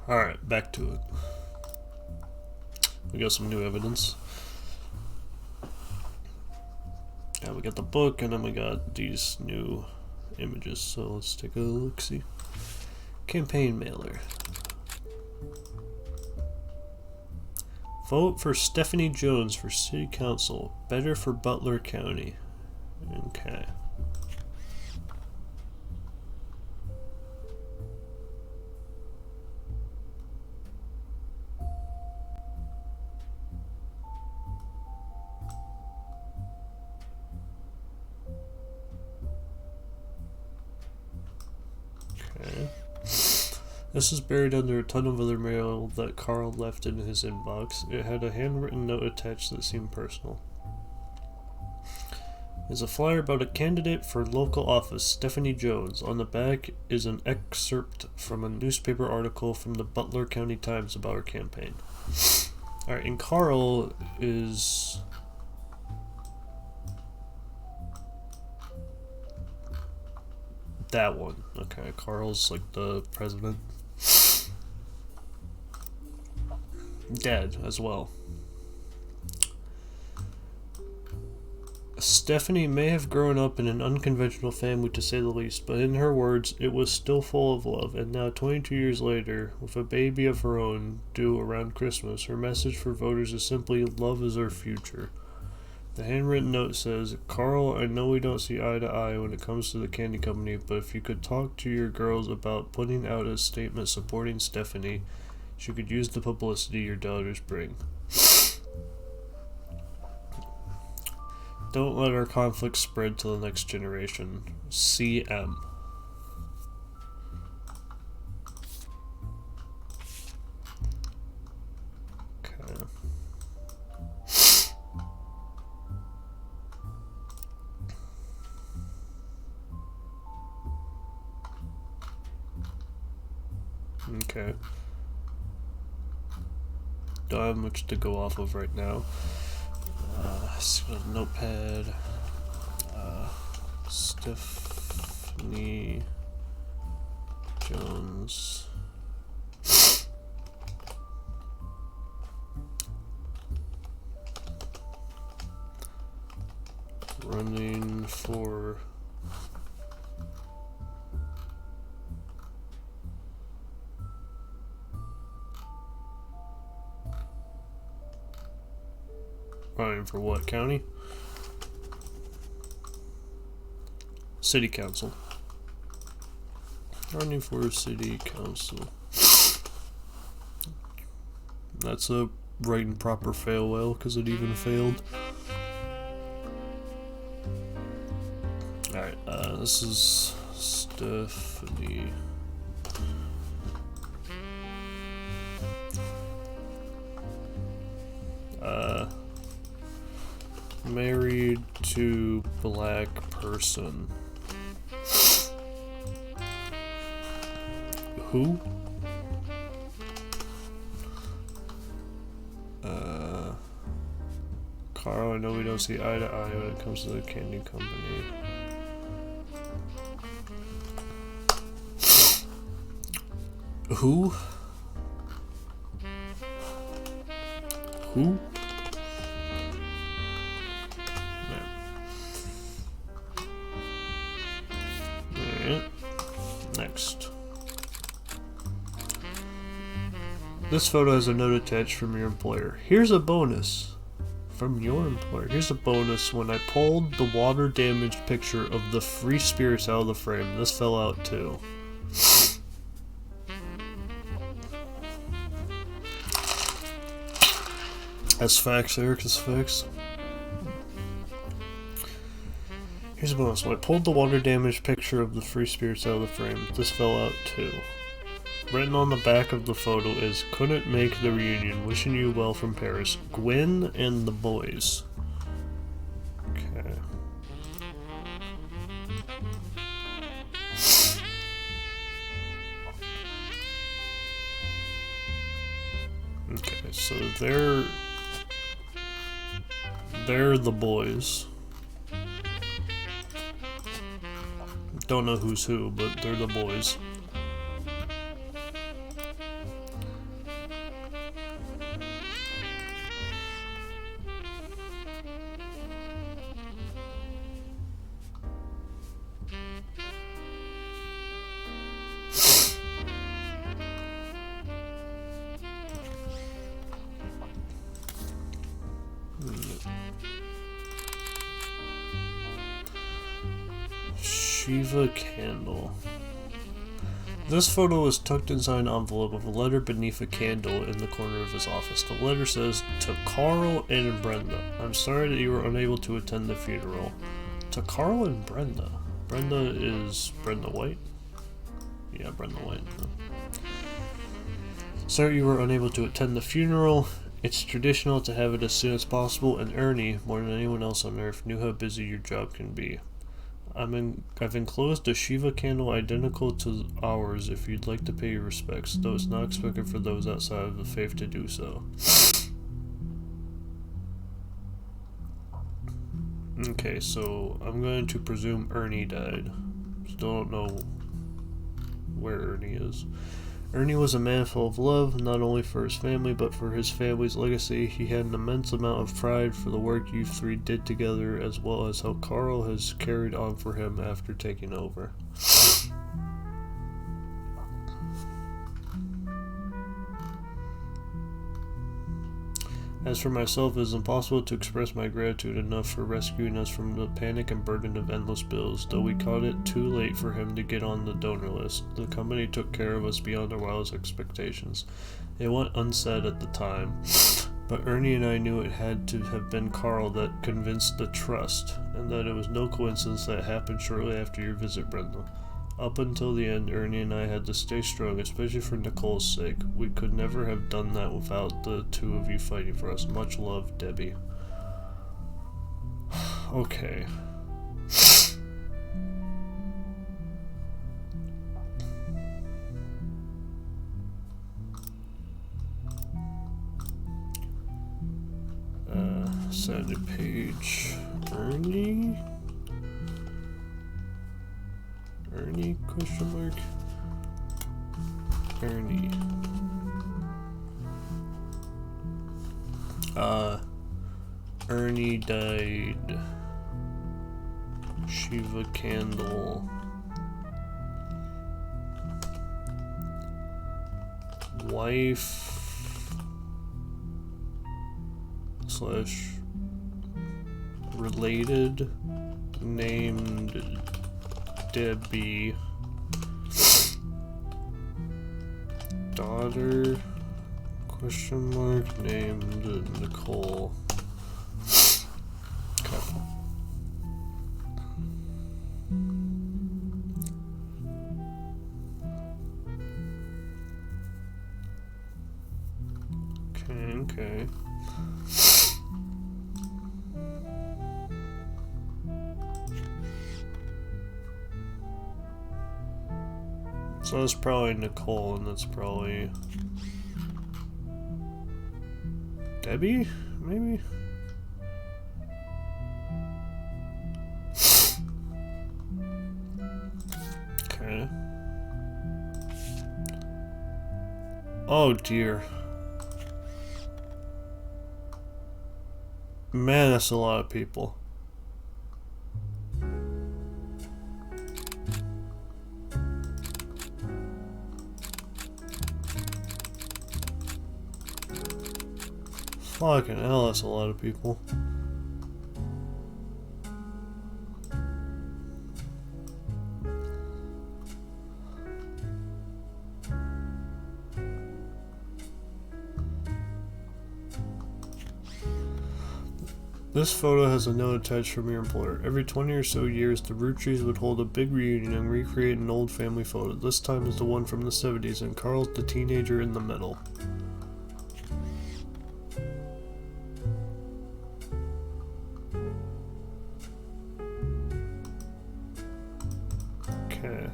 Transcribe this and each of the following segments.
Alright, back to it. We got some new evidence. Yeah, we got the book, and then we got these new images. So let's take a look-see. Campaign mailer. Vote for Stephanie Jones for City Council. Better for Butler County. Okay. This is buried under a ton of other mail that Carl left in his inbox. It had a handwritten note attached that seemed personal. There's a flyer about a candidate for local office, Stephanie Jones. On the back is an excerpt from a newspaper article from the Butler County Times about her campaign. Alright, and Carl is... that one. Okay, Carl's like the president. Dead as well. Stephanie may have grown up in an unconventional family to say the least, but in her words, it was still full of love, and now 22 years later, with a baby of her own due around Christmas, her message for voters is simply, love is our future. The handwritten note says, Carl, I know we don't see eye to eye when it comes to the candy company, but if you could talk to your girls about putting out a statement supporting Stephanie, she could use the publicity your daughters bring. Don't let our conflict spread to the next generation. CM. Okay. Okay. Don't have much to go off of right now. Let's go to Notepad. Stephanie Jones. Running for what county? City Council. Running for City Council. That's a right and proper fail well, because it even failed. Alright, this is Stephanie. Married to black person. Who? Carl, I know we don't see eye to eye when it comes to the candy company. Who? Who? Next. This photo has a note attached from your employer. Here's a bonus. From your employer. Here's a bonus. When I pulled the water damaged picture of the free spirits out of the frame, this fell out too. That's facts, Eric. That's facts. Here's a bonus. When I pulled the water damaged picture of the free spirits out of the frame, this fell out too. Written on the back of the photo is, couldn't make the reunion, wishing you well from Paris. Gwen and the boys. Okay. Okay, so they're the boys. Don't know who's who, but they're the boys. Shiva candle. This photo was tucked inside an envelope of a letter beneath a candle in the corner of his office. The letter says, to Carl and Brenda. I'm sorry that you were unable to attend the funeral. To Carl and Brenda. Brenda is Brenda White? Yeah, Brenda White. Sorry you were unable to attend the funeral. It's traditional to have it as soon as possible, and Ernie, more than anyone else on Earth, knew how busy your job can be. I've enclosed a Shiva candle identical to ours if you'd like to pay your respects, though it's not expected for those outside of the faith to do so. Okay, so I'm going to presume Ernie died. Still don't know where Ernie is. Ernie was a man full of love, not only for his family, but for his family's legacy. He had an immense amount of pride for the work you three did together, as well as how Carl has carried on for him after taking over. As for myself, it is impossible to express my gratitude enough for rescuing us from the panic and burden of endless bills. Though we caught it too late for him to get on the donor list, the company took care of us beyond our wildest expectations. It went unsaid at the time, but Ernie and I knew it had to have been Carl that convinced the trust, and that it was no coincidence that it happened shortly after your visit, Brenda. Up until the end, Ernie and I had to stay strong, especially for Nicole's sake. We could never have done that without the two of you fighting for us. Much love, Debbie. Okay. Side page. Ernie? Ernie, question mark? Ernie. Ernie died. Shiva candle. Wife slash related named Debbie. Daughter question mark named Nicole. Okay. So that's probably Nicole, and that's probably Debbie, maybe? Okay. Oh dear. Man, that's a lot of people. Fucking hell, that's a lot of people. This photo has a note attached from your employer. Every 20 or so years, the Roottrees would hold a big reunion and recreate an old family photo. This time is the one from the 70s, and Carl's the teenager in the middle. Okay.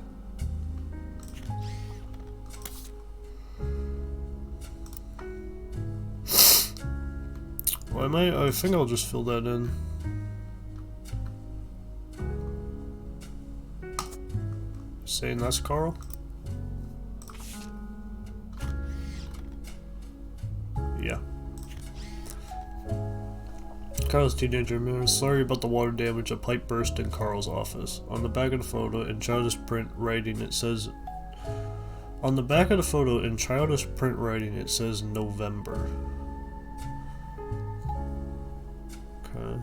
Well, I think I'll just fill that in. Saying that's Carl? Yeah. Carl's teenager man, sorry about the water damage. A pipe burst in Carl's office. On the back of the photo, in childish print writing, it says... On the back of the photo, in childish print writing, it says November. Okay.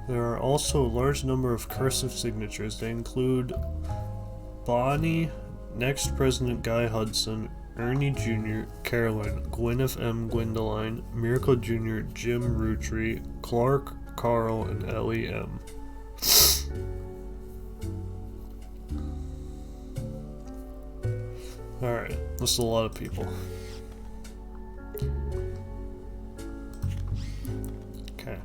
There are also a large number of cursive signatures. They include Bonnie, next President Guy Hudson, Ernie Jr., Carolyn, Gwyneth M. Gwendoline, Miracle Jr., Jim Rootree, Clark, Carl, and Ellie M. Alright, that's a lot of people. Okay.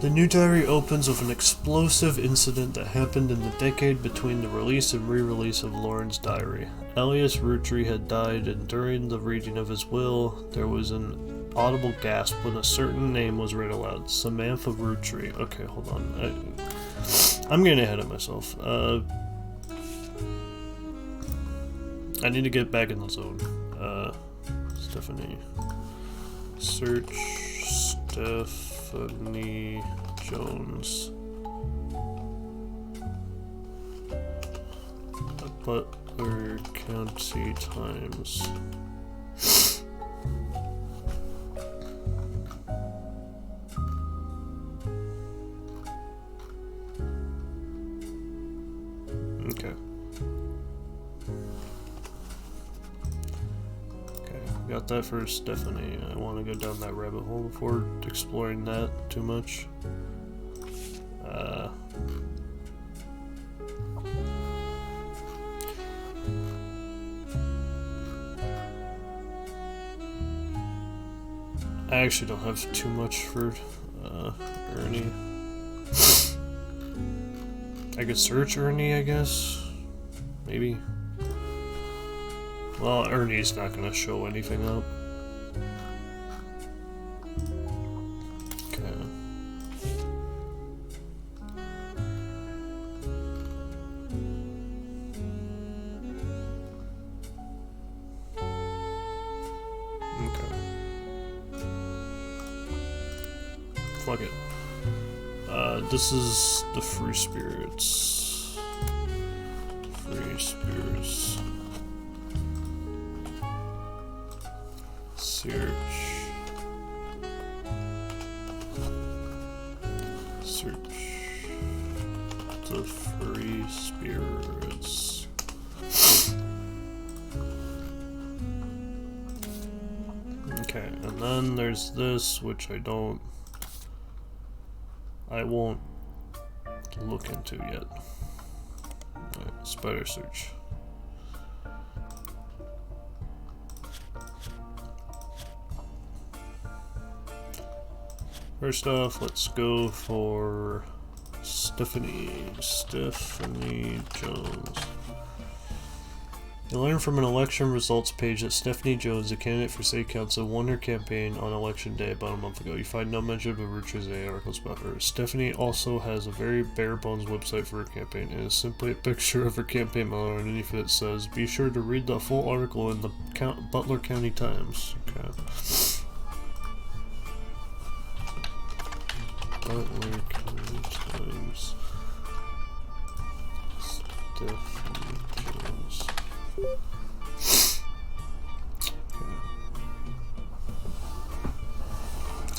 The new diary opens with an explosive incident that happened in the decade between the release and re-release of Lauren's diary. Elias Rootree had died, and during the reading of his will, there was an audible gasp when a certain name was read aloud. Samantha Rootree. Okay, hold on. I'm getting ahead of myself. I need to get back in the zone. Stephanie. Search Stephanie Jones. Butler County Times. Okay. Got that for Stephanie. I want to go down that rabbit hole before exploring that too much. I actually don't have too much for Ernie. I could search Ernie, I guess. Maybe. Well, Ernie's not gonna show anything up. Okay. Okay. Fuck it. This is the Free Spirits. Free Spirits. Search the Free Spirits. Okay, and then there's this, which I won't look into yet. Alright, spider search. First off, let's go for Stephanie Jones. You learn from an election results page that Stephanie Jones, a candidate for state council, won her campaign on election day about a month ago. You find no mention of the Roottrees articles about her. Stephanie also has a very bare-bones website for her campaign. It is simply a picture of her campaign mailer, and underneath it says, "Be sure to read the full article in the Butler County Times." Okay. Butler County Times. Stephanie Jones.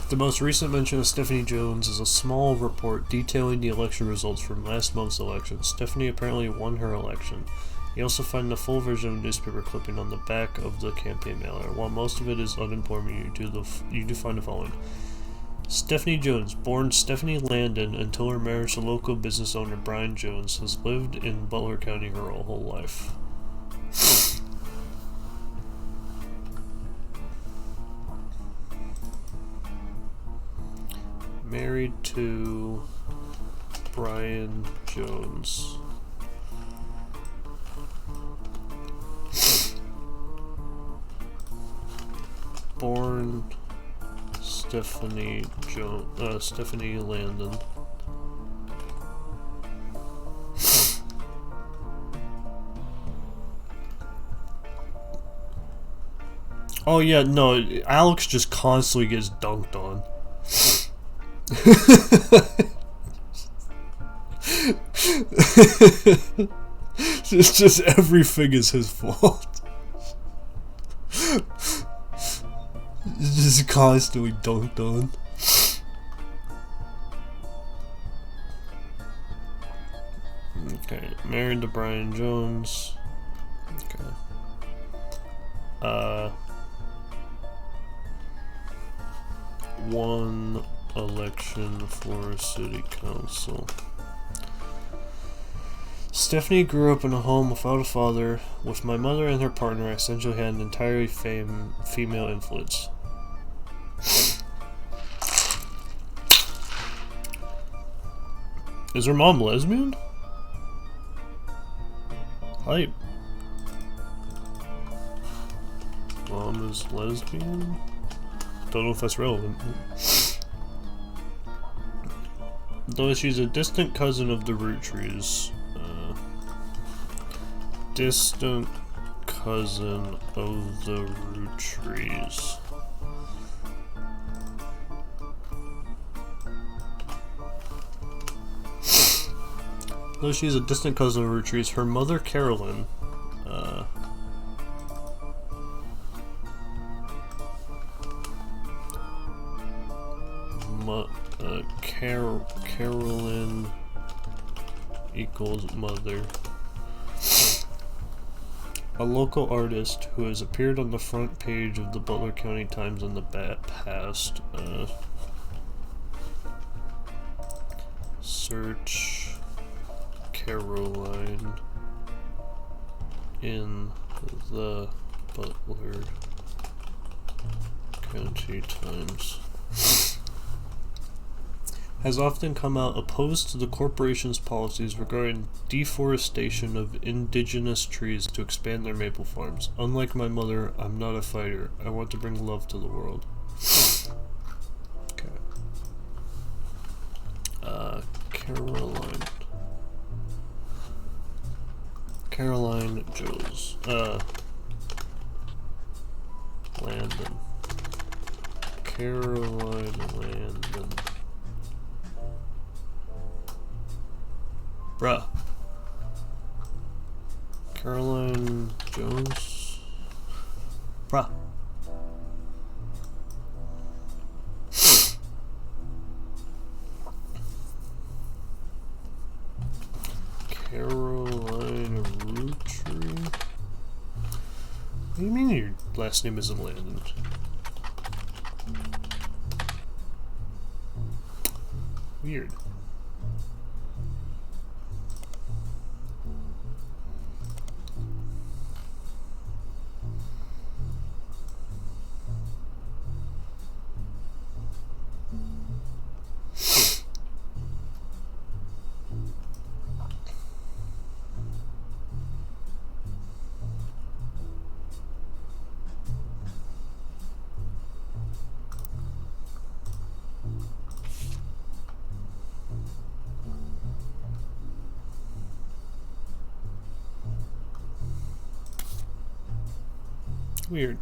The most recent mention of Stephanie Jones is a small report detailing the election results from last month's election. Stephanie apparently won her election. You also find the full version of a newspaper clipping on the back of the campaign mailer. While most of it is uninforming, you do find the following. Stephanie Jones, born Stephanie Landon until her marriage to local business owner Brian Jones, has lived in Butler County her whole life. Married to Brian Jones. Born Stephanie Landon. Oh yeah, no, Alex just constantly gets dunked on. It's just everything is his fault. It's just constantly dunked on. Okay, married to Brian Jones. Okay. Won election for city council. Stephanie grew up in a home without a father. With my mother and her partner, I essentially had an entirely female influence. Is her mom lesbian? Hype. Mom is lesbian? Don't know if that's relevant. Though she's a distant cousin of the Roottrees. Distant cousin of the Roottrees. Though she's a distant cousin of Roottrees, her mother Carolyn, Carolyn equals mother. A local artist who has appeared on the front page of the Butler County Times in the past. Search Caroline in the Butler County Times. Has often come out opposed to the corporation's policies regarding deforestation of indigenous trees to expand their maple farms. Unlike my mother, I'm not a fighter. I want to bring love to the world. Okay. Caroline Jones. Landon. Caroline Landon. Bruh. Caroline Jones? Bruh. Caroline Roottrees? What do you mean your last name isn't Landon? Weird. Weird.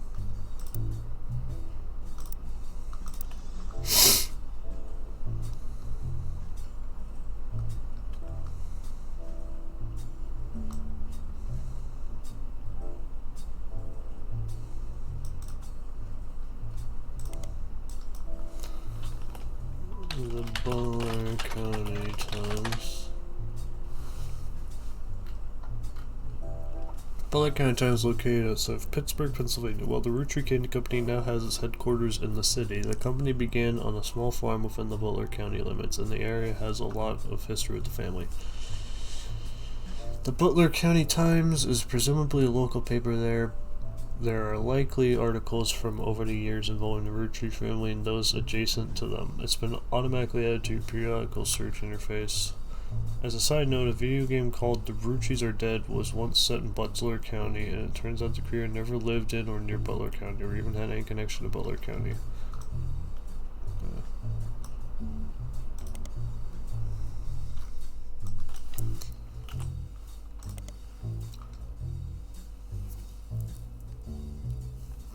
Butler County Times. Butler County Times is located outside of Pittsburgh, Pennsylvania. While the Roottrees Candy Company now has its headquarters in the city, the company began on a small farm within the Butler County limits, and the area has a lot of history with the family. The Butler County Times is presumably a local paper there. There are likely articles from over the years involving the Roottrees family and those adjacent to them. It's been automatically added to your periodical search interface. As a side note, a video game called The Roottrees Are Dead was once set in Butler County, and it turns out the creator never lived in or near Butler County, or even had any connection to Butler County.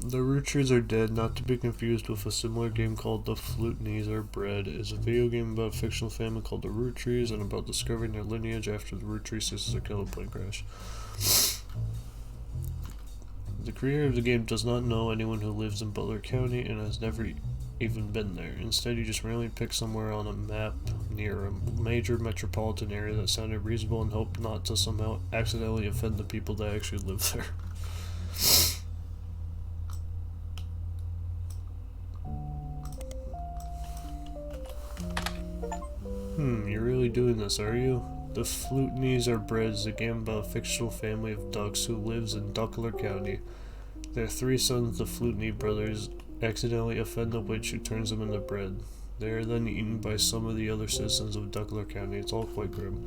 The Roottrees Are Dead, not to be confused with a similar game called The Roottrees Are Bred, is a video game about a fictional family called the Roottrees and about discovering their lineage after the Roottrees sisters are killed in a plane crash. The creator of the game does not know anyone who lives in Butler County and has never even been there. Instead, you just randomly picked somewhere on a map near a major metropolitan area that sounded reasonable and hoped not to somehow accidentally offend the people that actually live there. You're really doing this, are you? The Roottrees Are Bred is a game about a fictional family of ducks who lives in Butler County. Their three sons, the Roottrees brothers, accidentally offend the witch who turns them into bread. They are then eaten by some of the other citizens of Butler County. It's all quite grim.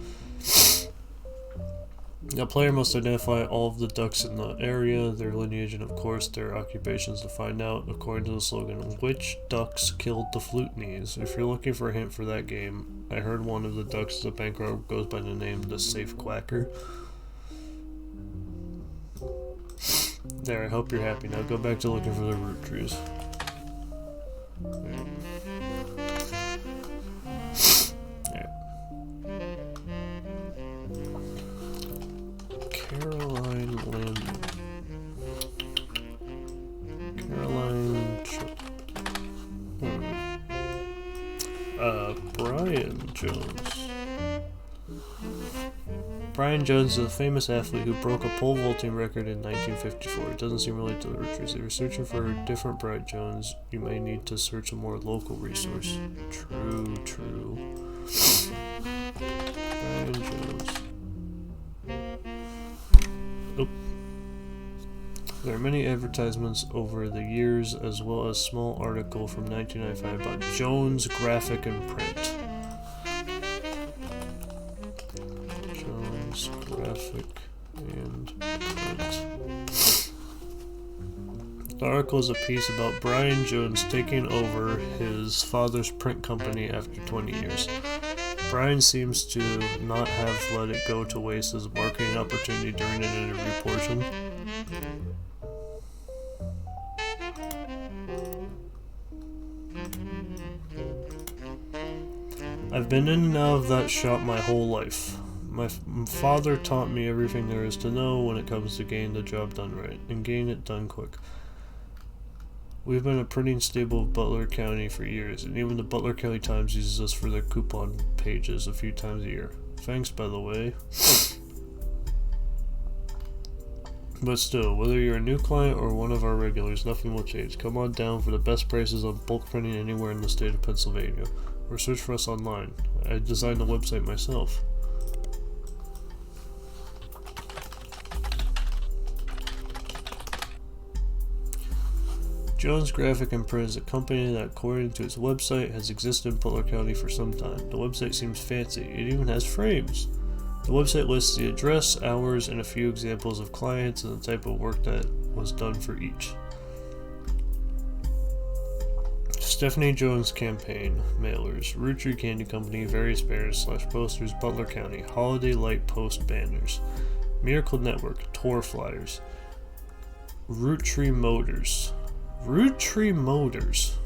The player must identify all of the ducks in the area, their lineage, and of course their occupations to find out, according to the slogan, which ducks killed the Roottrees. If you're looking for a hint for that game, I heard one of the ducks is a bank robber goes by the name The Safe Quacker. There, I hope you're happy. Now go back to looking for the Roottrees. Caroline Landon. Caroline Brian Jones. Brian Jones is a famous athlete who broke a pole vaulting record in 1954. It doesn't seem related to the Roottrees. If you're searching for a different Brian Jones, you may need to search a more local resource. True. Brian Jones. Oop. There are many advertisements over the years, as well as a small article from 1995 about Jones Graphic and Print. Jones Graphic and Print. The article is a piece about Brian Jones taking over his father's print company after 20 years. Brian seems to not have let it go to waste as a marketing opportunity during an interview portion. I've been in and out of that shop my whole life. My father taught me everything there is to know when it comes to getting the job done right, and getting it done quick. We've been a printing staple of Butler County for years, and even the Butler County Times uses us for their coupon pages a few times a year. Thanks, by the way. But still, whether you're a new client or one of our regulars, nothing will change. Come on down for the best prices on bulk printing anywhere in the state of Pennsylvania, or search for us online. I designed the website myself. Jones Graphic and Print is a company that, according to its website, has existed in Butler County for some time. The website seems fancy. It even has frames. The website lists the address, hours, and a few examples of clients and the type of work that was done for each. Stephanie Jones Campaign, mailers, Roottrees Candy Company, various banners / posters, Butler County, Holiday Light Post banners, Miracle Network, tour flyers, Roottrees Motors. Roottrees Motors.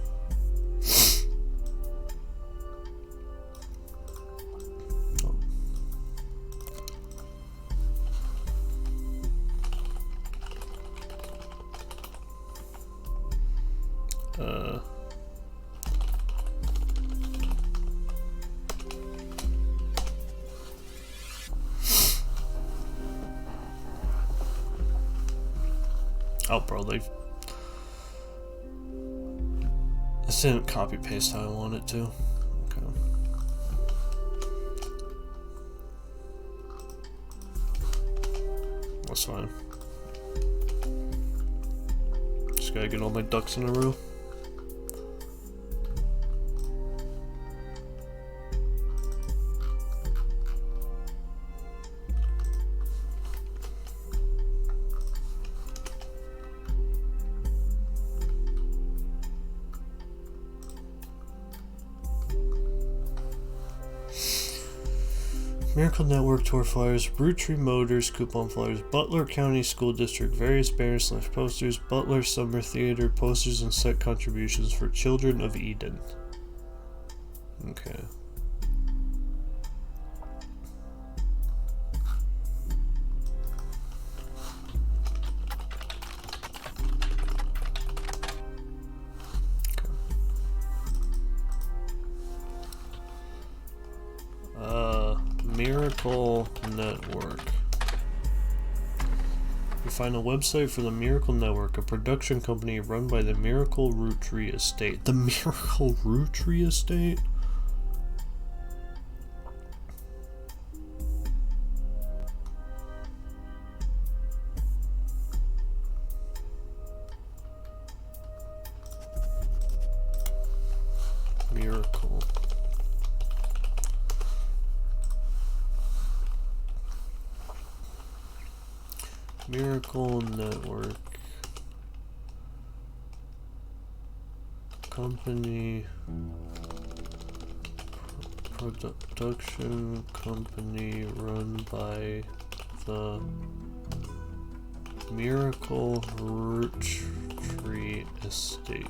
Oh, bro, this didn't copy paste how I want it to. Okay. That's fine. Just gotta get all my ducks in a row. Miracle Network tour flyers, Roottrees Motors coupon flyers, Butler County School District, various banners / posters, Butler Summer Theater posters and set contributions for Children of Eden. Okay. Miracle Network. You find a website for the Miracle Network, a production company run by the Miracle Roottrees Estate. The Miracle Roottrees Estate? Miracle. Miracle Network Company Production Company run by the Miracle Roottrees Estate.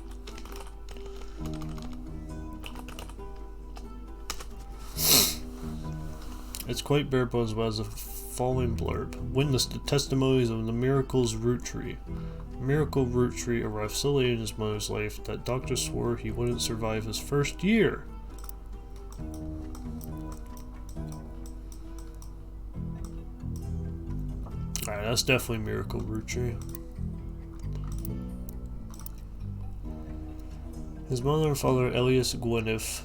It's quite bare bones, but as a following blurb. Witness the testimonies of the Miracle's Roottrees. Miracle Roottrees arrived so late in his mother's life that doctors swore he wouldn't survive his first year. Alright, that's definitely Miracle Roottrees. His mother and father, Elias and Gwyneth,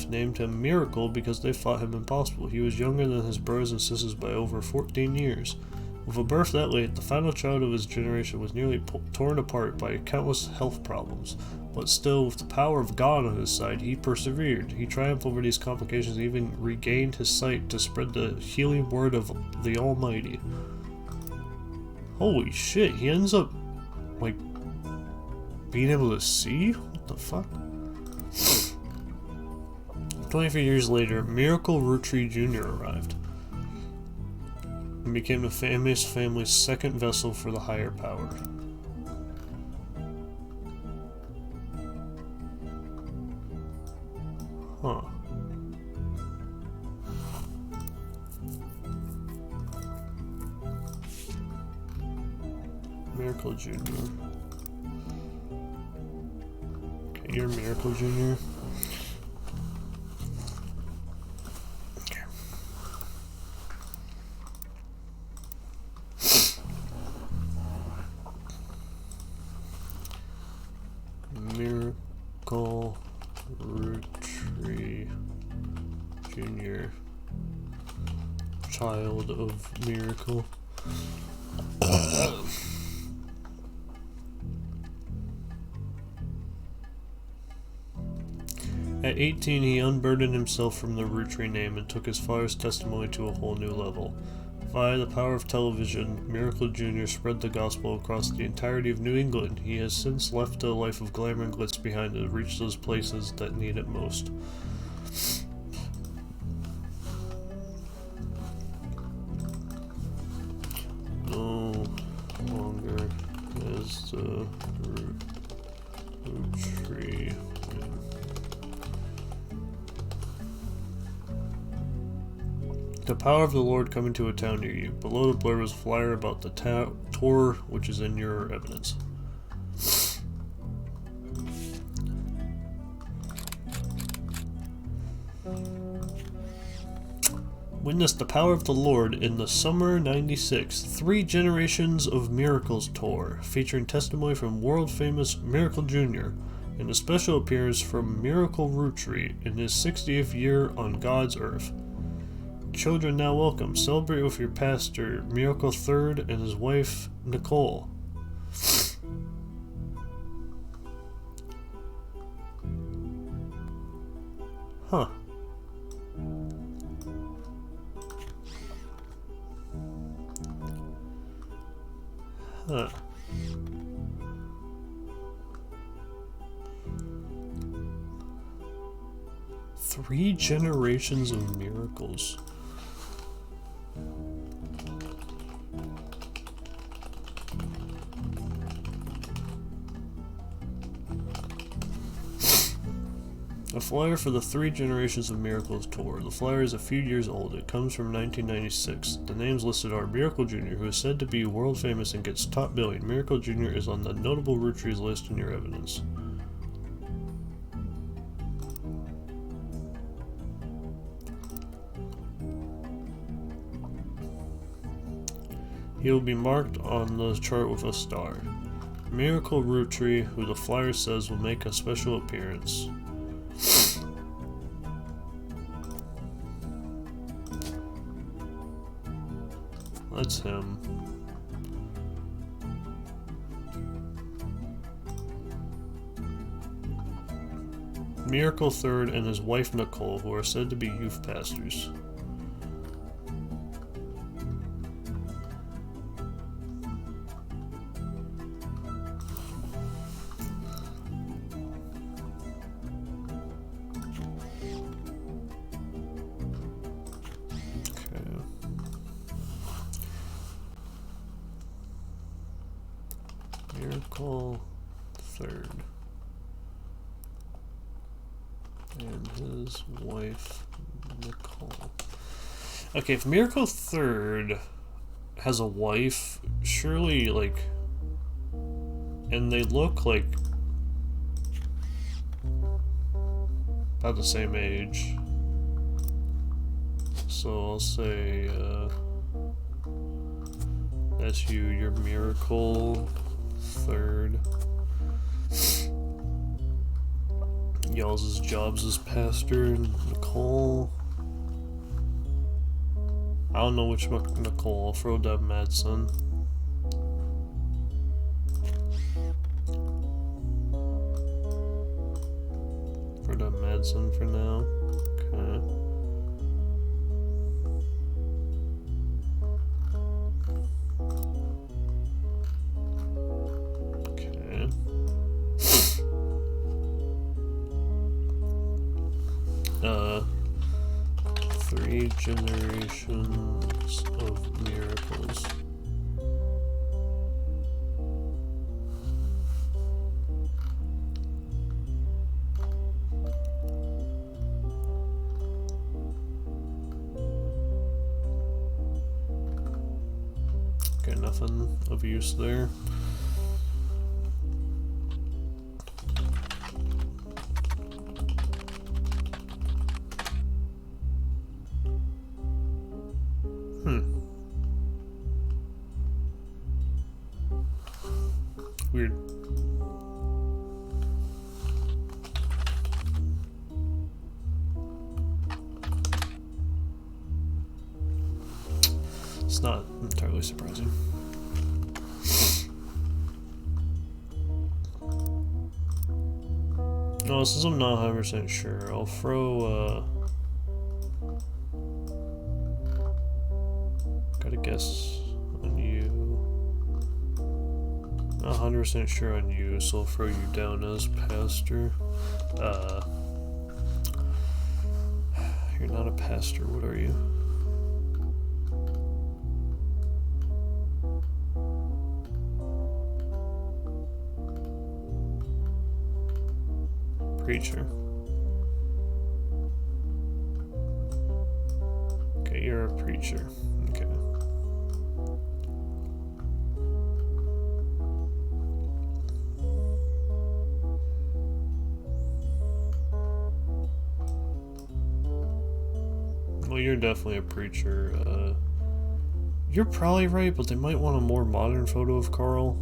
named him Miracle because they thought him impossible. He was younger than his brothers and sisters by over 14 years. With a birth that late, the final child of his generation was nearly torn apart by countless health problems. But still, with the power of God on his side, he persevered. He triumphed over these complications and even regained his sight to spread the healing word of the Almighty. Holy shit, he ends up, like, being able to see? What the fuck? 23 years later, Miracle Roottrees Jr. arrived and became the famous family's second vessel for the higher power. Huh. Miracle Jr. Okay, you're Miracle Jr. Miracle Roottrees Jr. Child of Miracle. At 18, he unburdened himself from the Roottrees name and took his father's testimony to a whole new level. Via the power of television, Miracle Jr. spread the gospel across the entirety of New England. He has since left a life of glamour and glitz behind to reach those places that need it most. No longer is the Roottrees. The power of the Lord coming to a town near you. Below the blurb is a flyer about the tour, which is in your evidence. Witness the power of the Lord in the Summer 96 Three Generations of Miracles Tour, featuring testimony from world-famous Miracle Jr. and a special appearance from Miracle Roottrees in his 60th year on God's earth. Children now welcome. Celebrate with your pastor, Miracle Third, and his wife, Nicole. Huh. Huh. Three generations of miracles. A flyer for the Three Generations of Miracles tour. The flyer is a few years old. It comes from 1996. The names listed are Miracle Jr., who is said to be world famous and gets top billing. Miracle Jr. is on the notable Roottrees list in your evidence. He will be marked on the chart with a star. Miracle Roottrees, who the flyer says will make a special appearance. That's him. Miracle Third and his wife Nicole, who are said to be youth pastors. Miracle Third and his wife Nicole. Okay, if Miracle Third has a wife, surely and they look like about the same age. So I'll say that's you, your Miracle Third. Y'all's his jobs as pastor. Nicole. I don't know which Nicole. I'll throw that Madsen. For that Madsen for now. Okay. Three generations of miracles. Okay, nothing of use there. Weird. It's not entirely surprising. No, since I'm not 100% sure, I'll throw, gotta guess on you. Not 100% sure on you, so I'll throw you down as pastor. You're not a pastor, what are you? Preacher. Okay, you're a preacher. Okay. Well, you're definitely a preacher. You're probably right, but they might want a more modern photo of Carl.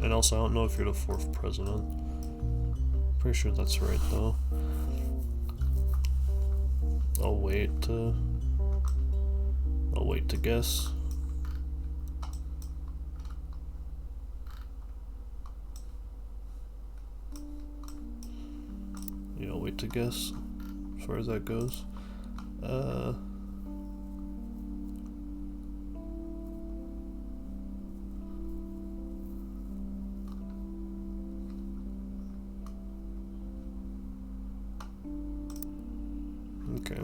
And also, I don't know if you're the 4th president. Pretty sure that's right, though. I'll wait to guess. Yeah, I'll wait to guess as far as that goes. Okay.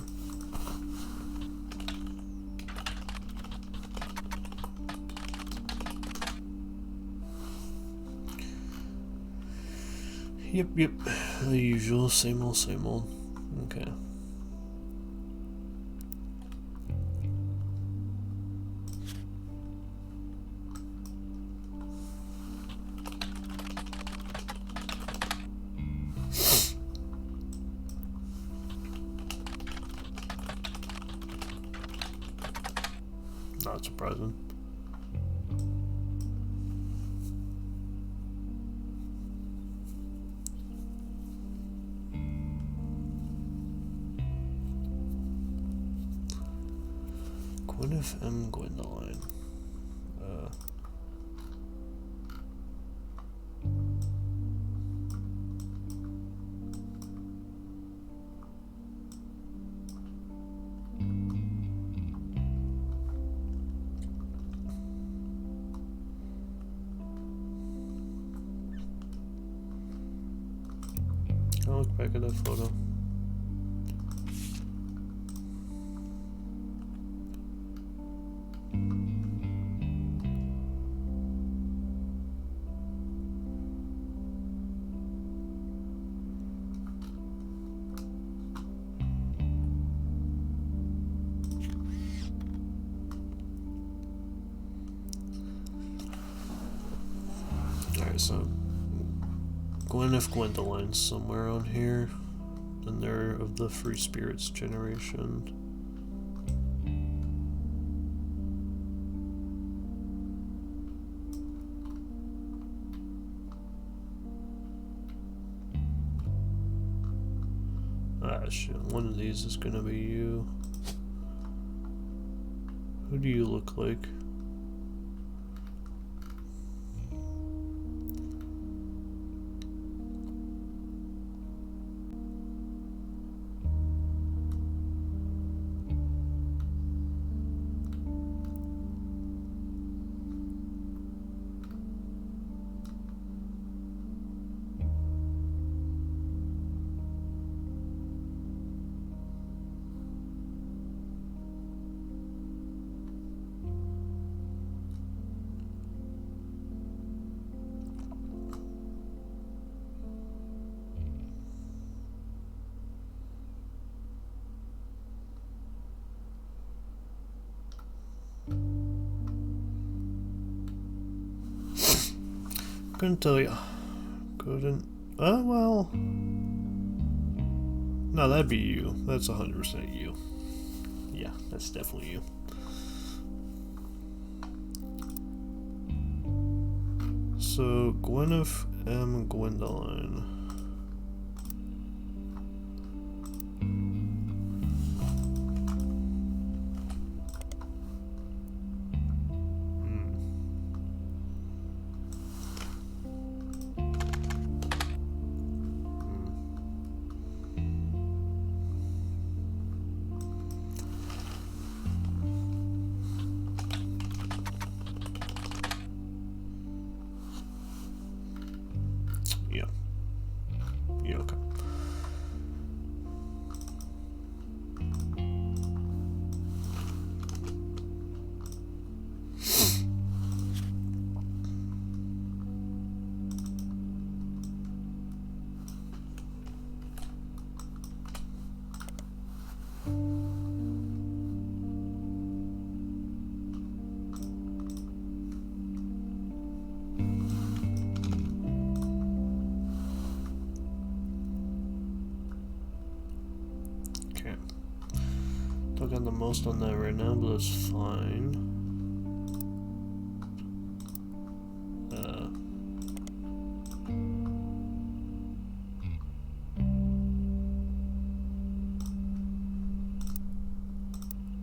Yep. The usual, same old. Okay. Not surprising. Gwyneth M. Gwendoline. I'll look back at that photo. Alright, so Gwyneth Gwendoline's somewhere on here, and they're of the Free Spirits generation. Ah shit, one of these is gonna be you. Who do you look like? Couldn't tell you. Couldn't. Oh, well. No, that'd be you. That's 100% you. Yeah, that's definitely you. So, Gwyneth M. Gwendoline. Yeah. the most on that right now, but that's fine.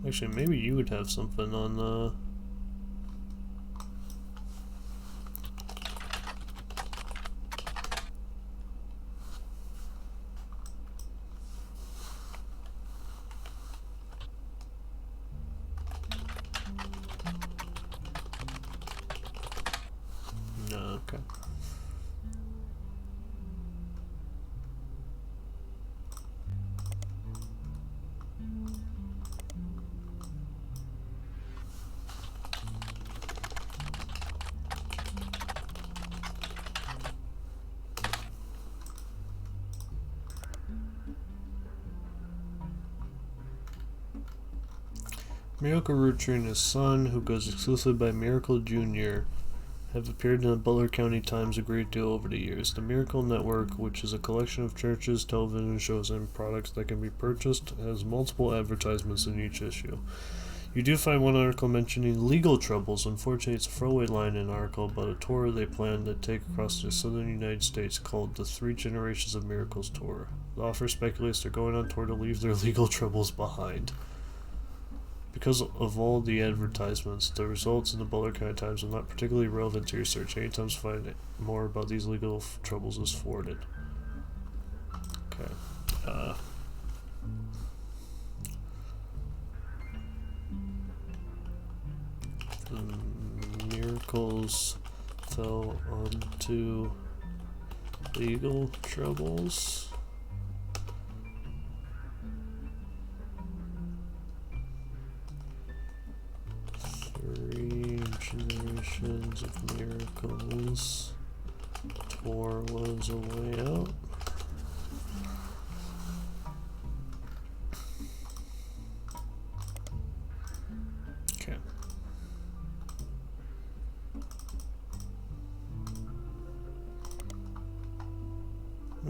Actually, maybe you would have something on no, okay. Miracle Roottrees and his son, who goes exclusively by Miracle Jr., have appeared in the Butler County Times a great deal over the years. The Miracle Network, which is a collection of churches, television shows, and products that can be purchased, has multiple advertisements in each issue. You do find one article mentioning legal troubles. Unfortunately, it's a throwaway line in an article about a tour they plan to take across the southern United States called the Three Generations of Miracles Tour. The author speculates they're going on tour to leave their legal troubles behind. Because of all the advertisements, the results in the Butler County Times are not particularly relevant to your search. Anytime you find more about these legal troubles is forwarded. Okay. The miracles fell onto legal troubles. Three generations of miracles. Tour was a way out. Okay.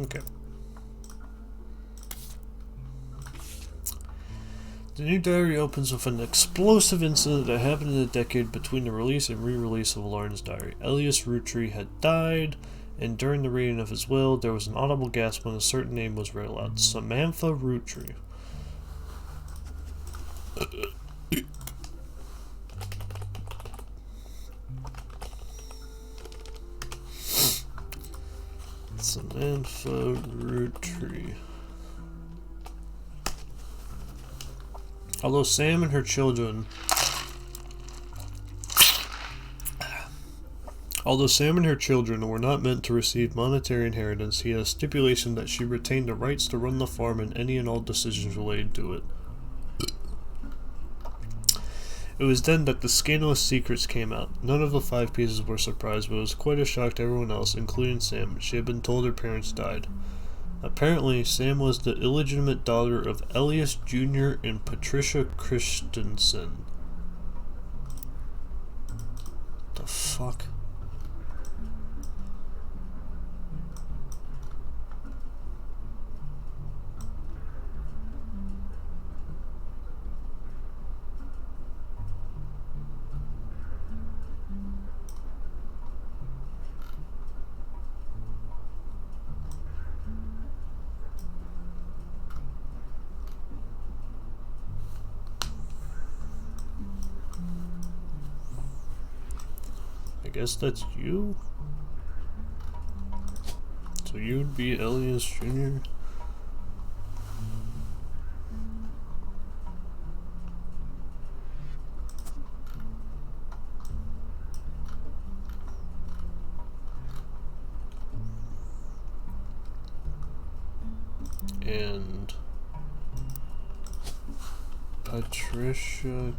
Okay. The new diary opens with an explosive incident that happened in the decade between the release and re-release of Lauren's diary. Elias Roottrees had died, and during the reading of his will, there was an audible gasp when a certain name was read aloud. Samantha Roottrees. Samantha Roottrees. Although Sam and her children were not meant to receive monetary inheritance, he had a stipulation that she retained the rights to run the farm and any and all decisions related to it. It was then that the scandalous secrets came out. None of the 5 pieces were surprised, but it was quite a shock to everyone else, including Sam. She had been told her parents died. Apparently, Sam was the illegitimate daughter of Elias Jr. and Patricia Christensen. The fuck? I guess that's you? So you'd be Elias Jr.? And Patricia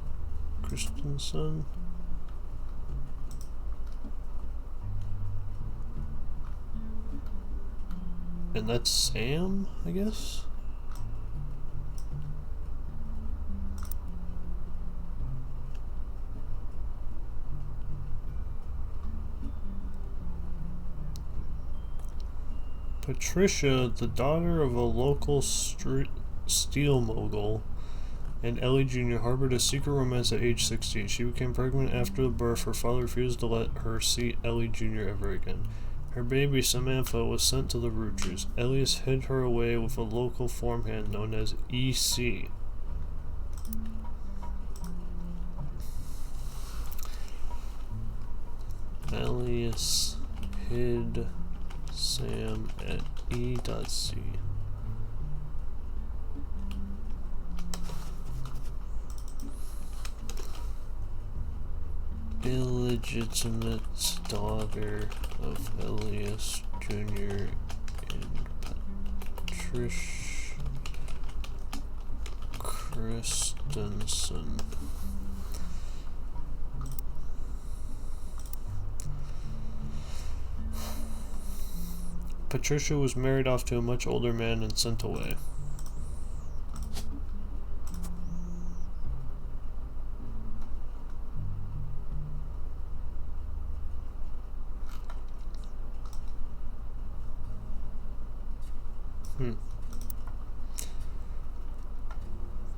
Christensen? And that's Sam, I guess? Patricia, the daughter of a local steel mogul, and Ellie Jr. harbored a secret romance at age 16. She became pregnant after the birth. Her father refused to let her see Ellie Jr. ever again. Her baby, Samantha, was sent to the Roottrees. Elias hid her away with a local farmhand known as EC. Elias hid Sam at E.C. Illegitimate daughter of Elias Jr. and Patricia Christensen. Patricia was married off to a much older man and sent away.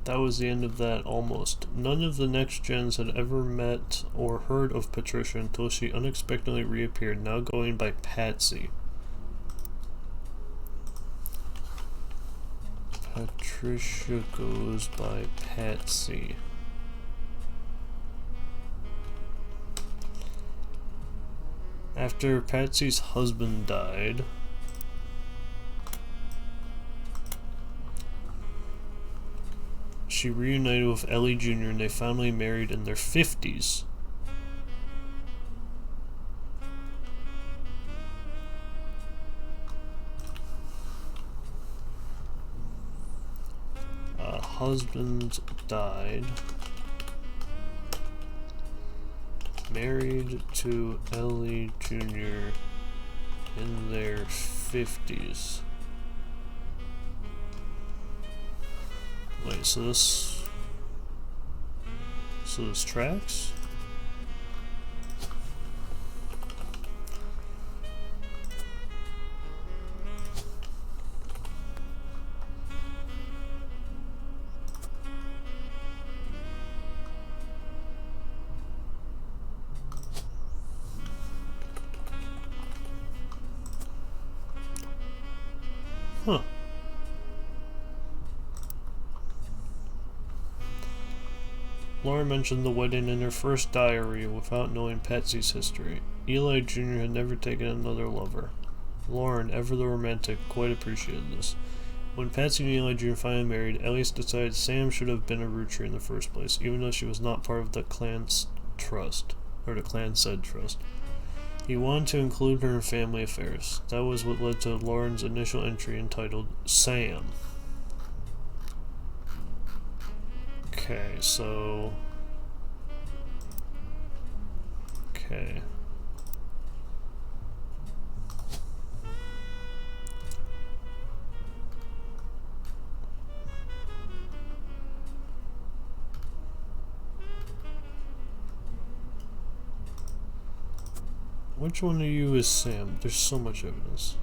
That was the end of that, almost. None of the next gens had ever met or heard of Patricia until she unexpectedly reappeared, now going by Patsy. Patricia goes by Patsy. After Patsy's husband died, she reunited with Ellie Jr. and they finally married in their 50s. Husband died. Married to Ellie Jr. in their 50s. Wait, so this tracks? Huh. Laura mentioned the wedding in her first diary without knowing Patsy's history. Eli Jr. had never taken another lover. Lauren, ever the romantic, quite appreciated this. When Patsy and Eli Jr. finally married, Elias decided Sam should have been a Rootree in the first place, even though she was not part of the clan's trust, or the clan said trust. He wanted to include her in family affairs. That was what led to Lauren's initial entry entitled Sam. Okay, so... Okay. Which one of you is Sam? There's so much evidence.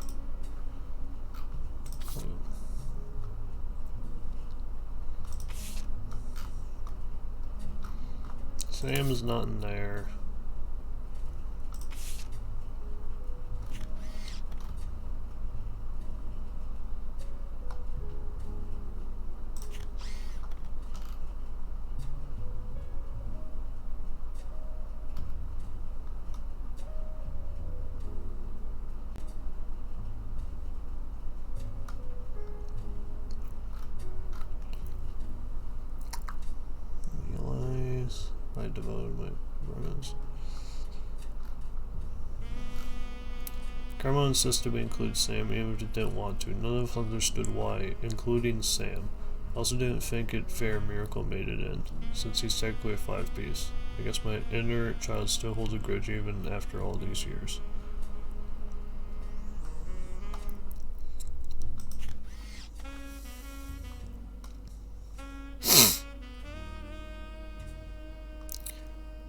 Sam is not in there. I devoted my romance. Carmel insisted we include Sam even if it didn't want to. None of us understood why, including Sam. Also didn't think it fair Miracle made it in, since he's technically a 5-piece. I guess my inner child still holds a grudge even after all these years.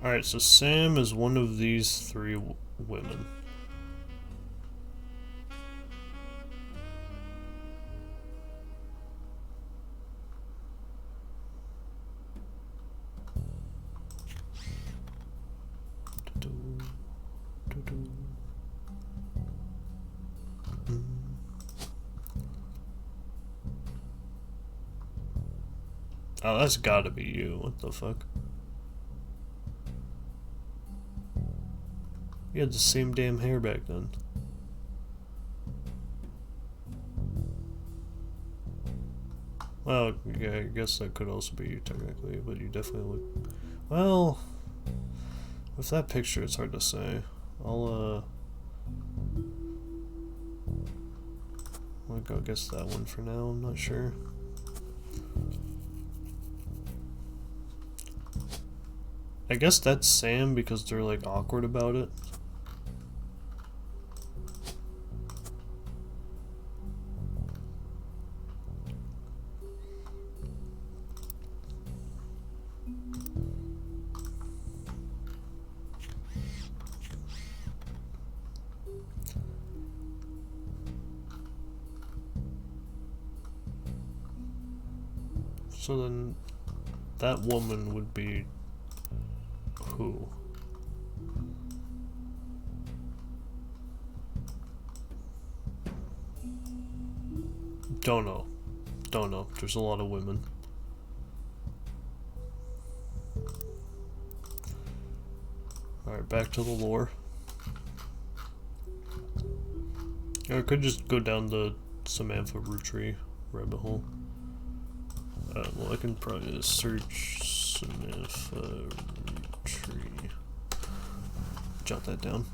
Alright, so Sam is one of these three women. Oh, that's gotta be you. What the fuck? You had the same damn hair back then. Well, yeah, I guess that could also be you technically, but you definitely look... Well, with that picture, it's hard to say. I'll go guess that one for now, I'm not sure. I guess that's Sam because they're like awkward about it. So then that woman would be who? Don't know. Don't know. There's a lot of women. Alright, back to the lore. I could just go down the Samantha Roottrees rabbit hole. Well, I can probably just search Samantha Roottrees. Jot that down.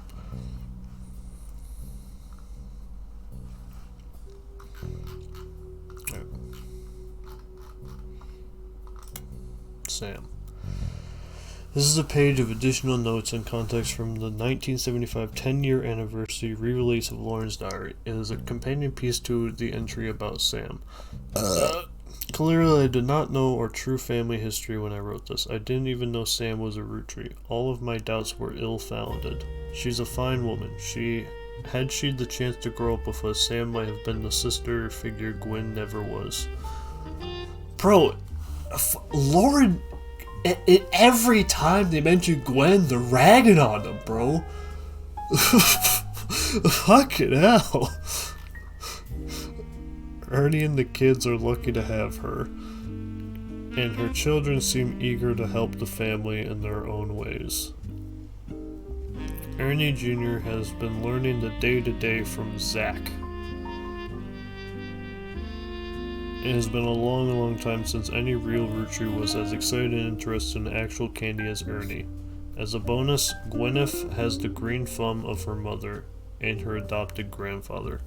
Right. Sam. This is a page of additional notes and context from the 1975 10-year anniversary re-release of Lauren's diary. It is a companion piece to the entry about Sam. Clearly, I did not know our true family history when I wrote this. I didn't even know Sam was a Roottrees. All of my doubts were ill-founded. She's a fine woman. Had she the chance to grow up with us, Sam might have been the sister figure Gwen never was. Bro, Lauren, every time they mention Gwen, they're ragging on them, bro. Fucking hell. Ernie and the kids are lucky to have her, and her children seem eager to help the family in their own ways. Ernie Jr. has been learning the day-to-day from Zach. It has been a long time since any real Roottrees was as excited and interested in actual candy as Ernie. As a bonus, Gwyneth has the green thumb of her mother and her adopted grandfather.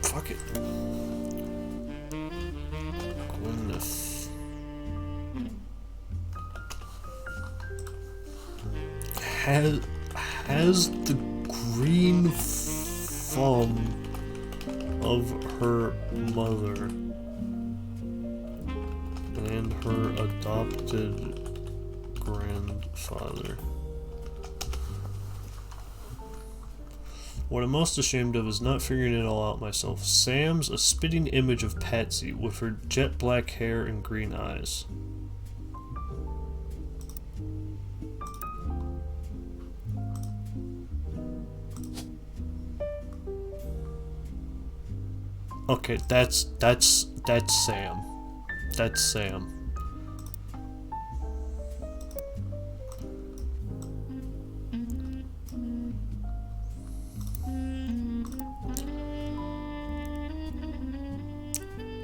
Fuck it. Gwyneth. Has the green thumb of her mother and her adopted grandfather. What I'm most ashamed of is not figuring it all out myself. Sam's a spitting image of Patsy with her jet black hair and green eyes. Okay, that's Sam. That's Sam.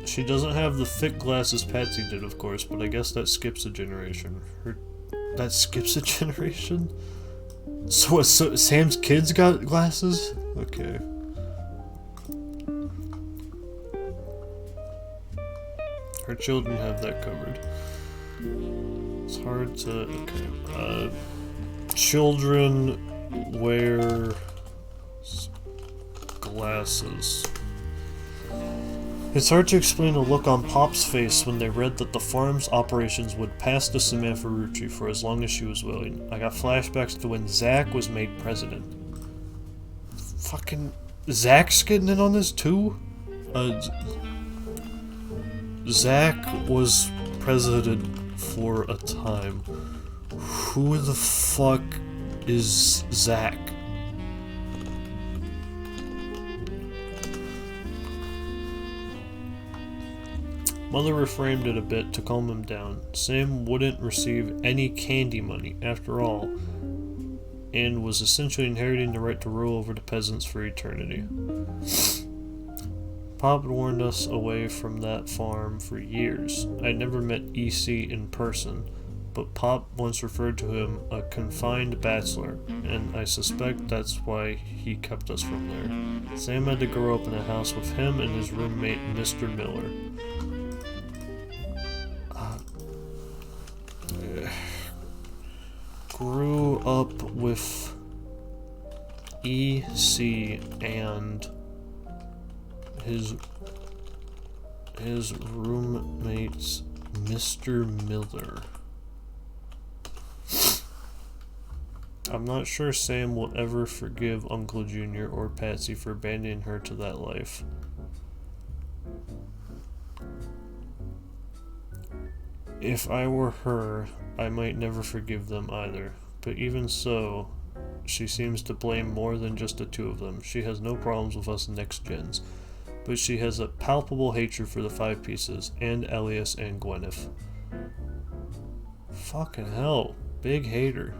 She doesn't have the thick glasses Patsy did, of course, but I guess that skips a generation. That skips a generation? So Sam's kids got glasses? Okay. Her children have that covered. It's hard to... okay. Children wear glasses. It's hard to explain the look on Pop's face when they read that the farm's operations would pass to Samantha Roottrees for as long as she was willing. I got flashbacks to when Zach was made president. Fucking... Zach's getting in on this too? Zach was president for a time. Who the fuck is Zach? Mother reframed it a bit to calm him down. Sam wouldn't receive any candy money, after all, and was essentially inheriting the right to rule over the peasants for eternity. Pop had warned us away from that farm for years. I never met EC in person, but Pop once referred to him a confined bachelor, and I suspect that's why he kept us from there. Sam had to grow up in a house with him and his roommate, Mr. Miller. Grew up with EC and his roommates, Mr. Miller. I'm not sure Sam will ever forgive Uncle Junior or Patsy for abandoning her to that life. If I were her, I might never forgive them either. But even so, she seems to blame more than just the two of them. She has no problems with us next gens, but she has a palpable hatred for the Five Pieces, and Elias and Gwyneth. Fucking hell, big hater.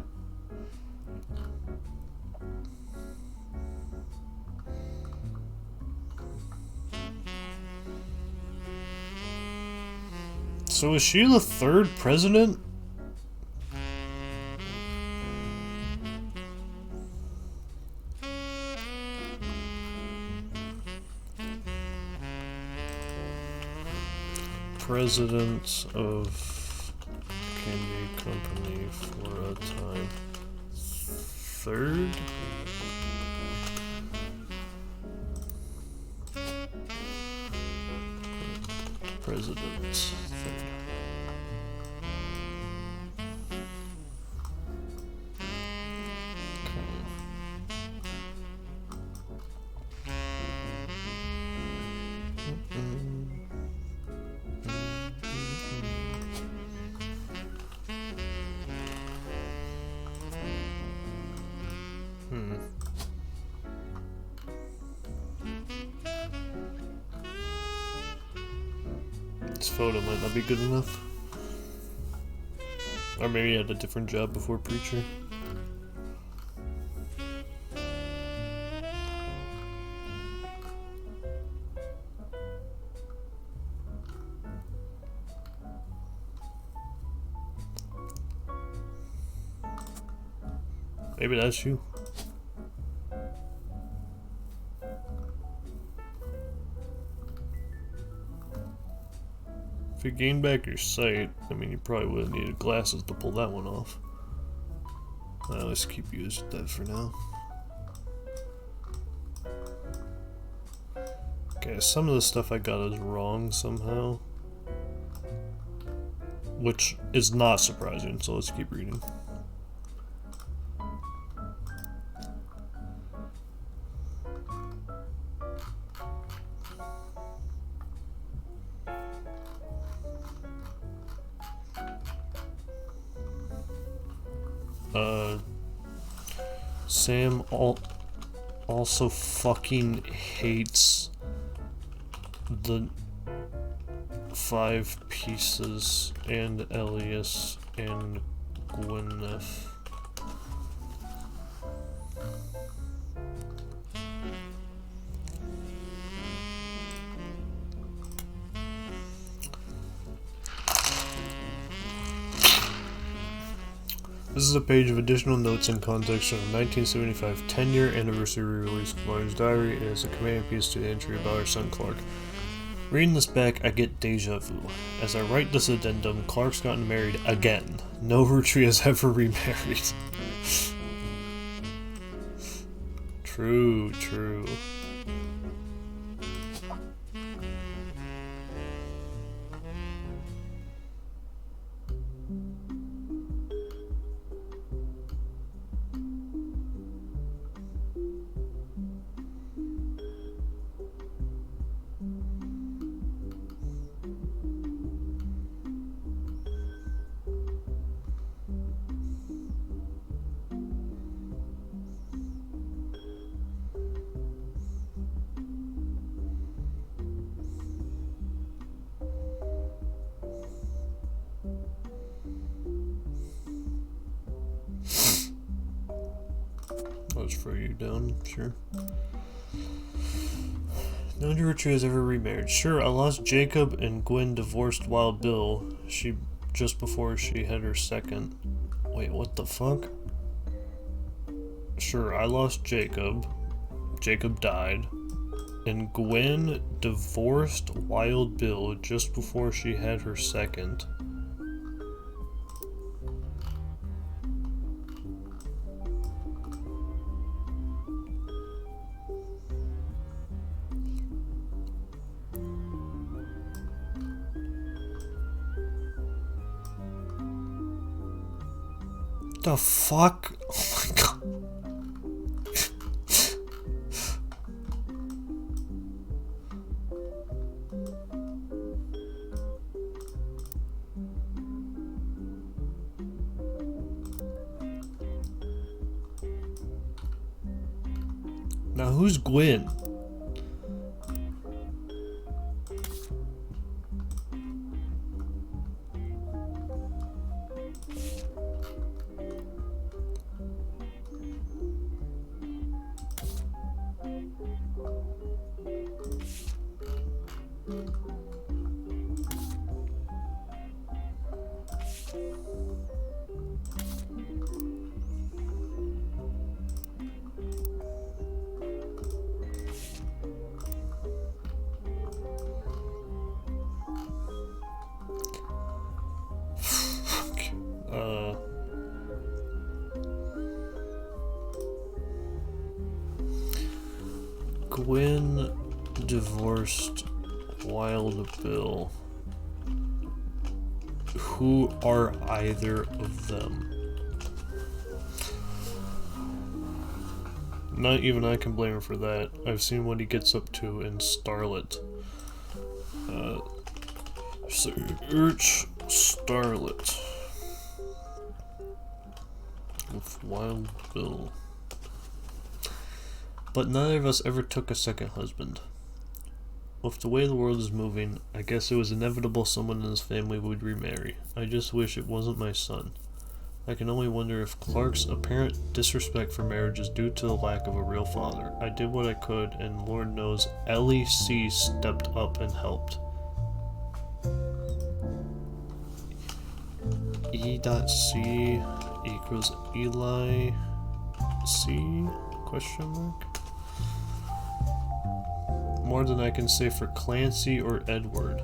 So is she the third president? President of Candy Company for a time. Third? President. Third. This photo might not be good enough. Or maybe he had a different job before preacher. Maybe that's you. If you gain back your sight, I mean, you probably would have needed glasses to pull that one off. I'll just keep you as that for now. Okay, some of the stuff I got is wrong somehow, which is not surprising, so let's keep reading. Sam also fucking hates the Five Pieces and Elias and Gwyneth. This is a page of additional notes and context from the 1975 10-year anniversary release of Lauren's diary and is a companion piece to the entry about her son Clark. Reading this back, I get deja vu. As I write this addendum, Clark's gotten married again. No Roottrees has ever remarried. True. I'll just throw you down, sure. No one Roottrees ever remarried. Sure, I lost Jacob and Gwen divorced Wild Bill. Just before she had her second. Wait, what the fuck? Sure, I lost Jacob. Jacob died. And Gwen divorced Wild Bill just before she had her second. The fuck? Oh my god. Now who's Gwen? Gwen divorced Wild Bill. Who are either of them? Not even I can blame him for that. I've seen what he gets up to in Starlet. Search Starlet with Wild Bill. But neither of us ever took a second husband. With the way the world is moving, I guess it was inevitable someone in his family would remarry. I just wish it wasn't my son. I can only wonder if Clark's apparent disrespect for marriage is due to the lack of a real father. I did what I could, and Lord knows Ellie C. stepped up and helped. E.C. equals Eli C? Question mark? More than I can say for Clancy or Edward.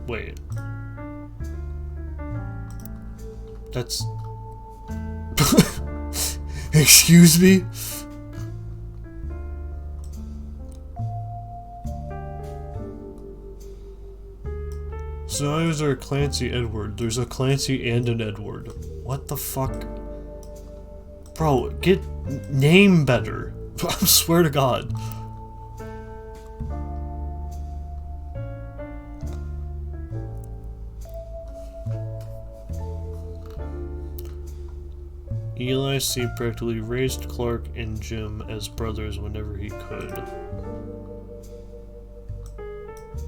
Wait. That's... Excuse me? So now there's a Clancy Edward. There's a Clancy and an Edward. What the fuck? Bro, get name better. I swear to God. Eli C. practically raised Clark and Jim as brothers whenever he could.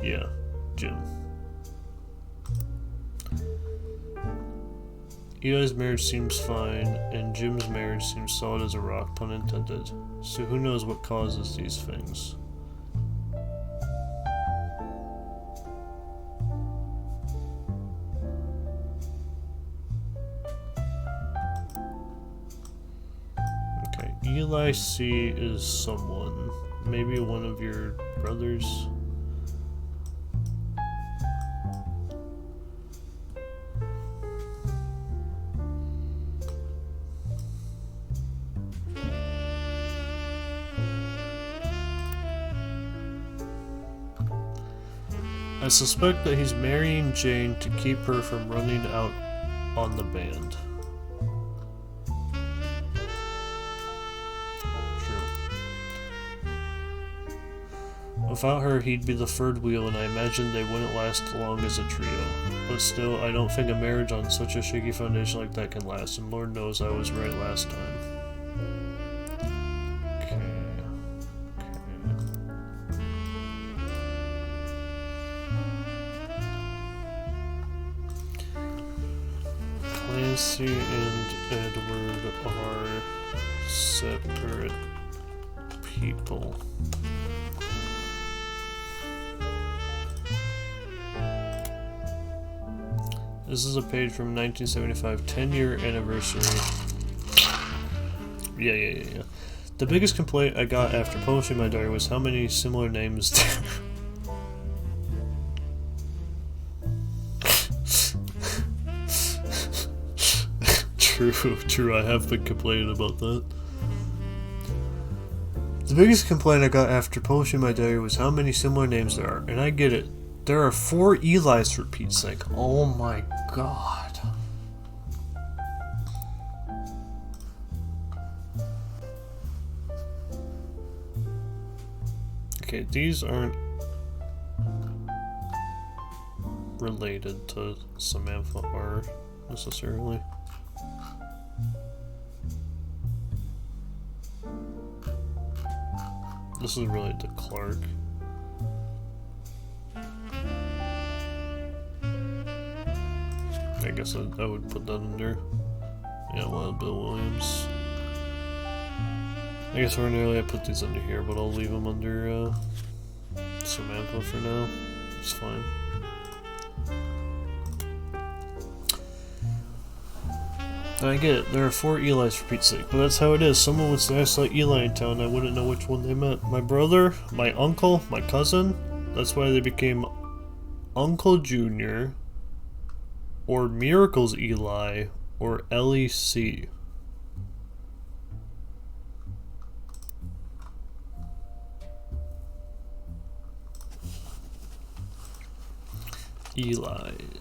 Yeah, Jim. Eli's marriage seems fine, and Jim's marriage seems solid as a rock, pun intended. So who knows what causes these things? Okay, Eli C. is someone. Maybe one of your brothers? I suspect that he's marrying Jane to keep her from running out on the band. True. Without her, he'd be the third wheel, and I imagine they wouldn't last long as a trio. But still, I don't think a marriage on such a shaky foundation like that can last, and Lord knows I was right last time. Nancy and Edward are separate people. This is a page from 1975, 10-year anniversary. Yeah. The biggest complaint I got after publishing my diary was how many similar names there. True, I have been complaining about that. The biggest complaint I got after publishing my diary was how many similar names there are, and I get it. There are 4 Eli's for Pete's sake. Oh my god. Okay, these aren't related to Samantha R necessarily. This is related to Clark. I guess I would put that under. Yeah, Wild Bill Williams. I guess ordinarily I put these under here, but I'll leave them under Samantha for now. It's fine. I get it, there are 4 Eli's for Pete's sake, but that's how it is. Someone would say I saw Eli in town, I wouldn't know which one they meant. My brother, my uncle, my cousin, that's why they became Uncle Junior, or Miracles Eli, or Ellie C. Eli's.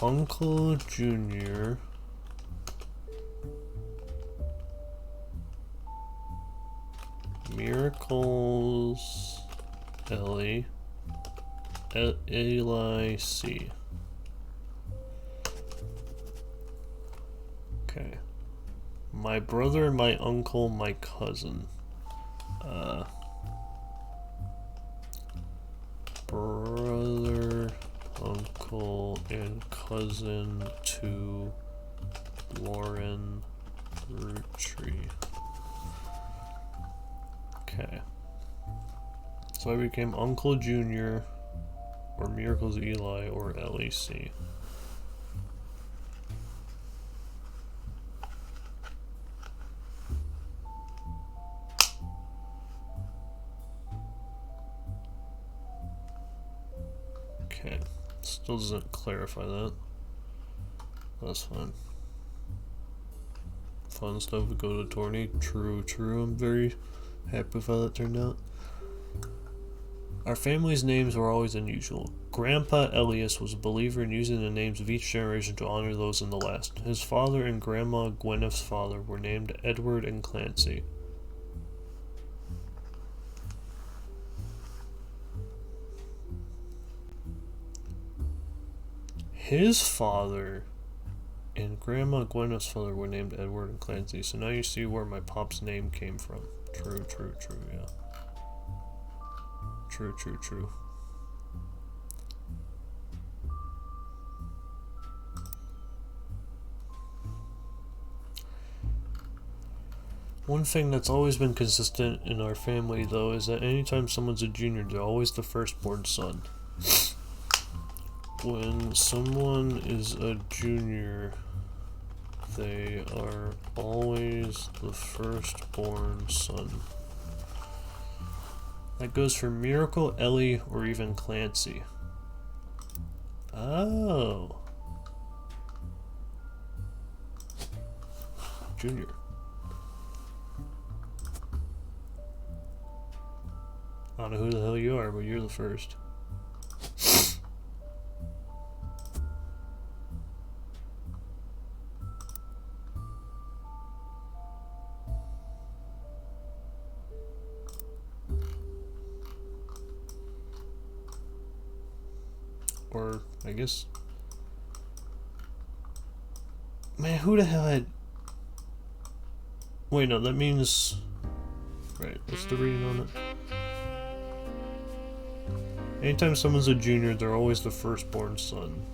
Uncle Junior. Miracles Ellie. Eli C. Okay. My brother, my uncle, my cousin. Brother, uncle, and cousin to Lauren Roottrees. Okay. So I became Uncle Junior, or Miracles Eli, or LEC. Okay, still doesn't clarify that. That's fine. Fun stuff would go to Torney. True. I'm very happy with how that turned out. Our family's names were always unusual. Grandpa Elias was a believer in using the names of each generation to honor those in the last. His father and Grandma Gwyneth's father were named Edward and Clancy. His father and Grandma Gwyneth's father were named Edward and Clancy, so now you see where my pop's name came from. True, yeah. True. One thing that's always been consistent in our family, though, is that anytime someone's a junior, they're always the firstborn son. When someone is a junior, they are always the firstborn son. That goes for Miracle, Ellie, or even Clancy. Oh. Junior. I don't know who the hell you are, but you're the first. Or, I guess... Man, who the hell had... Wait, no, that means... Right, what's the reading on it? Anytime someone's a junior, they're always the firstborn son.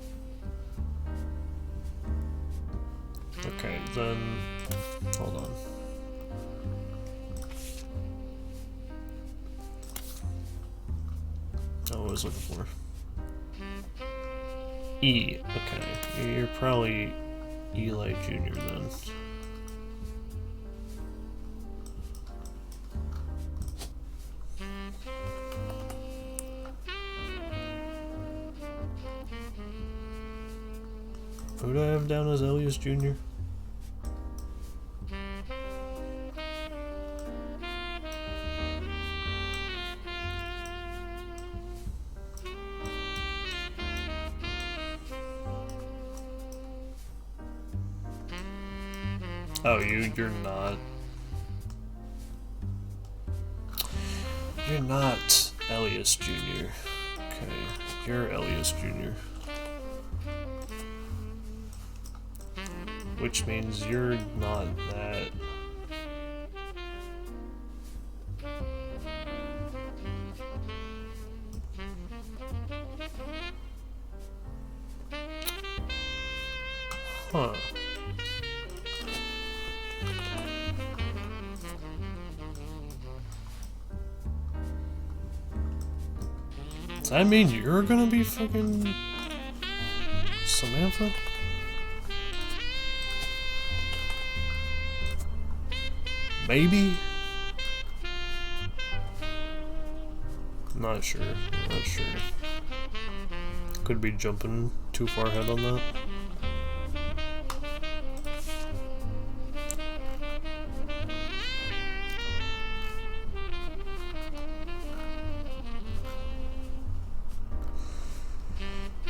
Okay, then... Hold on. Oh, what I was looking for. E. Okay, you're probably Eli Jr. then. Who do I have down as Elias Jr.? Oh, you're not. You're not Elias Jr. Okay, you're Elias Jr. Which means you're not that. Huh. Does that mean you're gonna be fucking Samantha? Maybe? Not sure. Not sure. Could be jumping too far ahead on that.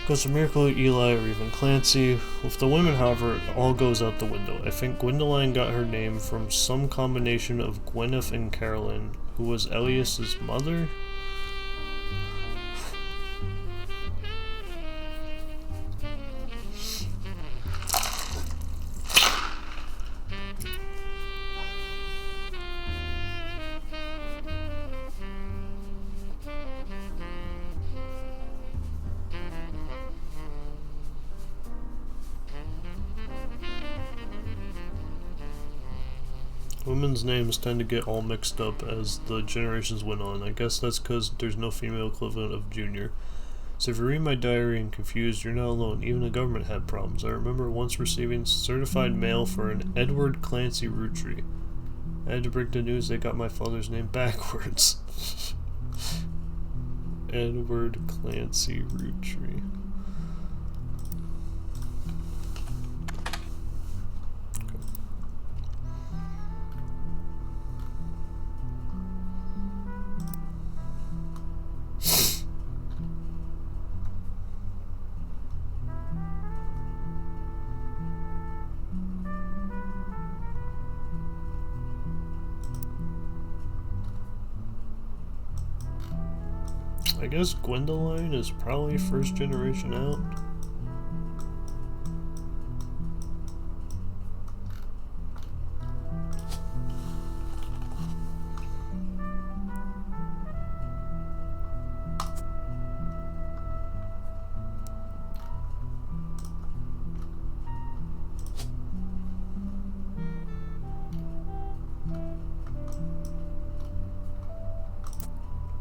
Goes to Miracle, Eli, or even Clancy. With the women, however, it all goes out the window. I think Gwendoline got her name from some combination of Gwyneth and Carolyn, who was Elias's mother? Women's names tend to get all mixed up as the generations went on. I guess that's because there's no female equivalent of junior. So if you read my diary and confused, you're not alone. Even the government had problems. I remember once receiving certified mail for an Edward Clancy Roottrees. I had to break the news they got my father's name backwards. Edward Clancy Roottrees. I guess Gwendoline is probably first generation out.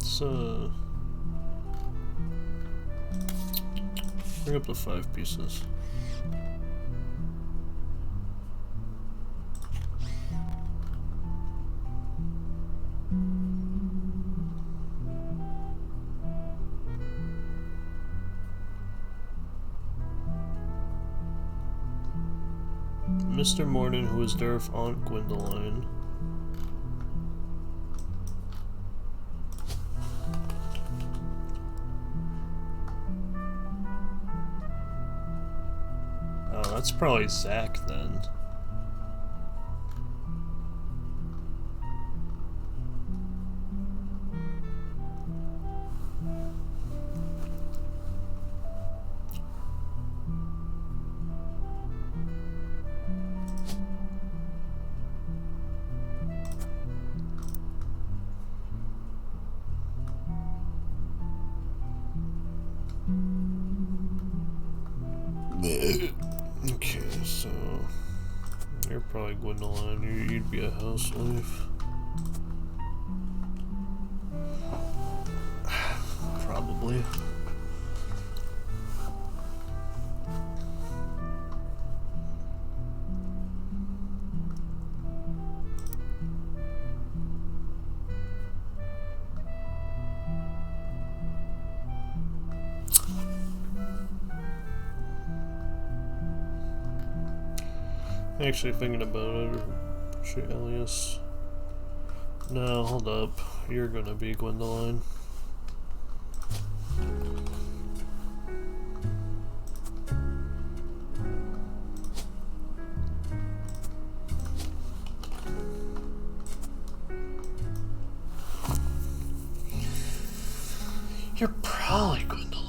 So bring up the 5 pieces. Mr. Morden, who was there with Aunt Gwendoline. That's probably Zach then. Okay, so you're probably Gwendolyn. You'd be a housewife. Probably. Actually, thinking about it, shoot, Elias. No, hold up. You're gonna be Gwendolyn. You're probably Gwendolyn.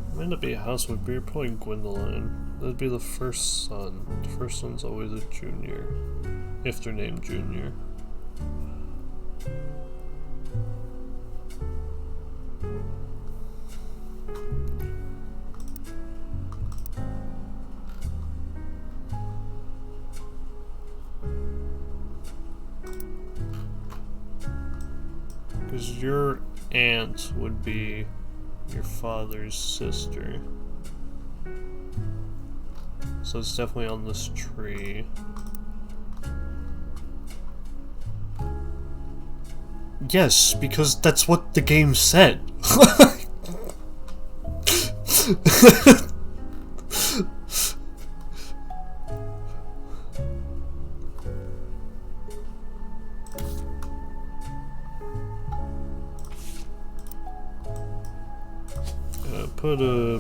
I'm gonna be a housewife, but you're probably Gwendolyn. That'd be the first son. The first son's always a junior. If they're named Junior. Because your aunt would be your father's sister. So it's definitely on this tree. Yes, because that's what the game said.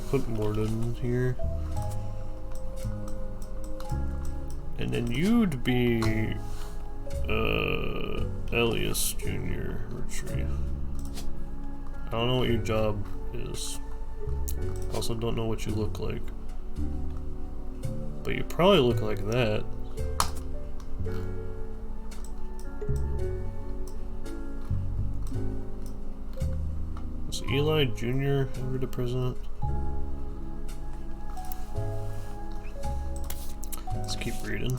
Put Morden here. And then you'd be Elias Jr. Roottrees. I don't know what your job is. Also don't know what you look like. But you probably look like that. Was Eli Jr. ever the president? Let's keep reading.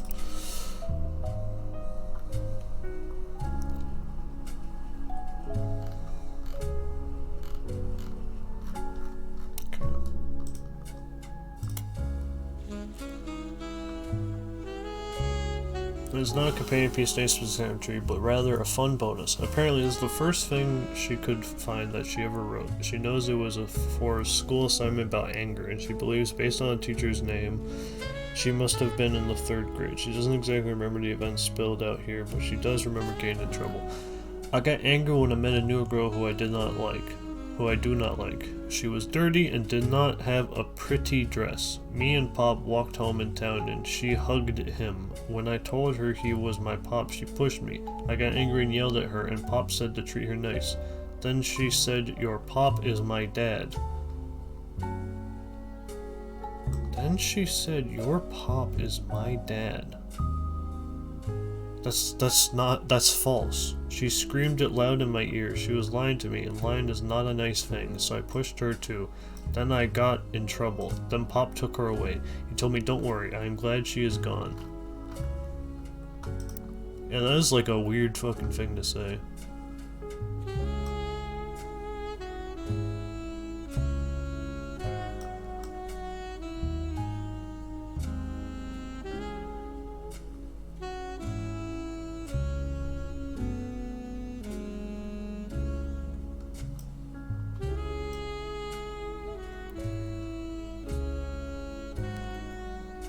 It is not a companion piece to Ace's entry, but rather a fun bonus. Apparently, this is the first thing she could find that she ever wrote. She knows it was for a school assignment about anger, and she believes, based on a teacher's name, she must have been in the 3rd grade. She doesn't exactly remember the events spelled out here, but she does remember getting in trouble. I got angry when I met a new girl who I do not like. She was dirty and did not have a pretty dress. Me and Pop walked home in town and she hugged him. When I told her he was my Pop, she pushed me. I got angry and yelled at her, and Pop said to treat her nice. Then she said, "Your Pop is my dad." Then she said, "Your Pop is my dad." That's false. She screamed it loud in my ear. She was lying to me, and lying is not a nice thing, so I pushed her too. Then I got in trouble. Then Pop took her away. He told me, "Don't worry, I am glad she is gone." Yeah, that is like a weird fucking thing to say.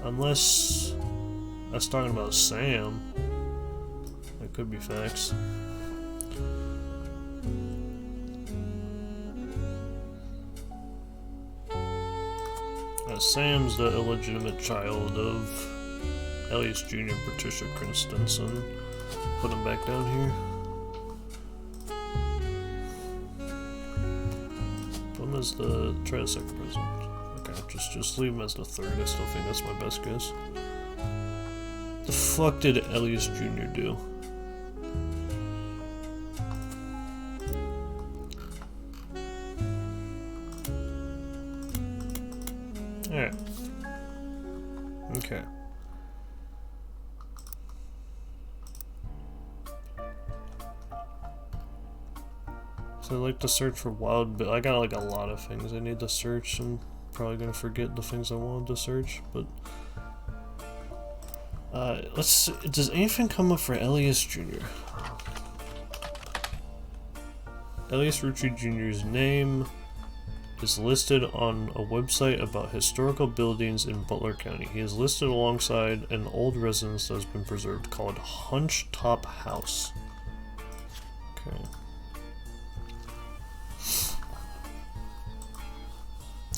Unless that's talking about Sam. That could be facts. Sam's the illegitimate child of Elias Jr. and Patricia Christensen. Put him back down here. Put him as the second president. Okay, Just leave him as the third. I still think that's my best guess. The fuck did Elias Jr. do? Alright. Okay. So I like to search for wild, but I got like a lot of things I need to search. I'm probably gonna forget the things I wanted to search, but let's see. Does anything come up for Elias Jr.? Elias Roottrees Jr.'s name is listed on a website about historical buildings in Butler County. He is listed alongside an old residence that has been preserved called Hunch Top House. Okay.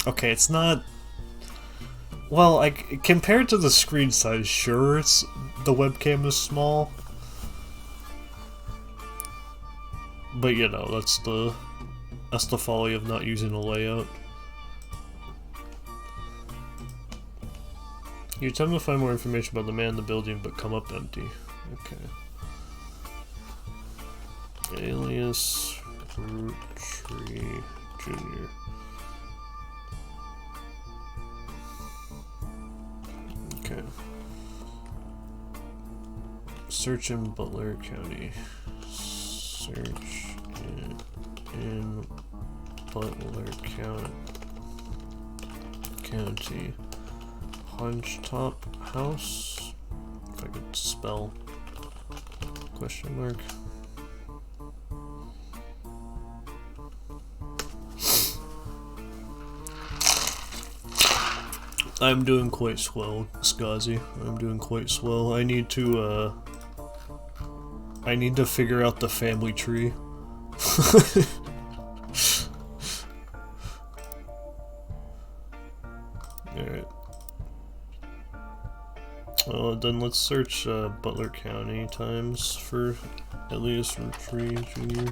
Okay, it's not... Well, like, compared to the screen size, sure, the webcam is small. But, you know, that's the folly of not using a layout. You attempt to find more information about the man in the building, but come up empty. Okay. Alias Roottrees Jr. Okay. Search in Butler County. Search in Butler County. Hunch Top House. If I could spell question mark. I'm doing quite swell, Skazi. I'm doing quite swell. I need to figure out the family tree. Alright. Well, then let's search Butler County times for Elias Roottrees Jr.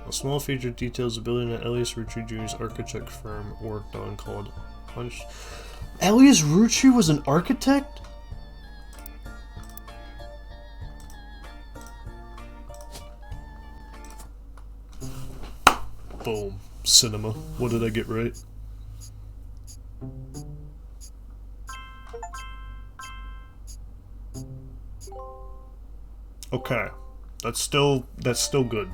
A small feature details the building that Elias Roottrees Jr.'s architect firm worked on called Hunch. Elias Roottrees was an architect? Boom. Cinema. What did I get right? Okay. That's still good.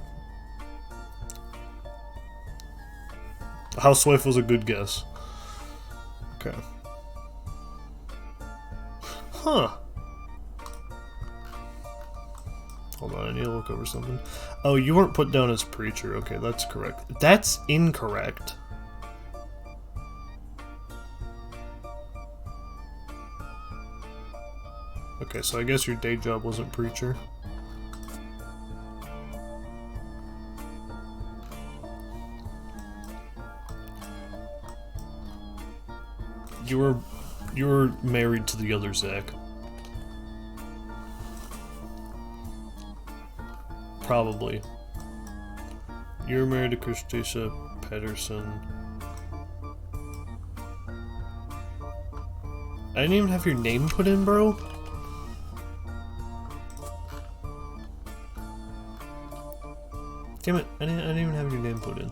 Housewife was a good guess. Okay. Huh. Hold on, I need to look over something. Oh, you weren't put down as preacher. Okay, that's correct. That's incorrect. Okay, so I guess your day job wasn't preacher. You were married to the other Zach. Probably. You were married to Christisha Pedersen. I didn't even have your name put in, bro. Damn it! I didn't even have your name put in.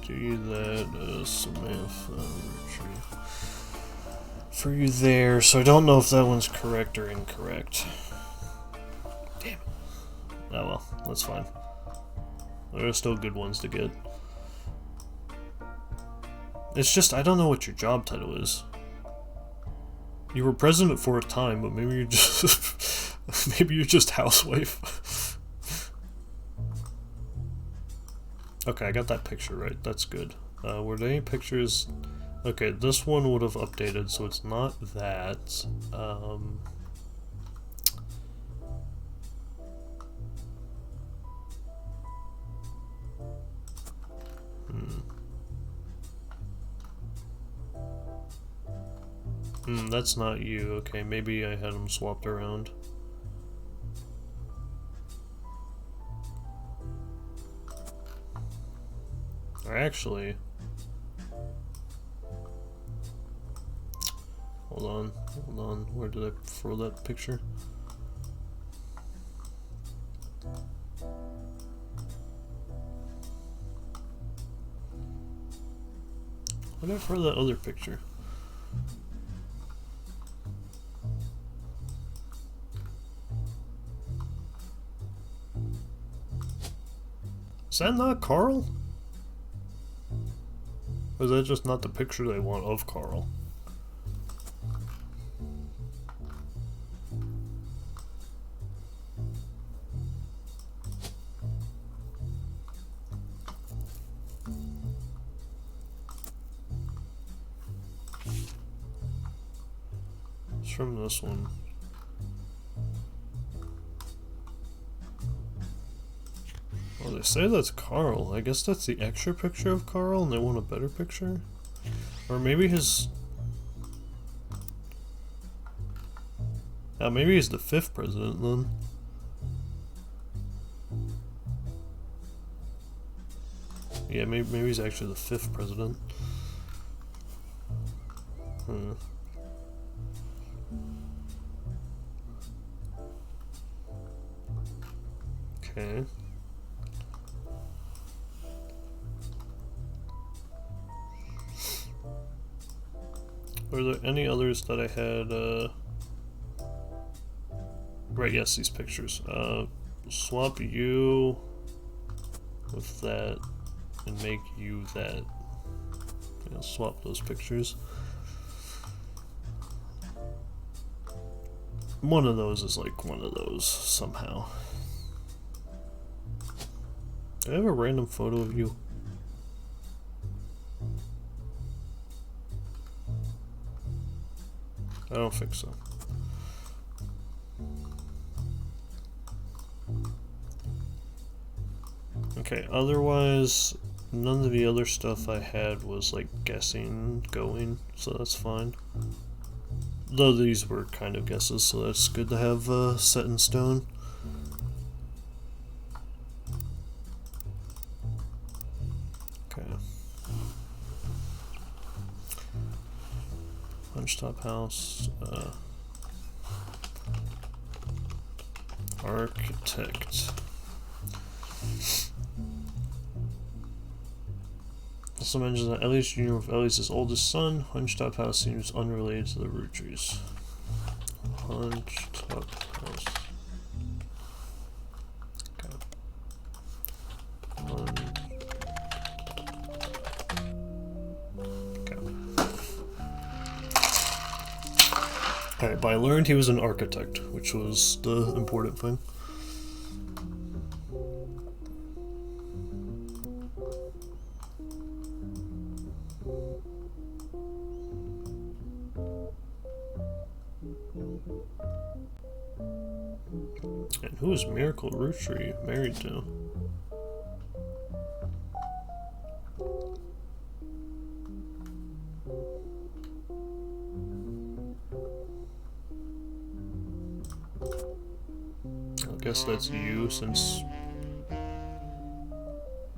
Do you that, Samantha. For you there, so I don't know if that one's correct or incorrect. Damn it. Oh well, that's fine. There are still good ones to get. It's just, I don't know what your job title is. You were president for a time, but maybe you're just... maybe you're just housewife. Okay, I got that picture right. That's good. Were there any pictures... Okay, this one would have updated, so it's not that. That's not you. Okay, maybe I had them swapped around. Or actually, hold on, where did I throw that picture? Where did I throw that other picture? Is that not Carl? Or is that just not the picture they want of Carl? It's from this one. Oh, they say that's Carl. I guess that's the extra picture of Carl and they want a better picture? Or maybe his... maybe he's the 5th president then. Yeah, maybe he's actually the 5th president. Okay. Were there any others that I had, right, yes, these pictures. Swap you with that and make you that. Yeah, swap those pictures. One of those is like one of those somehow. Do I have a random photo of you? I don't think so. Okay, otherwise, none of the other stuff I had was like guessing going, so that's fine. Though these were kind of guesses, so that's good to have set in stone. Okay. Punch-top house, architect. Also mentions that Ellie's Jr. with Ellie's oldest son. Hunchtop House seems unrelated to the Roottrees. Hunchtop House. Okay. Alright, but I learned he was an architect, which was the important thing. And who is Miracle Roottree married to? I guess that's you, since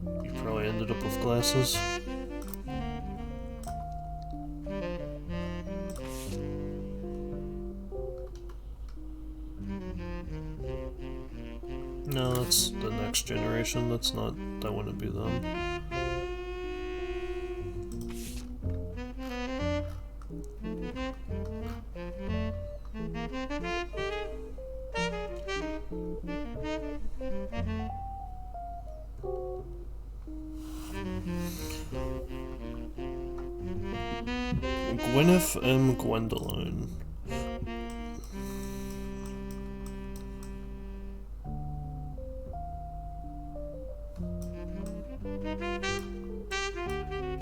you probably ended up with glasses. No, that's the next generation. That's not, that wouldn't be them. Gwyneth M. Gwendoline.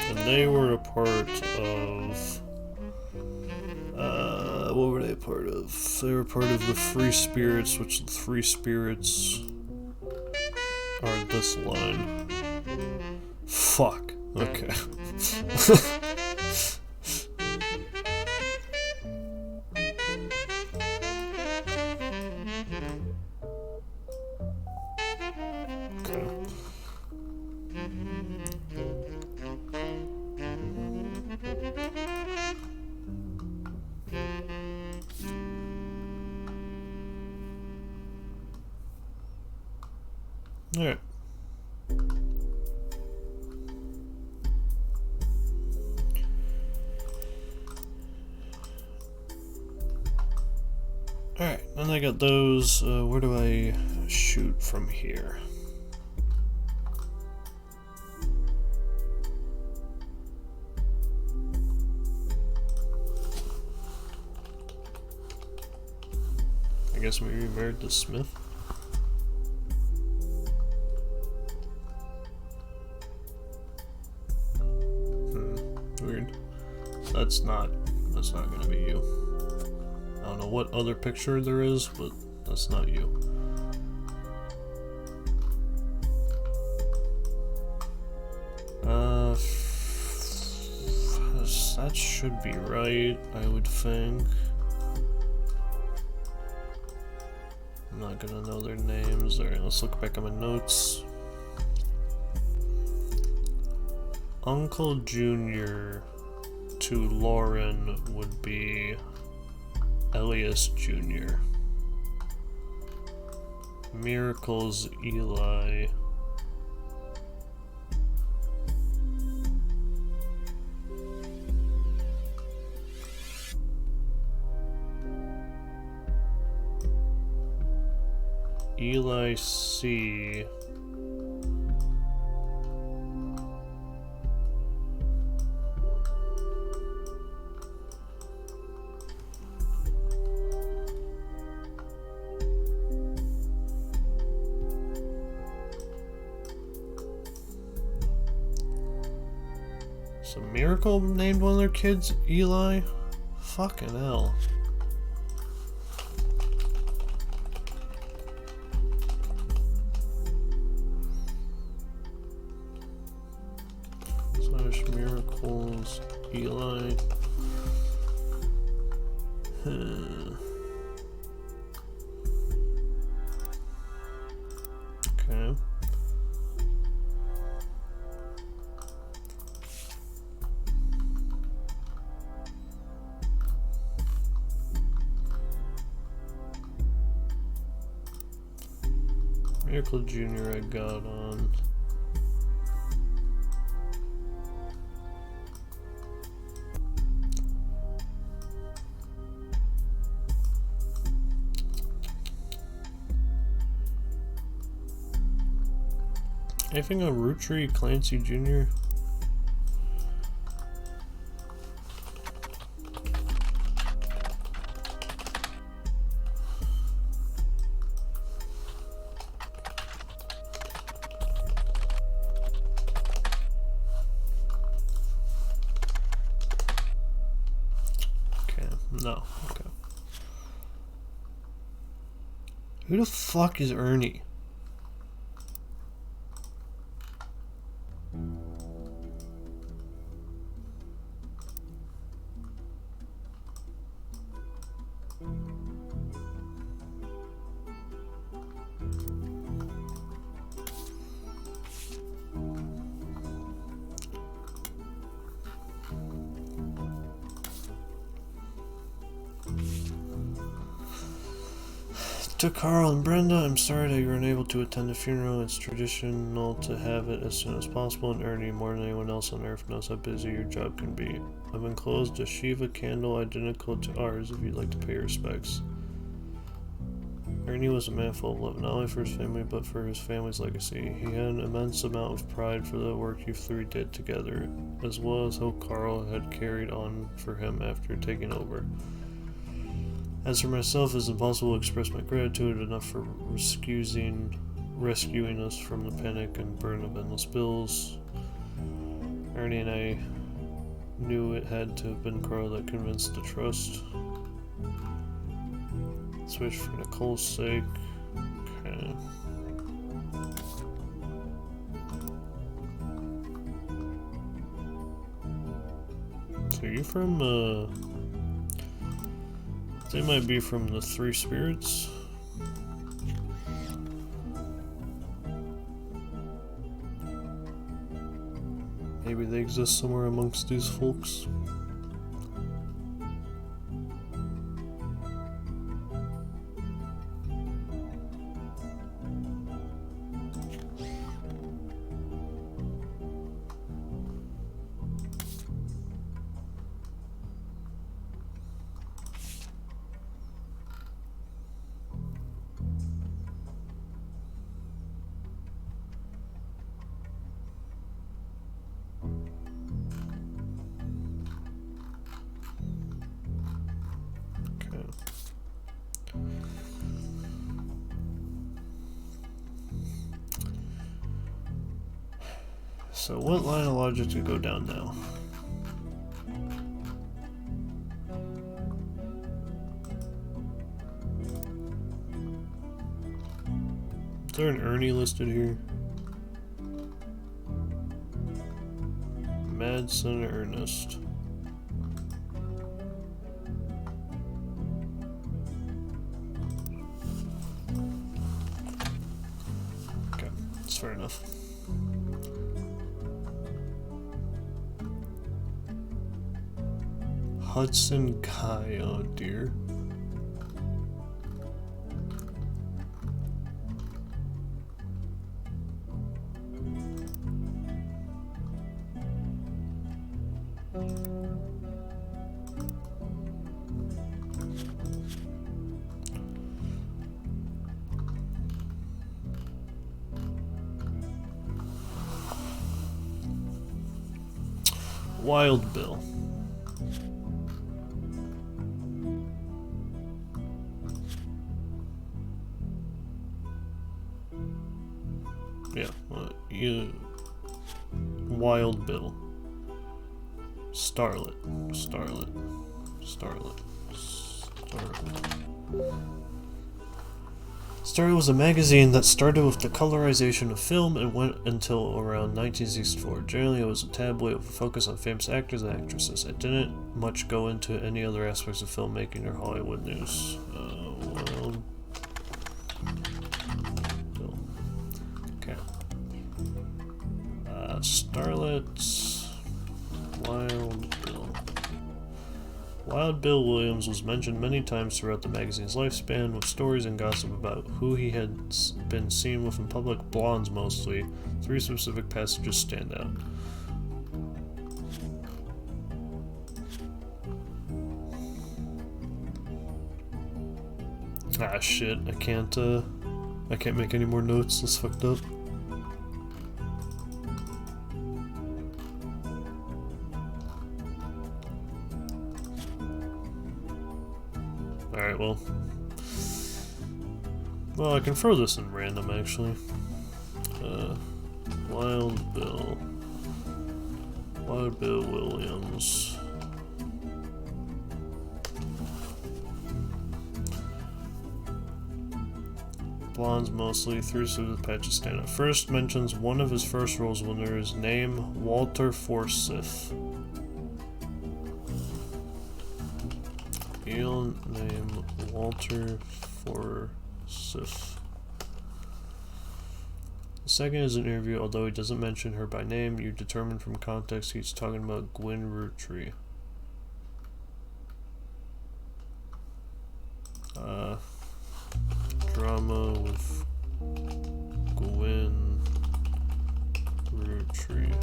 And they were a part of... what were they a part of? They were part of the Free Spirits, which the Free Spirits are this line. Fuck. Okay. Alright. Alright, then I got those. Where do I shoot from here? I guess maybe married to Smith. Weird. That's not gonna be you. I don't know what other picture there is, but that's not you. That should be right, I would think. I'm not gonna know their names. Alright, let's look back at my notes. Uncle Junior to Lauren would be Elias Jr. Miracles Eli. Eli C. So Miracle named one of their kids Eli? Fucking hell. Miracles Eli. Okay. Miracle Jr. I got on. Anything on Roottrees Clancy Jr.? Okay, no, okay. Who the fuck is Ernie? To Carl and Brenda, I'm sorry that you were unable to attend the funeral. It's traditional to have it as soon as possible, and Ernie, more than anyone else on Earth, knows how busy your job can be. I've enclosed a Shiva candle identical to ours if you'd like to pay respects. Ernie was a man full of love, not only for his family, but for his family's legacy. He had an immense amount of pride for the work you three did together, as well as how Carl had carried on for him after taking over. As for myself, it's impossible to express my gratitude enough for rescuing us from the panic and burden of endless bills. Ernie and I knew it had to have been Carl that convinced the trust. Switch for Nicole's sake. Okay. So you from, they might be from the Three Spirits. Maybe they exist somewhere amongst these folks. So what line of logic to go down now? Is there an Ernie listed here? Madsen Ernest. Okay, that's fair enough. Hudson Guy, oh dear. Wild Bill. Yeah, Wild Bill. Starlet. Starlet was a magazine that started with the colorization of film and went until around 1964. Generally, it was a tabloid with a focus on famous actors and actresses. It didn't much go into any other aspects of filmmaking or Hollywood news. Wild Bill. Okay. Starlet. Wild Bill. Wild Bill Williams was mentioned many times throughout the magazine's lifespan, with stories and gossip about who he had been seen with in public, blondes mostly. 3 specific passages stand out. Ah shit, I can't make any more notes, that's fucked up. Alright, well, I can throw this in random, actually. Wild Bill Williams. Blondes mostly, 3 suited patches stand out. First mentions one of his first roles when there is name Walter Forsyth. Real name Walter Forsyth. The second is an interview, although he doesn't mention her by name. You determine from context he's talking about Gwen Roottrees. Drama with Gwen Roottrees.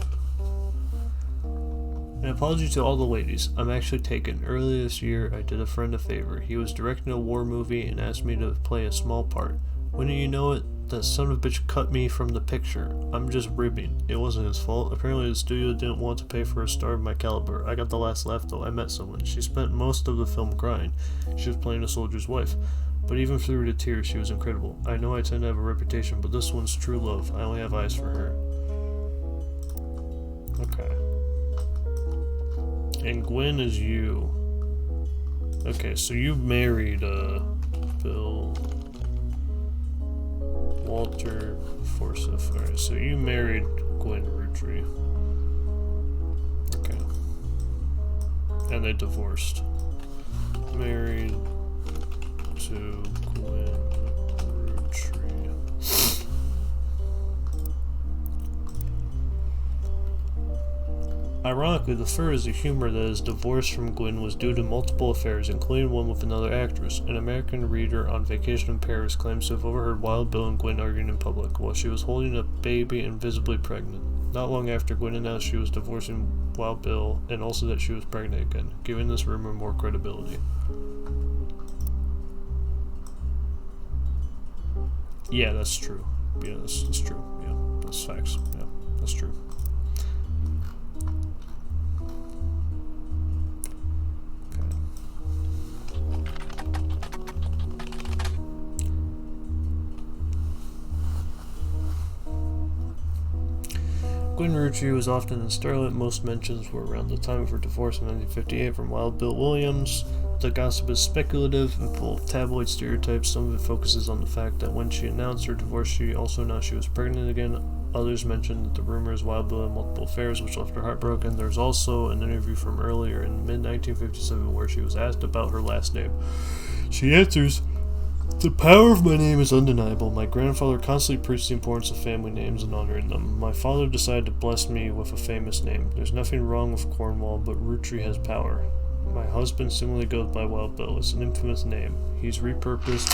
An apology to all the ladies. I'm actually taken. Earlier this year, I did a friend a favor. He was directing a war movie and asked me to play a small part. Wouldn't you know it, that son of a bitch cut me from the picture. I'm just ribbing. It wasn't his fault. Apparently the studio didn't want to pay for a star of my caliber. I got the last laugh though. I met someone. She spent most of the film crying. She was playing a soldier's wife. But even through the tears, she was incredible. I know I tend to have a reputation, but this one's true love. I only have eyes for her. Okay. And Gwen is you. Okay, so you married, Bill... Walter Forsyth. Alright, so you married Gwen Roottrees. Okay. And they divorced. Married to Gwen Roottrees. Ironically, the fur is the humor that his divorce from Gwen was due to multiple affairs, including one with another actress. An American reader on vacation in Paris claims to have overheard Wild Bill and Gwen arguing in public while she was holding a baby and visibly pregnant. Not long after, Gwen announced she was divorcing Wild Bill and also that she was pregnant again, giving this rumor more credibility. Yeah, that's true. Yeah, that's true. Yeah, that's facts. Yeah, that's true. Gwen Roottrees was often in starlight. Most mentions were around the time of her divorce in 1958 from Wild Bill Williams. The gossip is speculative and full of tabloid stereotypes. Some of it focuses on the fact that when she announced her divorce, she also announced she was pregnant again. Others mentioned that the rumors Wild Bill had multiple affairs, which left her heartbroken. There's also an interview from earlier in mid-1957 where she was asked about her last name. She answers, "The power of my name is undeniable. My grandfather constantly preached the importance of family names and honoring them. My father decided to bless me with a famous name. There's nothing wrong with Cornwall, but Roottrees has power. My husband similarly goes by Wild Bill. It's an infamous name. He's repurposed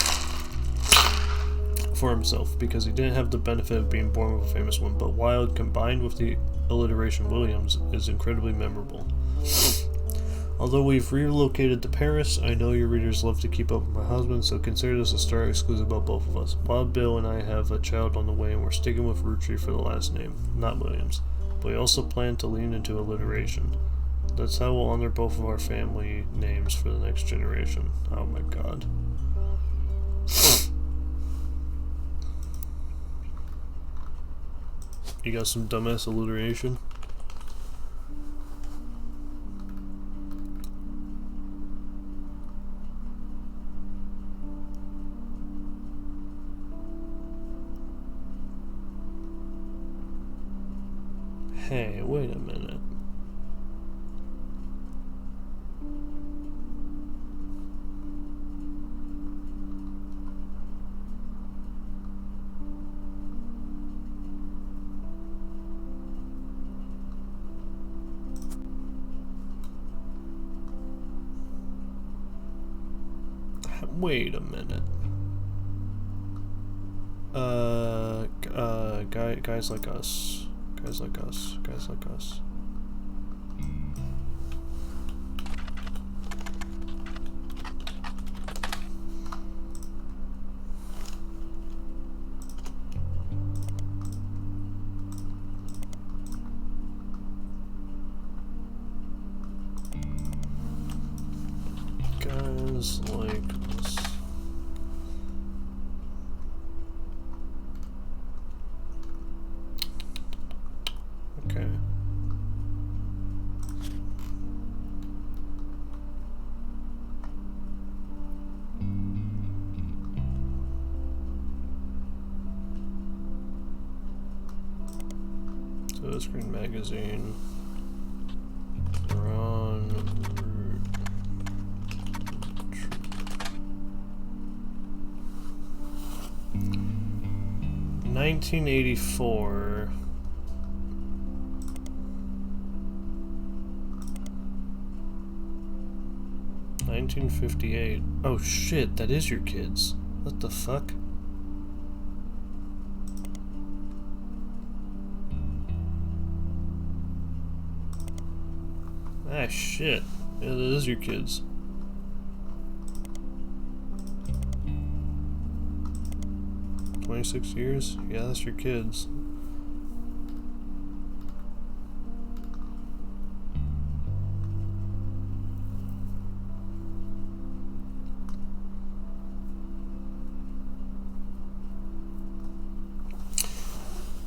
for himself because he didn't have the benefit of being born with a famous one, but Wild combined with the alliteration Williams is incredibly memorable. Although we've relocated to Paris, I know your readers love to keep up with my husband, so consider this a story exclusive about both of us. Wild Bill and I have a child on the way, and we're sticking with Roottrees for the last name, not Williams. But we also plan to lean into alliteration. That's how we'll honor both of our family names for the next generation." Oh my god. You got some dumbass alliteration? Hey, wait a minute. Wait a minute. Guys like us. Guys like us. Guys like us. Guys like us. Okay. So the Screen Magazine. Ron Root. 1984. $1958. Oh shit, that is your kids. What the fuck? Ah shit. Yeah, that is your kids. "26 years? Yeah, that's your kids."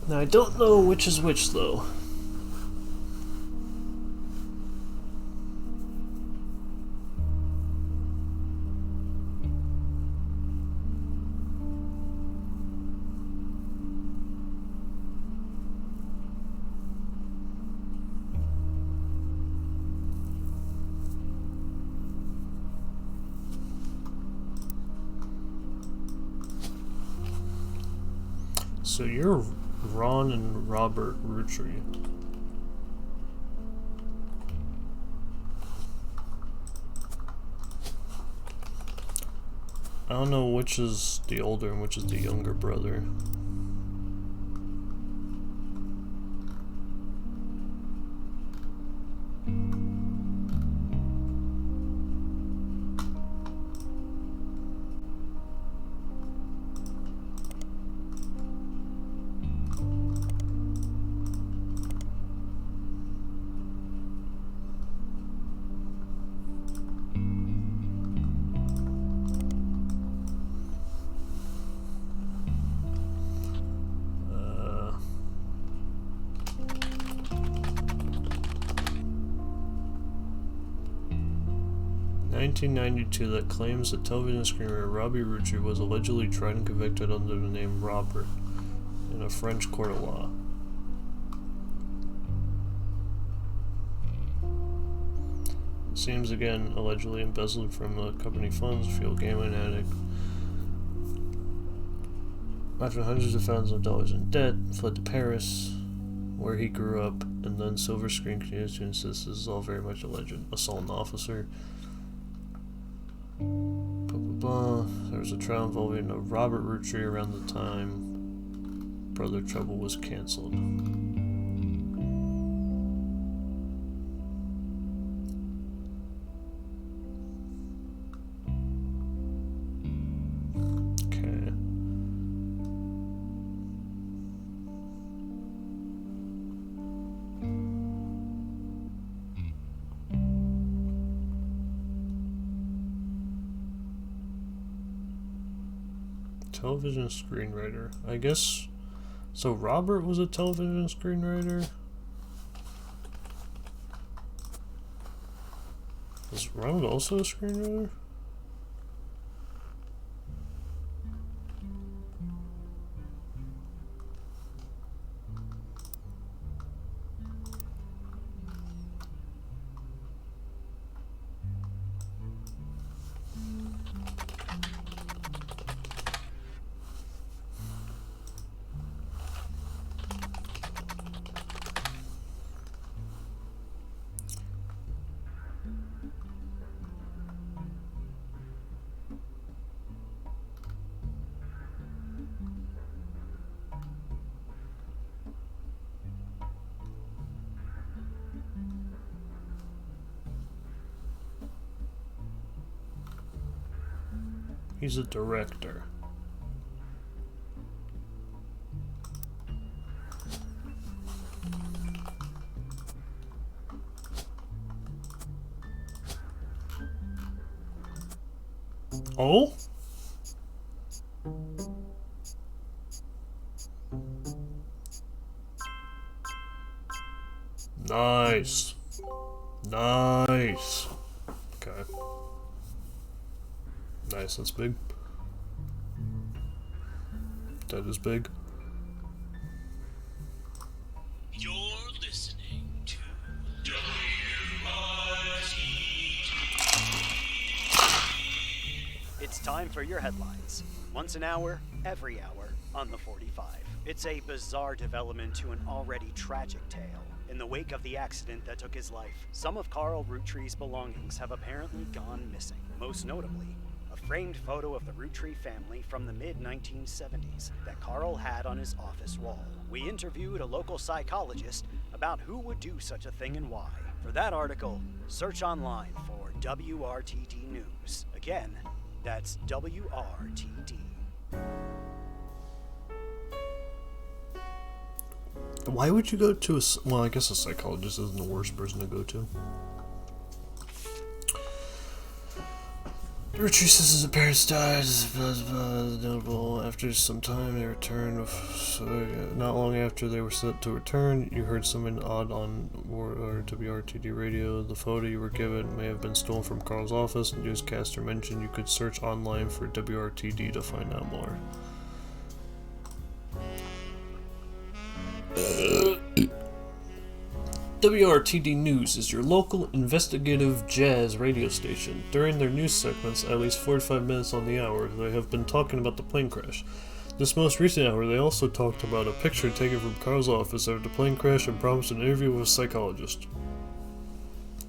Now I don't know which is which though. So you're Ron and Robert Roottrees. I don't know which is the older and which is the younger brother. 1992 that claims that television screenwriter Robbie Roottrees was allegedly tried and convicted under the name Robert in a French court of law. It seems again allegedly embezzled from the company funds, fuel gambling addict. After hundreds of thousands of dollars in debt, fled to Paris, where he grew up, and then Silver Screen continues to insist this is all very much alleged. Assault an officer. There was a trial involving a Robert Roottrees around the time Brother Trouble was cancelled. Okay. Television screenwriter. I guess. So Robert was a television screenwriter? Was Ronald also a screenwriter? He's a director. Oh? Nice. Nice. Okay. Nice, that's big. That is big. You're listening to WRTT. It's time for your headlines. Once an hour, every hour, on the 45. It's a bizarre development to an already tragic tale. In the wake of the accident that took his life, some of Carl Roottrees' belongings have apparently gone missing. Most notably, a framed photo of the Roottrees family from the mid-1970s that Carl had on his office wall. We interviewed a local psychologist about who would do such a thing and why. For that article, search online for WRTD News. Again, that's WRTD. Why would you go to a... Well, I guess a psychologist isn't the worst person to go to. Roottrees says his parents died. Notable. After some time, they returned. Not long after they were set to return, you heard something odd on WRTD radio. The photo you were given may have been stolen from Carl's office. The newscaster mentioned you could search online for WRTD to find out more. WRTD News is your local investigative jazz radio station. During their news segments, at least 45 minutes on the hour, they have been talking about the plane crash. This most recent hour, they also talked about a picture taken from Carl's office after the plane crash and promised an interview with a psychologist.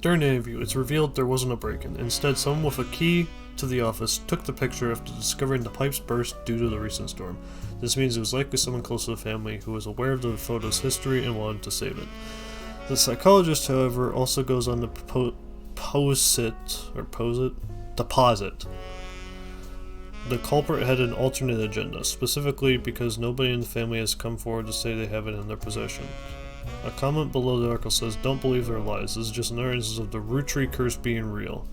During the interview, it's revealed there wasn't a break-in. Instead, someone with a key to the office took the picture after discovering the pipes burst due to the recent storm. This means it was likely someone close to the family who was aware of the photo's history and wanted to save it. The psychologist, however, also goes on to deposit. The culprit had an alternate agenda, specifically because nobody in the family has come forward to say they have it in their possession. A comment below the article says, "Don't believe their lies. This is just another instance of the Roottrees curse being real."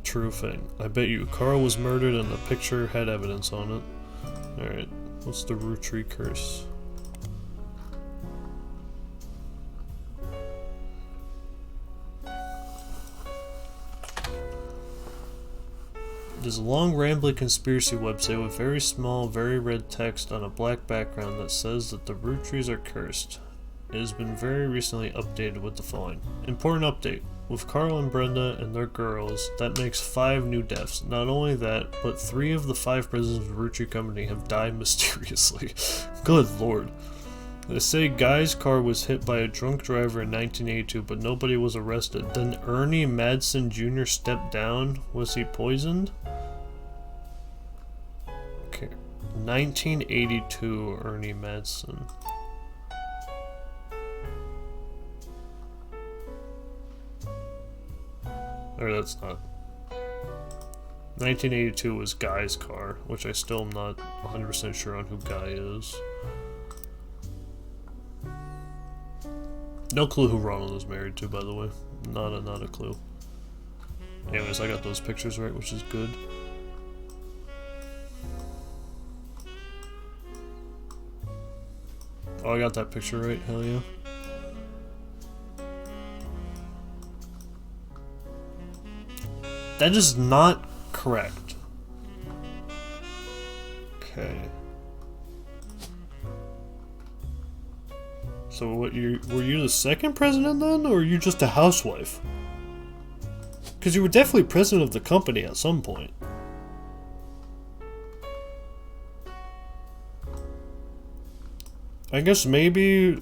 True thing. I bet you. Carl was murdered and the picture had evidence on it. Alright, what's the Roottrees curse? There's a long, rambling conspiracy website with very small, very red text on a black background that says that the Roottrees are cursed. It has been very recently updated with the following. Important update. With Carl and Brenda and their girls, that makes 5 new deaths. Not only that, but 3 of the 5 presidents of the Rootree Company have died mysteriously. Good lord. They say Guy's car was hit by a drunk driver in 1982, but nobody was arrested. Then Ernie Madsen Jr. stepped down. Was he poisoned? Okay. 1982 Ernie Madsen. Or that's not. 1982 was Guy's car, which I still am not 100% sure on who Guy is. No clue who Ronald is married to, by the way. Not a clue. Anyways, I got those pictures right, which is good. Oh, I got that picture right, hell yeah. That is not correct. Okay. So what, were you the second president then, or were you just a housewife? Because you were definitely president of the company at some point. I guess maybe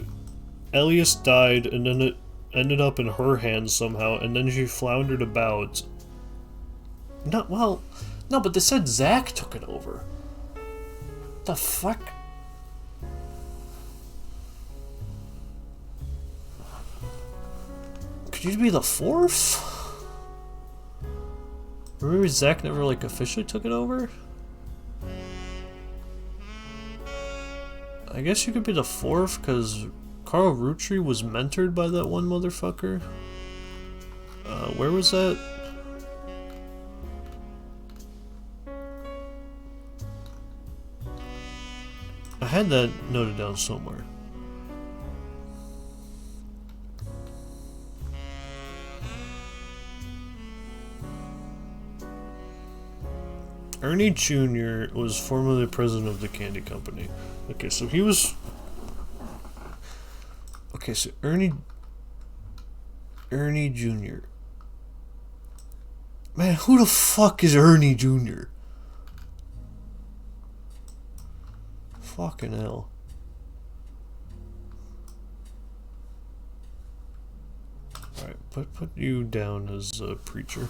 Elias died and then it ended up in her hands somehow, and then she floundered about. No, but they said Zach took it over. The fuck? Could you be the 4th? Remember Zach never like officially took it over? I guess you could be the 4th because Carl Rootree was mentored by that one motherfucker. Where was that? I had that noted down somewhere. Ernie Jr. was formerly president of the candy company. Okay, so he was... Okay, so Ernie Jr. Man, who the fuck is Ernie Jr.? Fucking hell. Alright, put you down as a preacher.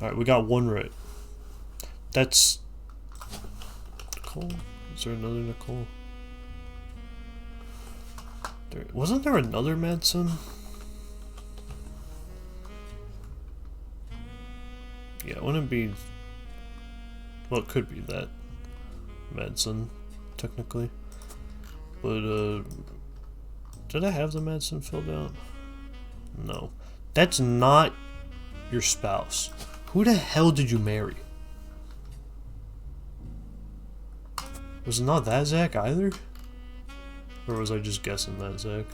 Alright, we got one right. That's... Nicole? Is there another Nicole? Wasn't there another Madsen? Yeah, it wouldn't be... Well, it could be that Madsen, technically. But, did I have the Madsen filled out? No. That's not your spouse. Who the hell did you marry? Was it not that Zach either? Or was I just guessing that Zach?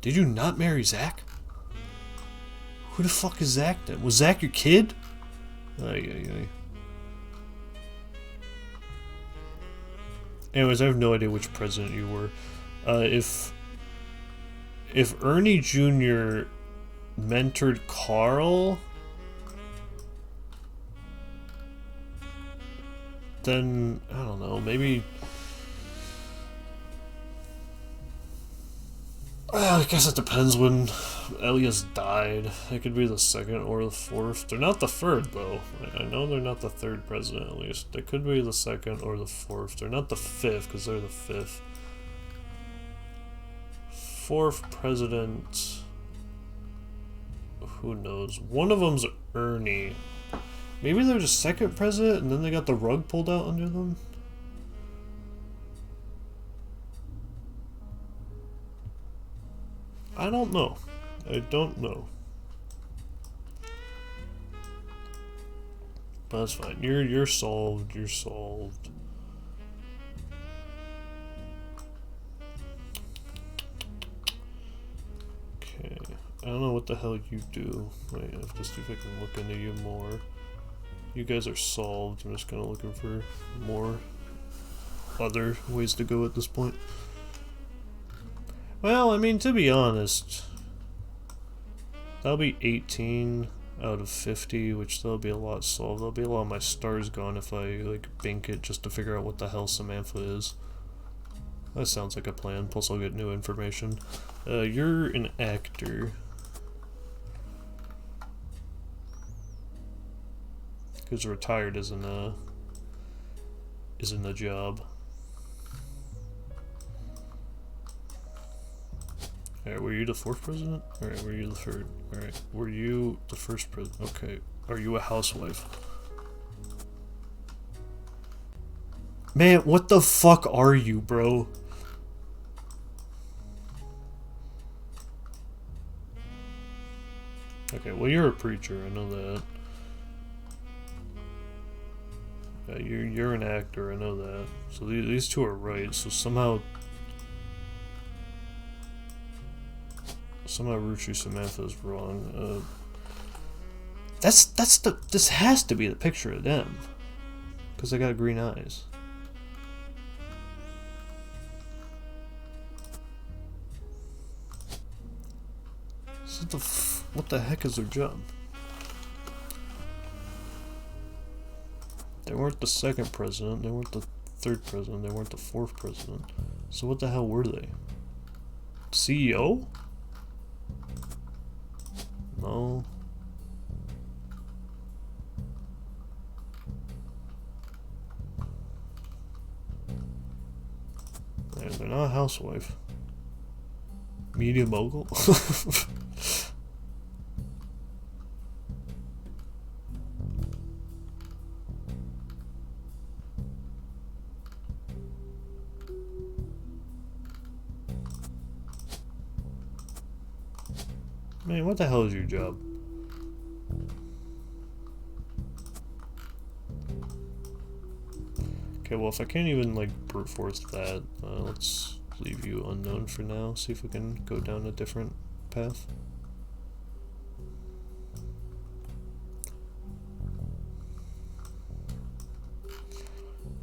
Did you not marry Zach? Who the fuck is Zach then? Was Zach your kid? Ay. Anyways, I have no idea which president you were. If Ernie Jr. mentored Carl, then I don't know, maybe I guess it depends when Elias died. It could be the 2nd or the 4th. They're not the 3rd though. I know they're not the 3rd president at least. They could be the 2nd or the 4th. They're not the 5th because they're the 5th. 4th president. Who knows? One of them's Ernie. Maybe they're just 2nd president and then they got the rug pulled out under them? I don't know. I don't know. But that's fine. You're solved. You're solved. Okay. I don't know what the hell you do. Wait, I have to see if I can look into you more. You guys are solved. I'm just kind of looking for more other ways to go at this point. Well, I mean, to be honest, that'll be 18 out of 50, which that'll be a lot solved. There'll be a lot of my stars gone if I, like, bank it just to figure out what the hell Samantha is. That sounds like a plan, plus I'll get new information. You're an actor. Because retired isn't a job. Alright, were you the fourth president? Alright, were you the third? Alright, were you the first president? Okay, are you a housewife? Man, what the fuck are you, bro? Okay, well you're a preacher, I know that. You're an actor, I know that. So these two are right. So somehow Roottrees Samantha is wrong. This has to be the picture of them, because they got green eyes. So what the heck is their job? They weren't the second president, they weren't the third president, they weren't the fourth president. So what the hell were they? CEO? No. They're not a housewife. Media mogul? Man, what the hell is your job? Okay, well if I can't even like brute force that, let's leave you unknown for now. See if we can go down a different path.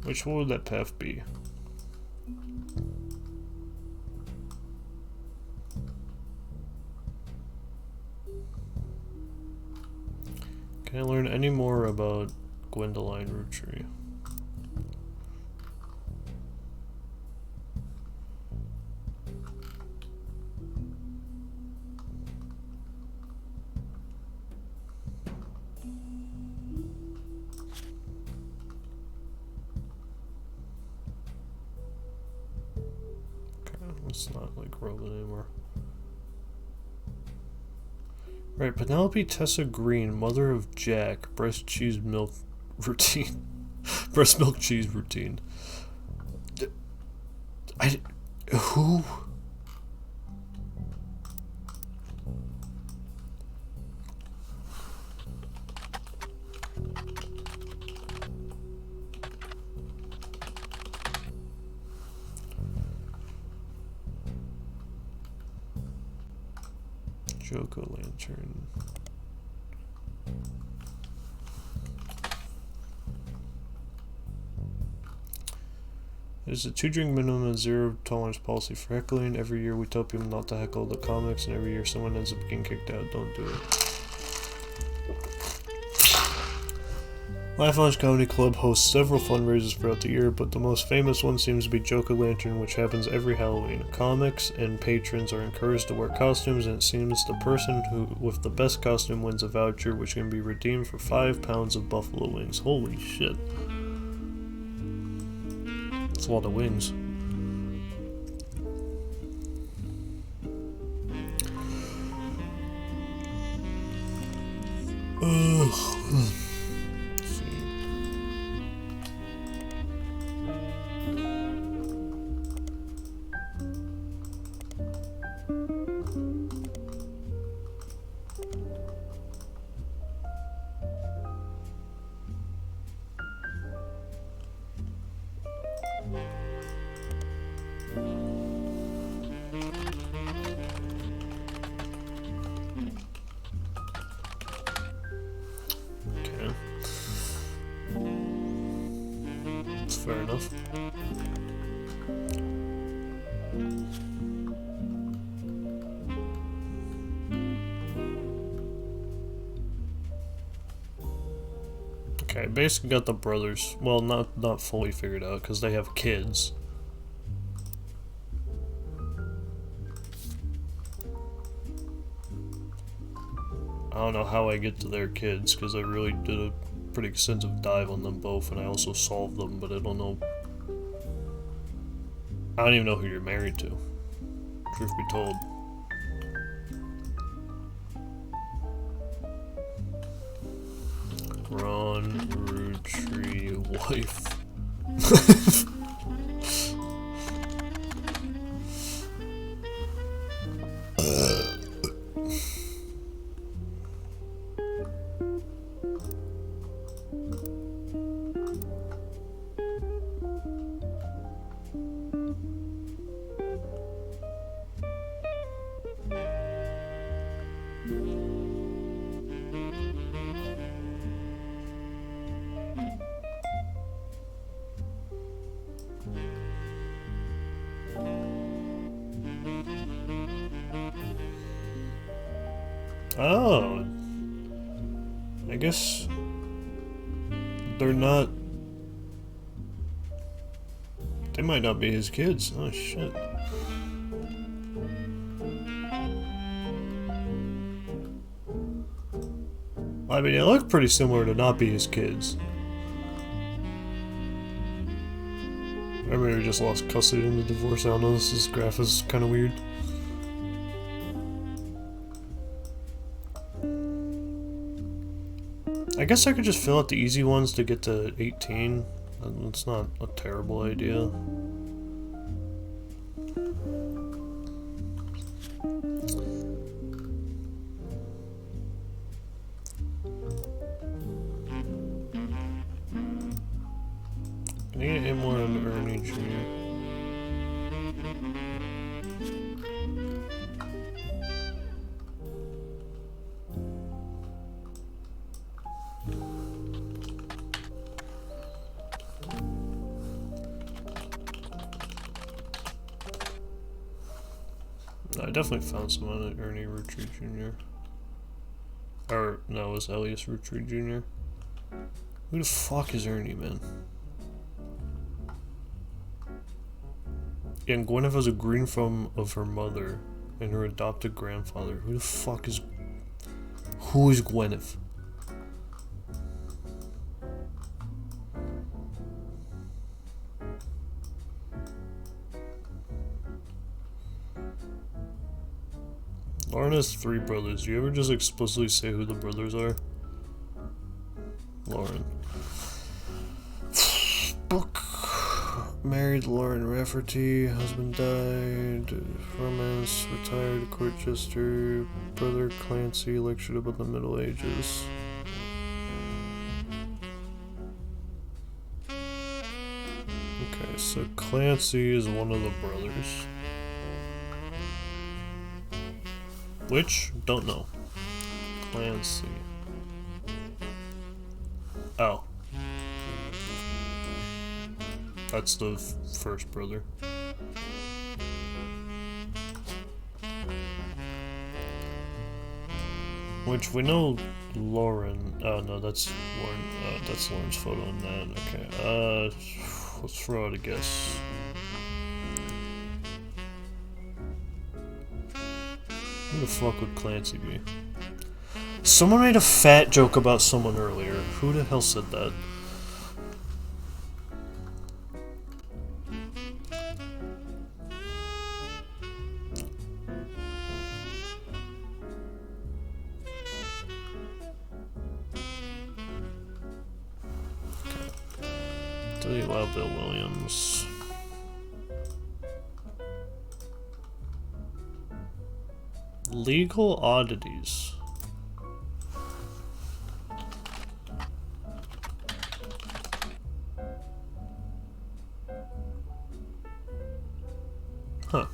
Which one would that path be? Can I learn any more about Gwendoline Roottrees? Okay, let's not like roll it anymore. Right, Penelope Tessa Green, mother of Jack, breast cheese milk routine. Breast milk cheese routine. Who? Jack-o'-lantern. There's a 2-drink minimum and 0 tolerance policy for heckling. Every year we tell people not to heckle the comics, and every year someone ends up getting kicked out. Don't do it. Laugh Lounge Comedy Club hosts several fundraisers throughout the year, but the most famous one seems to be Joke-o'-lantern, which happens every Halloween. Comics and patrons are encouraged to wear costumes, and it seems the person who with the best costume wins a voucher, which can be redeemed for 5 pounds of buffalo wings. Holy shit. That's a lot of wings. Ugh. Okay, basically got the brothers. Well, not fully figured out because they have kids. I don't know how I get to their kids because I really did a pretty extensive dive on them both, and I also solved them, but I don't know. I don't even know who you're married to. Truth be told. Ron Roottrees wife. Oh, I guess they're not. They might not be his kids. Oh shit. I mean, they look pretty similar to not be his kids. I maybe just lost custody in the divorce. I don't know. This graph is kind of weird. I guess I could just fill out the easy ones to get to 18. It's not a terrible idea. I need to hit more on Ernie Jr. I definitely found some on it, Ernie Roottrees Jr. Or, no, it was Elias Roottrees Jr. Who the fuck is Ernie, man? Yeah, and Gwyneth has a green thumb of her mother and her adopted grandfather. Who the fuck is... Who is Gwyneth? Lauren has 3 brothers. Do you ever just explicitly say who the brothers are? Lauren. Book. Married Lauren Rafferty. Husband died. Romance. Retired court jester. Brother Clancy. Lectured about the Middle Ages. Okay, so Clancy is one of the brothers. Which? Don't know. Clancy. Oh. That's the first brother. Which we know Lauren. Oh no, that's Lauren. That's Lauren's photo in that. Okay. Let's throw out a guess. Who the fuck would Clancy be? Someone made a fat joke about someone earlier. Who the hell said that? Okay. Wild Bill Williams. Legal oddities. Huh.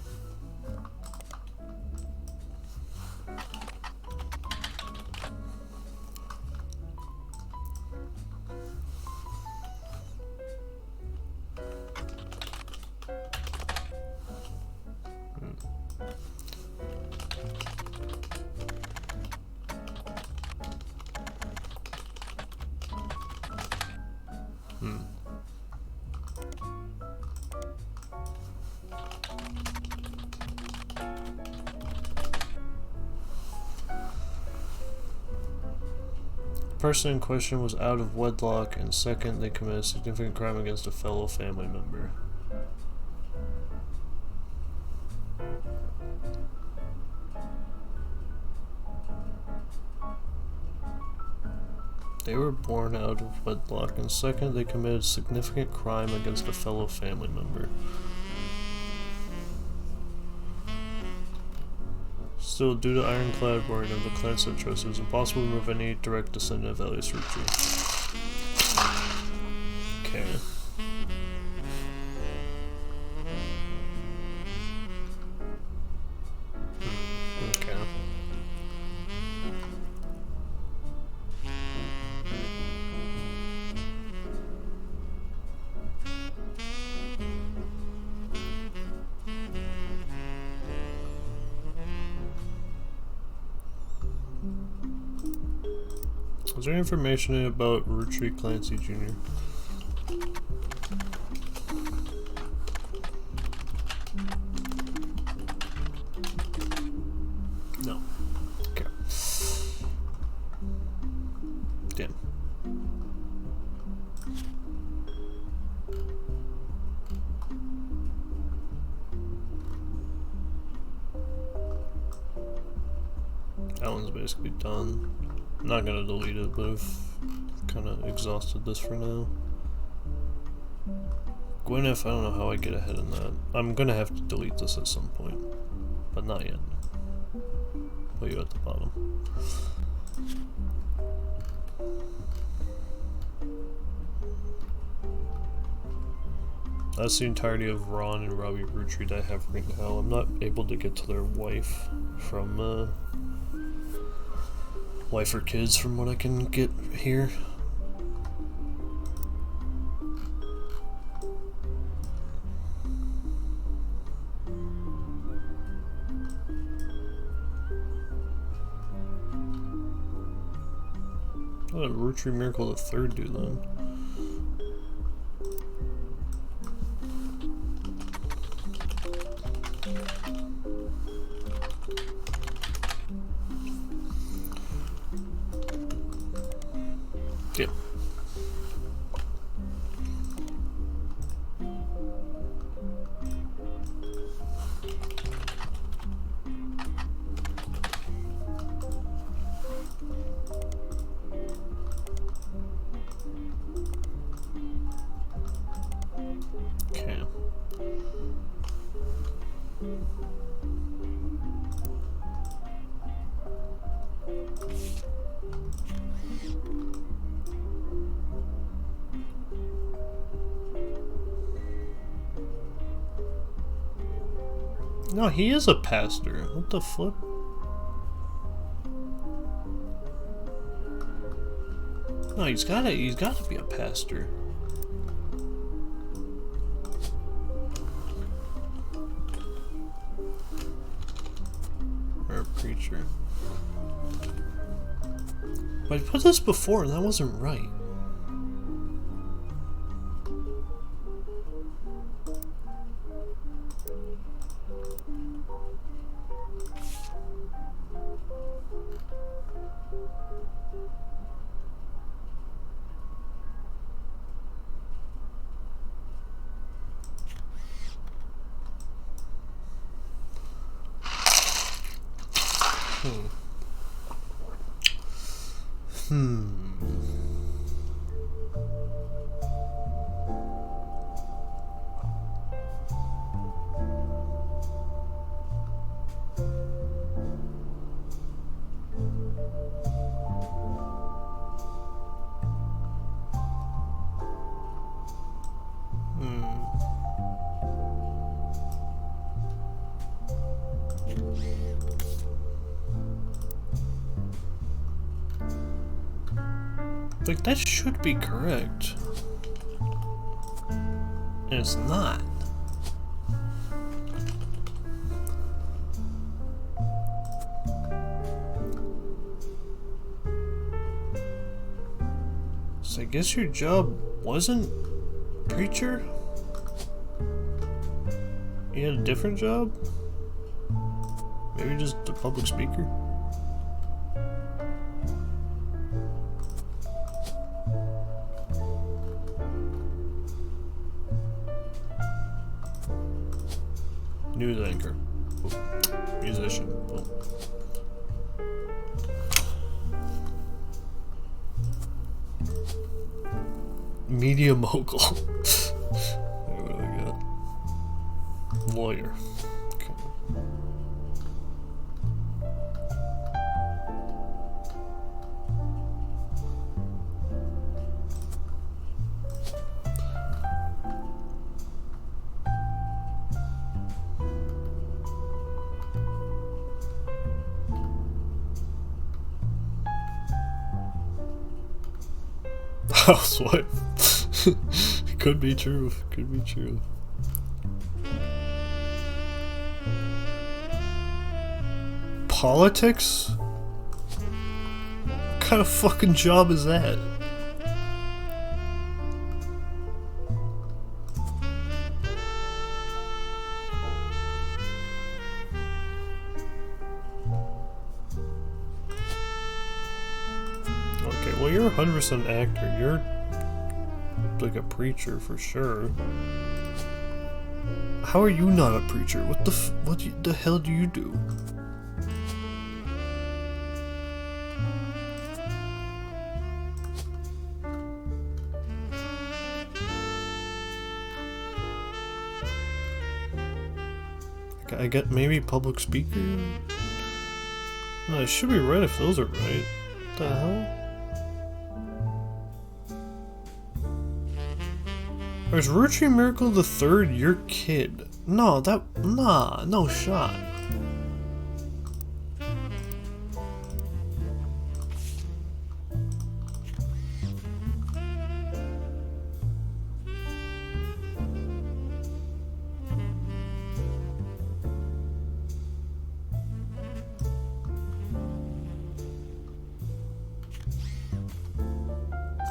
person in question was out of wedlock, and second, they committed a significant crime against a fellow family member. They were born out of wedlock, and second, they committed a significant crime against a fellow family member. Still, due to ironclad warning of the clan's interest, it was impossible to remove any direct descendant of Elias Roottrees. Okay. Okay. Is there information about Roottrees Clancy Jr.? No. Okay. Damn. That one's basically done. I'm not gonna delete it, but I've kind of exhausted this for now. Gwyneth, I don't know how I get ahead in that. I'm gonna have to delete this at some point, but not yet. Put you at the bottom. That's the entirety of Ron and Robbie Roottrees I have right now. I'm not able to get to their wife from, wife or kids from what I can get here. What did Roottrees Miracle III do then? Yep. Okay. No, he is a pastor. What the flip? No, he's gotta be a pastor. Or a preacher. But I put this before and that wasn't right. Like, that should be correct. And it's not. So I guess your job wasn't preacher? You had a different job? Maybe just a public speaker? News anchor. Oh. Musician. Oh. Media mogul. What do I got? Lawyer. Okay. Housewife. Could be true. Could be true. Politics? What kind of fucking job is that? Okay, well you're 100% actor. You're like a preacher for sure. How are you not a preacher? What the hell do you do? I get maybe public speaker? No, it should be right if those are right. What the hell? Is Roottrees Miracle the Third your kid? No, no shot.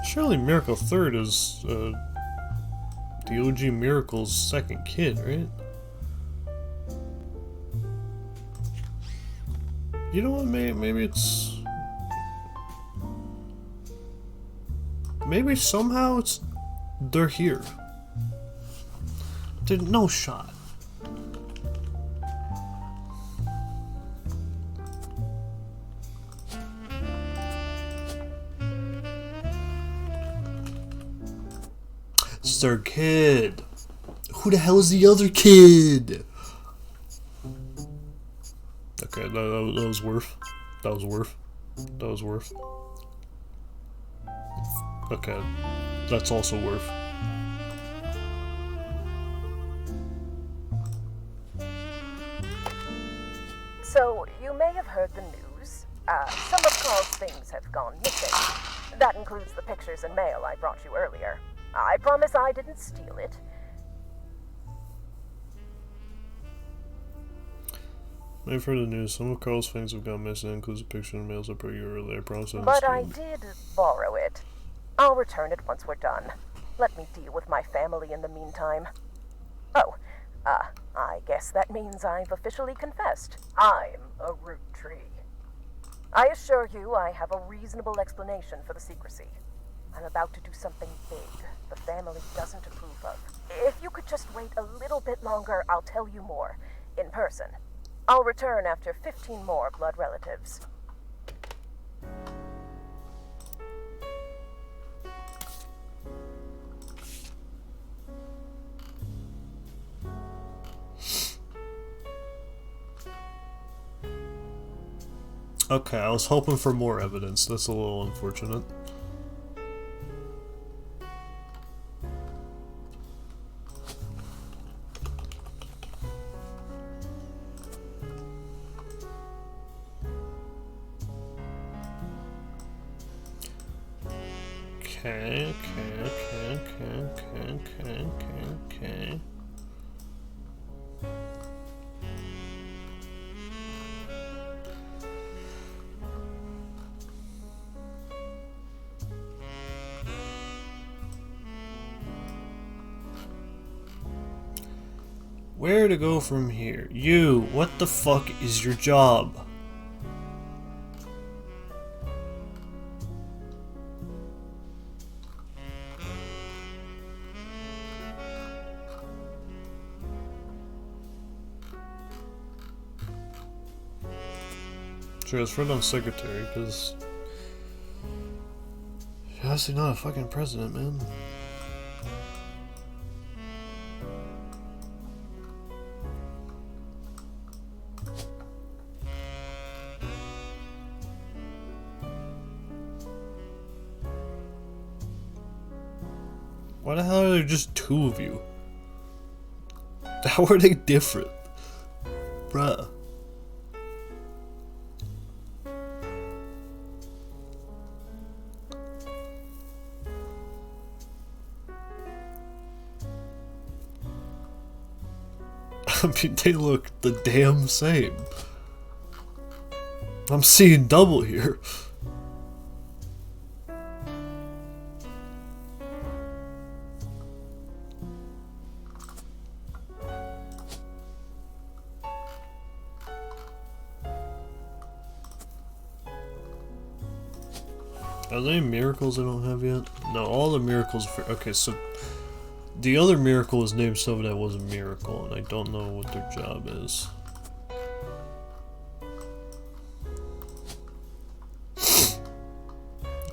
Surely Miracle Third is the OG Miracle's second kid, right? You know what? Maybe it's. Maybe somehow it's. They're here. There's no shot. It's their kid. Who the hell is the other kid? Okay, that was worth. That was worth. That was worth. Okay, that's also worth. So, you may have heard the news. Some of Carl's things have gone missing. That includes the pictures and mail I brought you earlier. I promise I didn't steal it. I've heard the news. Some of Carl's things have gone missing, includes a picture and mails I brought you earlier. I promise I But I didn't steal did borrow it. I'll return it once we're done. Let me deal with my family in the meantime. Oh, I guess that means I've officially confessed. I'm a Roottrees. I assure you I have a reasonable explanation for the secrecy. I'm about to do something big the family doesn't approve of. If you could just wait a little bit longer, I'll tell you more. In person. I'll return after 15 more blood relatives. Okay, I was hoping for more evidence. That's a little unfortunate. Okay. Where to go from here? You, what the fuck is your job? Sure, it's right on secretary, because... She's obviously not a fucking president, man. Why the hell are there just two of you? How are they different? Bruh. I mean, they look the damn same. I'm seeing double here. Are there any miracles I don't have yet? No, all the miracles are for... Okay, so... The other miracle is named something that was a miracle, and I don't know what their job is.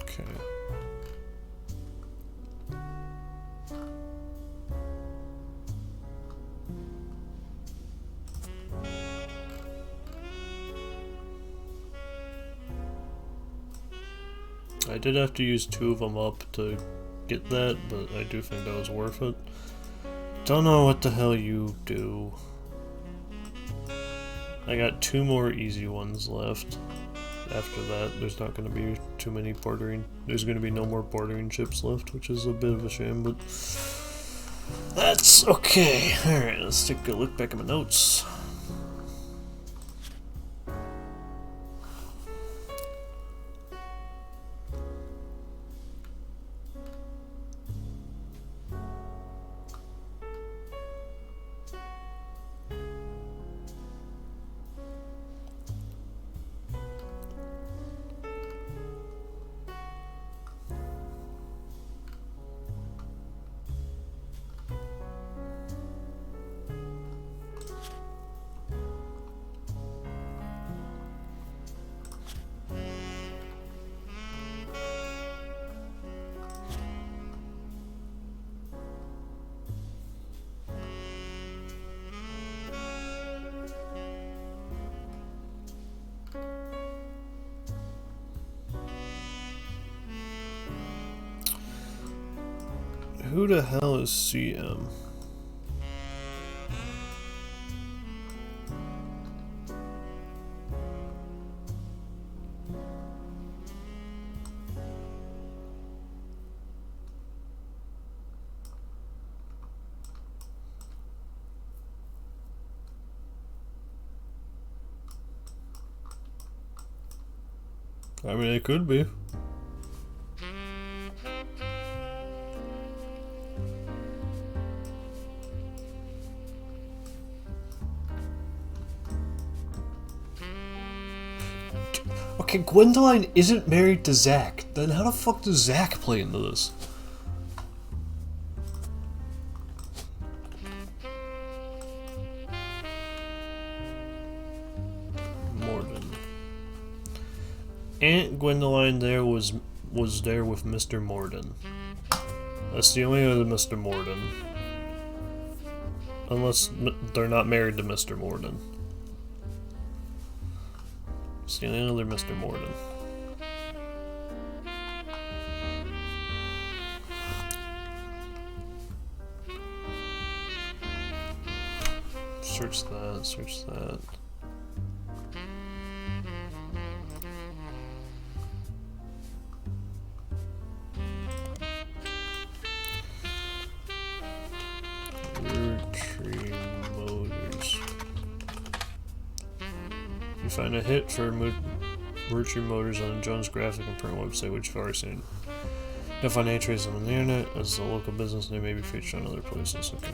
Okay. I did have to use 2 of them up to get that, but I do think that was worth it. Don't know what the hell you do. I got 2 more easy ones left. After that, there's not going to be too many bordering. There's going to be no more bordering chips left, which is a bit of a shame, but that's okay. Alright, let's take a look back at my notes. Who the hell is CM? I mean, it could be. Okay, Gwendoline isn't married to Zach. Then how the fuck does Zach play into this? Morden. Aunt Gwendoline there was there with Mr. Morden. That's the only other Mr. Morden. Unless they're not married to Mr. Morden. It's the only other Mr. Morden. Search that, search that. Roottrees Motors. You find a hit for Roottrees Motors on the Jones Graphic and Print website, which far soon. You'll find entries on the internet as a local business name may be featured on other places. Okay.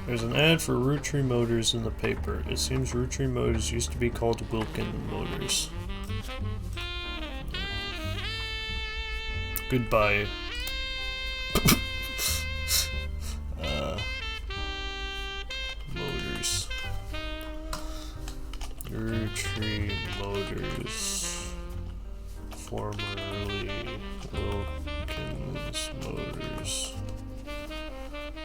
There's an ad for Roottrees Motors in the paper. It seems Roottrees Motors used to be called Wilkin Motors. Goodbye. formerly Wilkins Motors.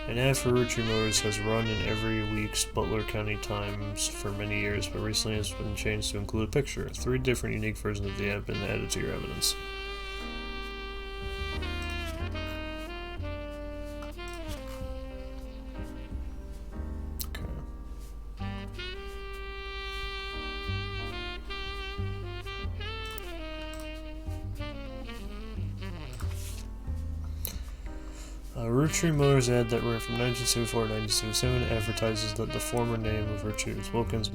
An ad for Roottrees Motors has run in every week's Butler County Times for many years, but recently has been changed to include a picture. 3 different unique versions of the ad have been added to your evidence. A Roottrees Motors ad that ran from 1974 to 1977 advertises that the former name of Roottrees, Wilkins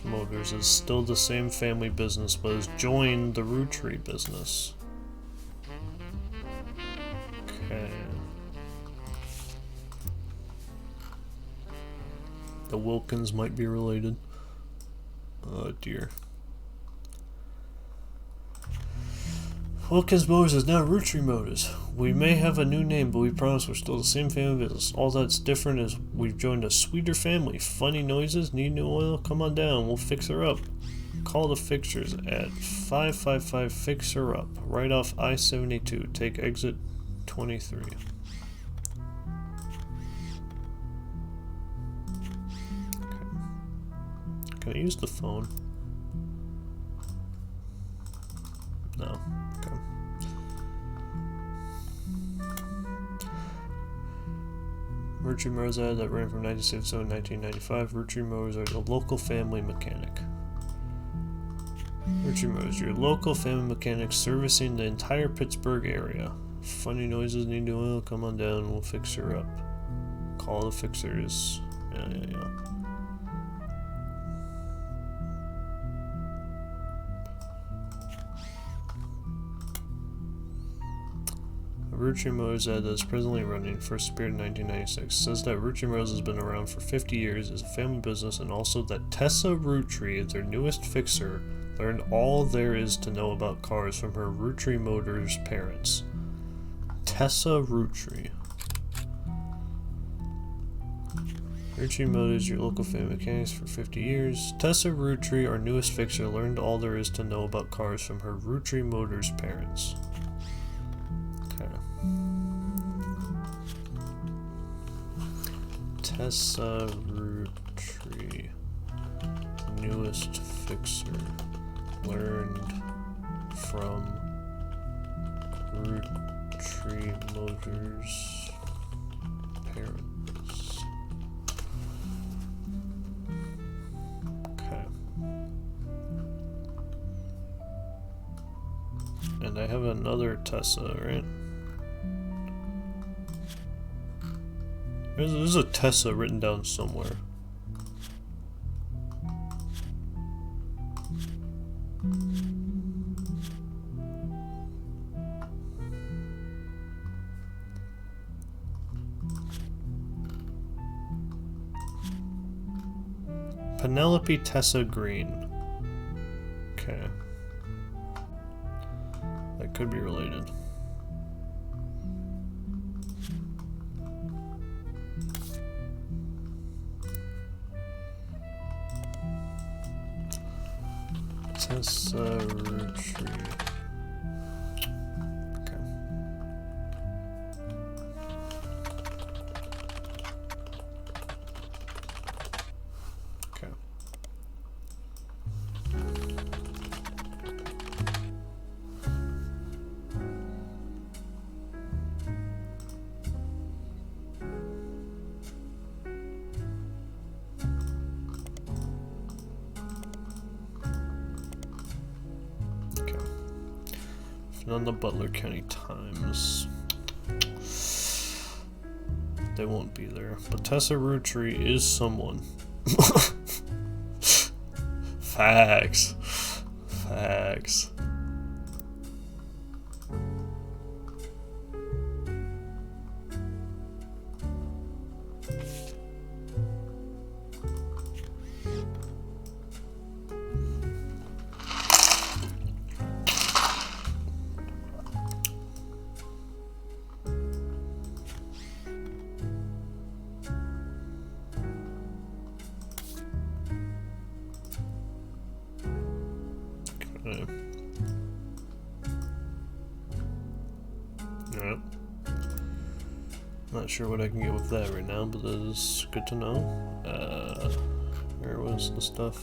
Motors, is still the same family business but has joined the Roottrees business. Okay. The Wilkins might be related. Oh dear. Wilkins Motors is now Roottrees Motors. We may have a new name, but we promise we're still the same family business. All that's different is we've joined a sweeter family. Funny noises? Need new oil? Come on down. We'll fix her up. Call the fixers at 555 Fix Her Up, right off I-72. Take exit 23. Okay. Can I use the phone? No. Okay. Roottrees Motors ad that ran from 1977 to 1995. Roottrees Motors are the local family mechanic. Roottrees Motors, your local family mechanic servicing the entire Pittsburgh area. Funny noises, need new oil? Come on down, we'll fix her up. Call the fixers. Yeah. Roottrees Motors ad that is presently running, first appeared in 1996, says that Roottrees Motors has been around for 50 years, is a family business, and also that Tessa Roottrees, their newest fixer, learned all there is to know about cars from her Roottrees Motors parents. Tessa Roottrees. Roottrees Motors, your local family mechanics for 50 years. Tessa Roottrees, our newest fixer, learned all there is to know about cars from her Roottrees Motors parents. Tessa Roottrees, newest fixer, learned from Roottrees Motors parents. Okay. And I have another Tessa, right? There's a Tessa written down somewhere. Penelope Tessa Green. Okay. That could be related. Tessa Roottrees. Okay. Okay. On the Butler County Times. They won't be there. But Tessa Roottrees is someone. Facts. Facts. Not sure what I can get with that right now, but that is good to know. Where was the stuff?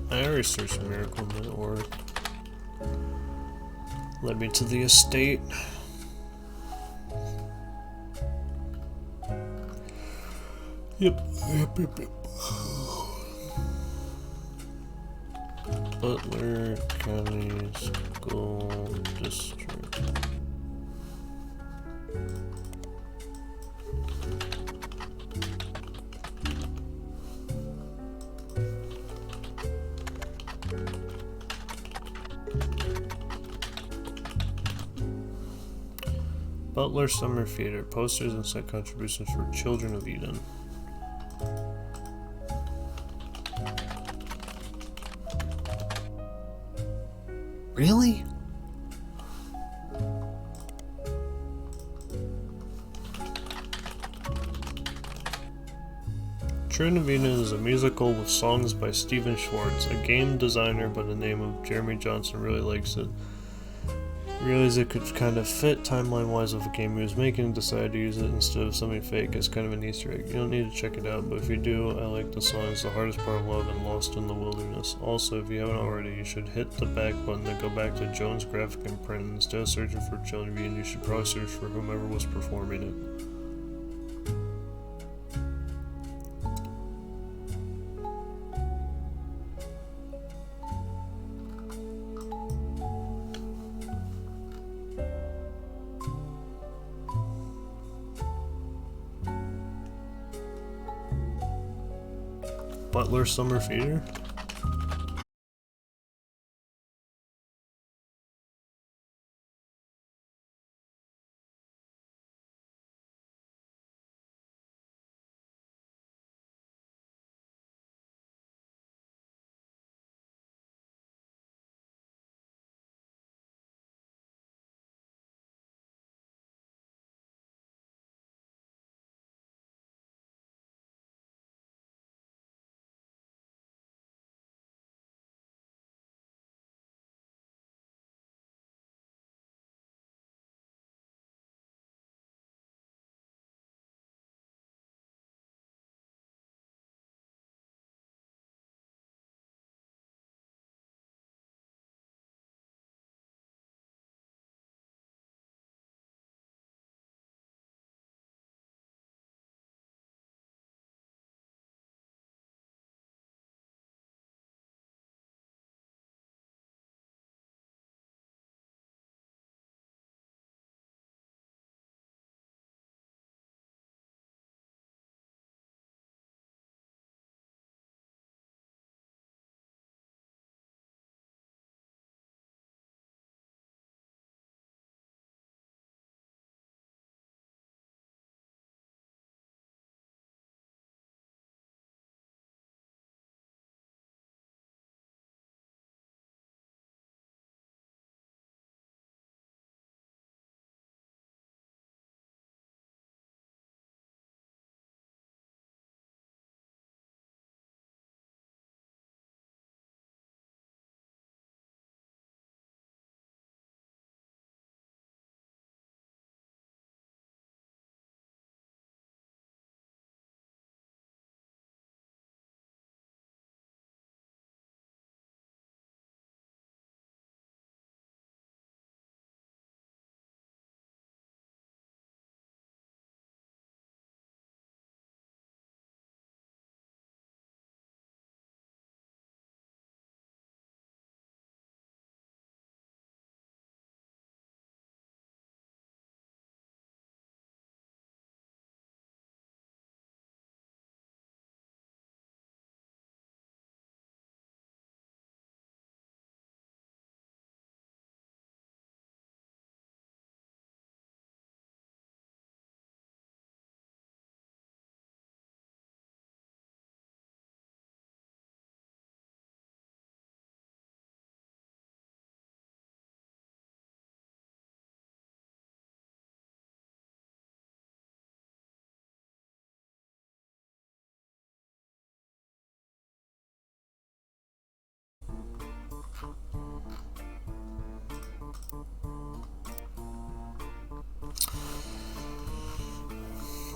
I already searched Miracle and it worked. Led me to the estate. Yep. Butler County School District. Butler Summer Theater, posters and set contributions for Children of Eden. Really? Children of Eden is a musical with songs by Steven Schwartz. A game designer by the name of Jeremy Johnson really likes it. Realized it could kind of fit timeline-wise with a game he was making and decided to use it instead of something fake as kind of an Easter egg. You don't need to check it out, but if you do, I like the songs The Hardest Part of Love and Lost in the Wilderness. Also, if you haven't already, you should hit the back button to go back to Jones Graphic and Print. Instead of searching for Children of Eden, you should probably search for whomever was performing it. Butler Summer Theater?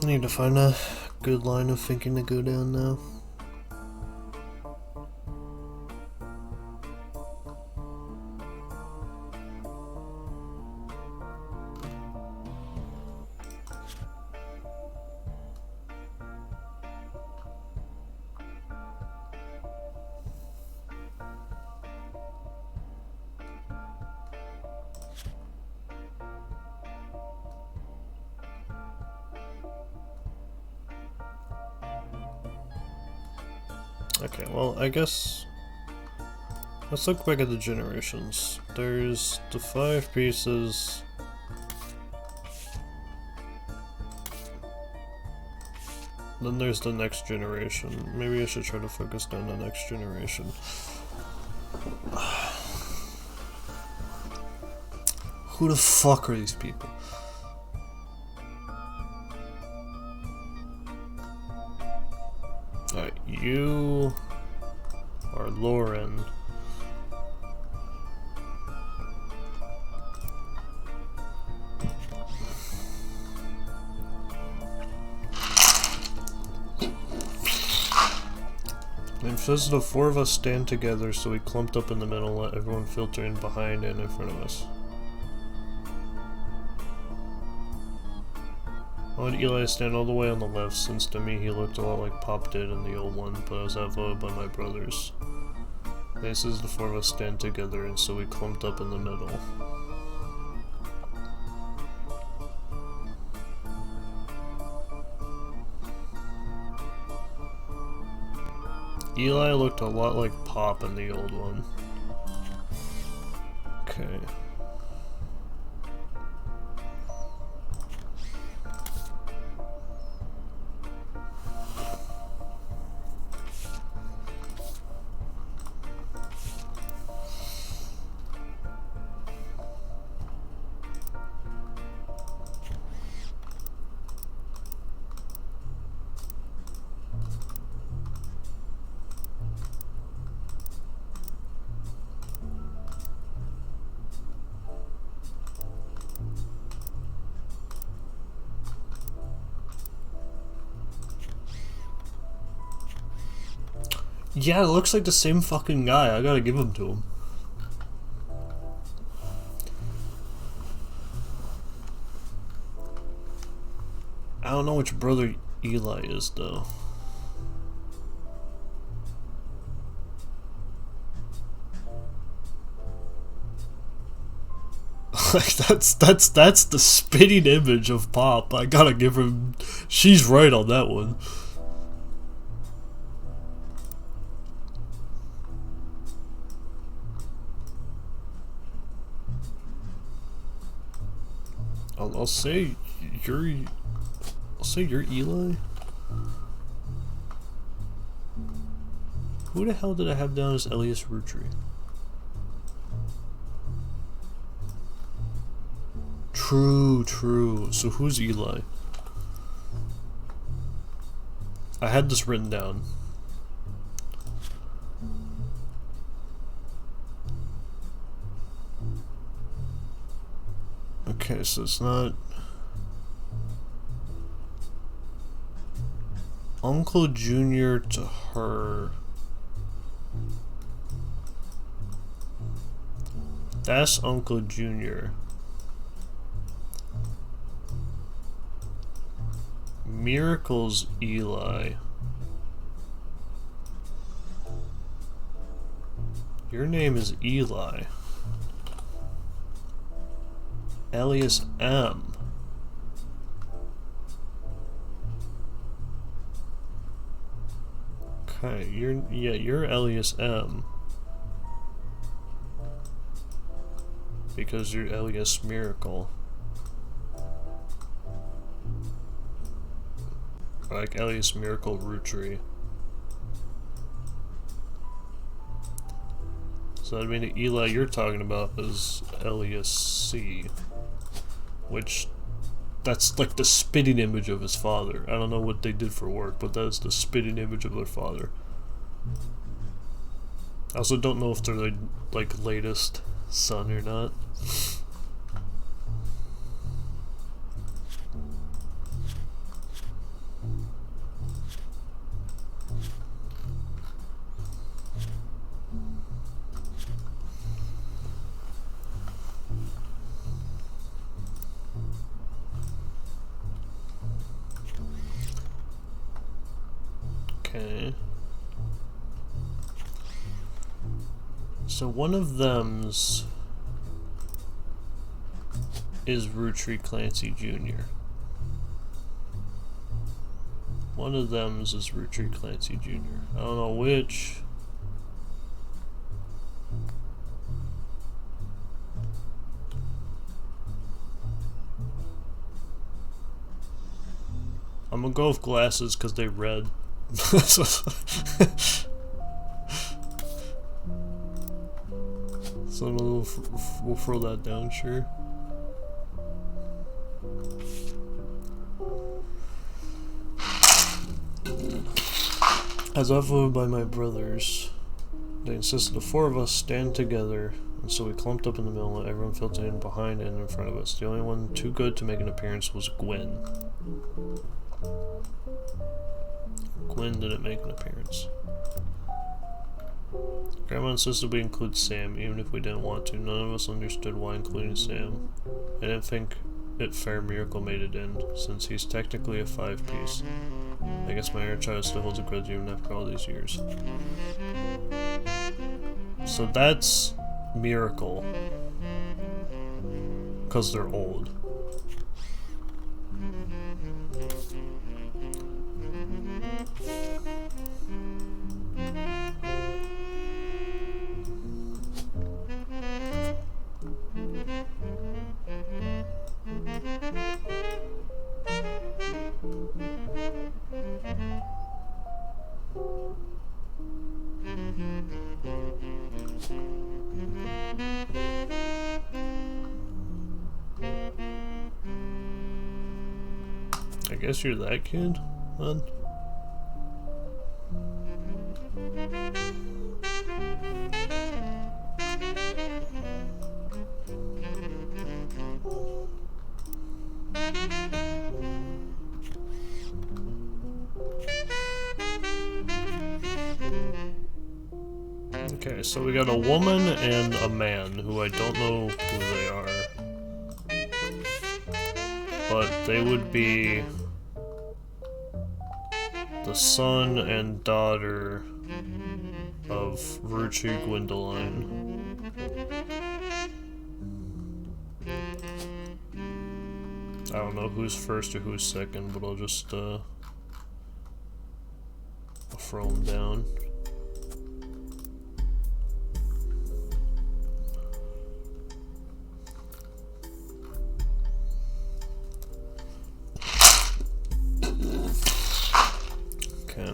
I need to find a good line of thinking to go down now. Okay, well, I guess let's look back at the generations. There's the 5 pieces. Then there's the next generation. Maybe I should try to focus on the next generation. Who the fuck are these people? Alright, you are Lauren. It says the 4 of us stand together, so we clumped up in the middle, let everyone filter in behind and in front of us. I wanted Eli to stand all the way on the left, since to me he looked a lot like Pop did in the old one, but I was outvoted by my brothers. This is the 4 of us stand together, and so we clumped up in the middle. Eli looked a lot like Pop in the old one. Okay. Yeah, it looks like the same fucking guy. I gotta give him to him. I don't know which brother Eli is, though. Like, that's the spitting image of Pop. I gotta give him... She's right on that one. I'll say you're Eli. Who the hell did I have down as Elias Roottrees? True. So who's Eli? I had this written down. Okay, so it's not Uncle Junior to her. That's Uncle Junior. Miracle's Eli. Your name is Eli. Elias M. Okay, you're Elias M. Because you're Elias Miracle. Like Elias Miracle Roottrees. So I mean the Eli you're talking about is Elias C. Which, that's like the spitting image of his father. I don't know what they did for work, but that's the spitting image of their father. I also don't know if they're the like latest son or not. So one of them's is Roottrees Clancy Jr. One of them's is Roottrees Clancy Jr. I don't know which. I'm gonna go with glasses because they red. So we'll throw that down, sure. As outvoted by my brothers, they insisted the four of us stand together, and so we clumped up in the middle and let everyone filter in behind and in front of us. The only one too good to make an appearance was Gwen. Gwen didn't make an appearance. Grandma insisted we include Sam, even if we didn't want to. None of us understood why including Sam. I didn't think it fair Miracle made it in, since he's technically a 5-piece. I guess my inner child still holds a grudge even after all these years. So that's Miracle. Because they're old. I guess you're that kid, then? Okay, so we got a woman and a man who I don't know who they are. But they would be the son and daughter of Roottrees Gwendoline. I don't know who's first or who's second, but I'll just throw them down. Okay.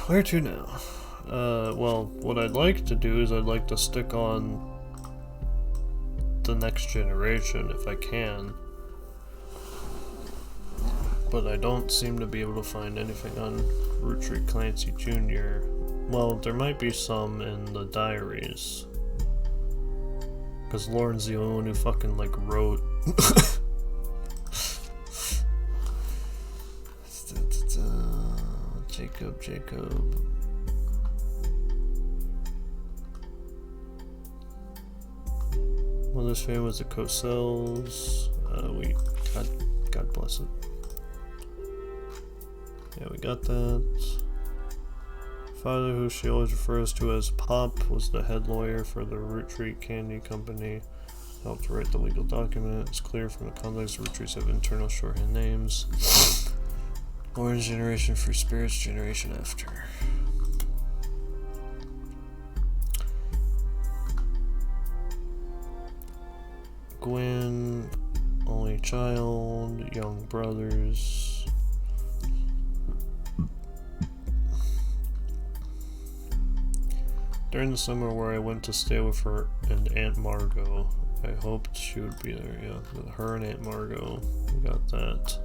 Where to now? Well, what I'd like to do is I'd like to stick on the next generation if I can. But I don't seem to be able to find anything on Roottrees Clancy Jr. Well, there might be some in the diaries. Because Lauren's the only one who fucking, like, wrote... Jacob. Mother's family was the Cossells. God bless it. Yeah, we got that. Father, who she always refers to as Pop, was the head lawyer for the Roottrees Candy Company. helped write the legal document. It's clear from the context the Roottrees have internal shorthand names. Orange generation, free spirits, generation after. Gwen, only child, young brothers. During the summer where I went to stay with her and Aunt Margot, I hoped she would be there, yeah. With her and Aunt Margot, we got that.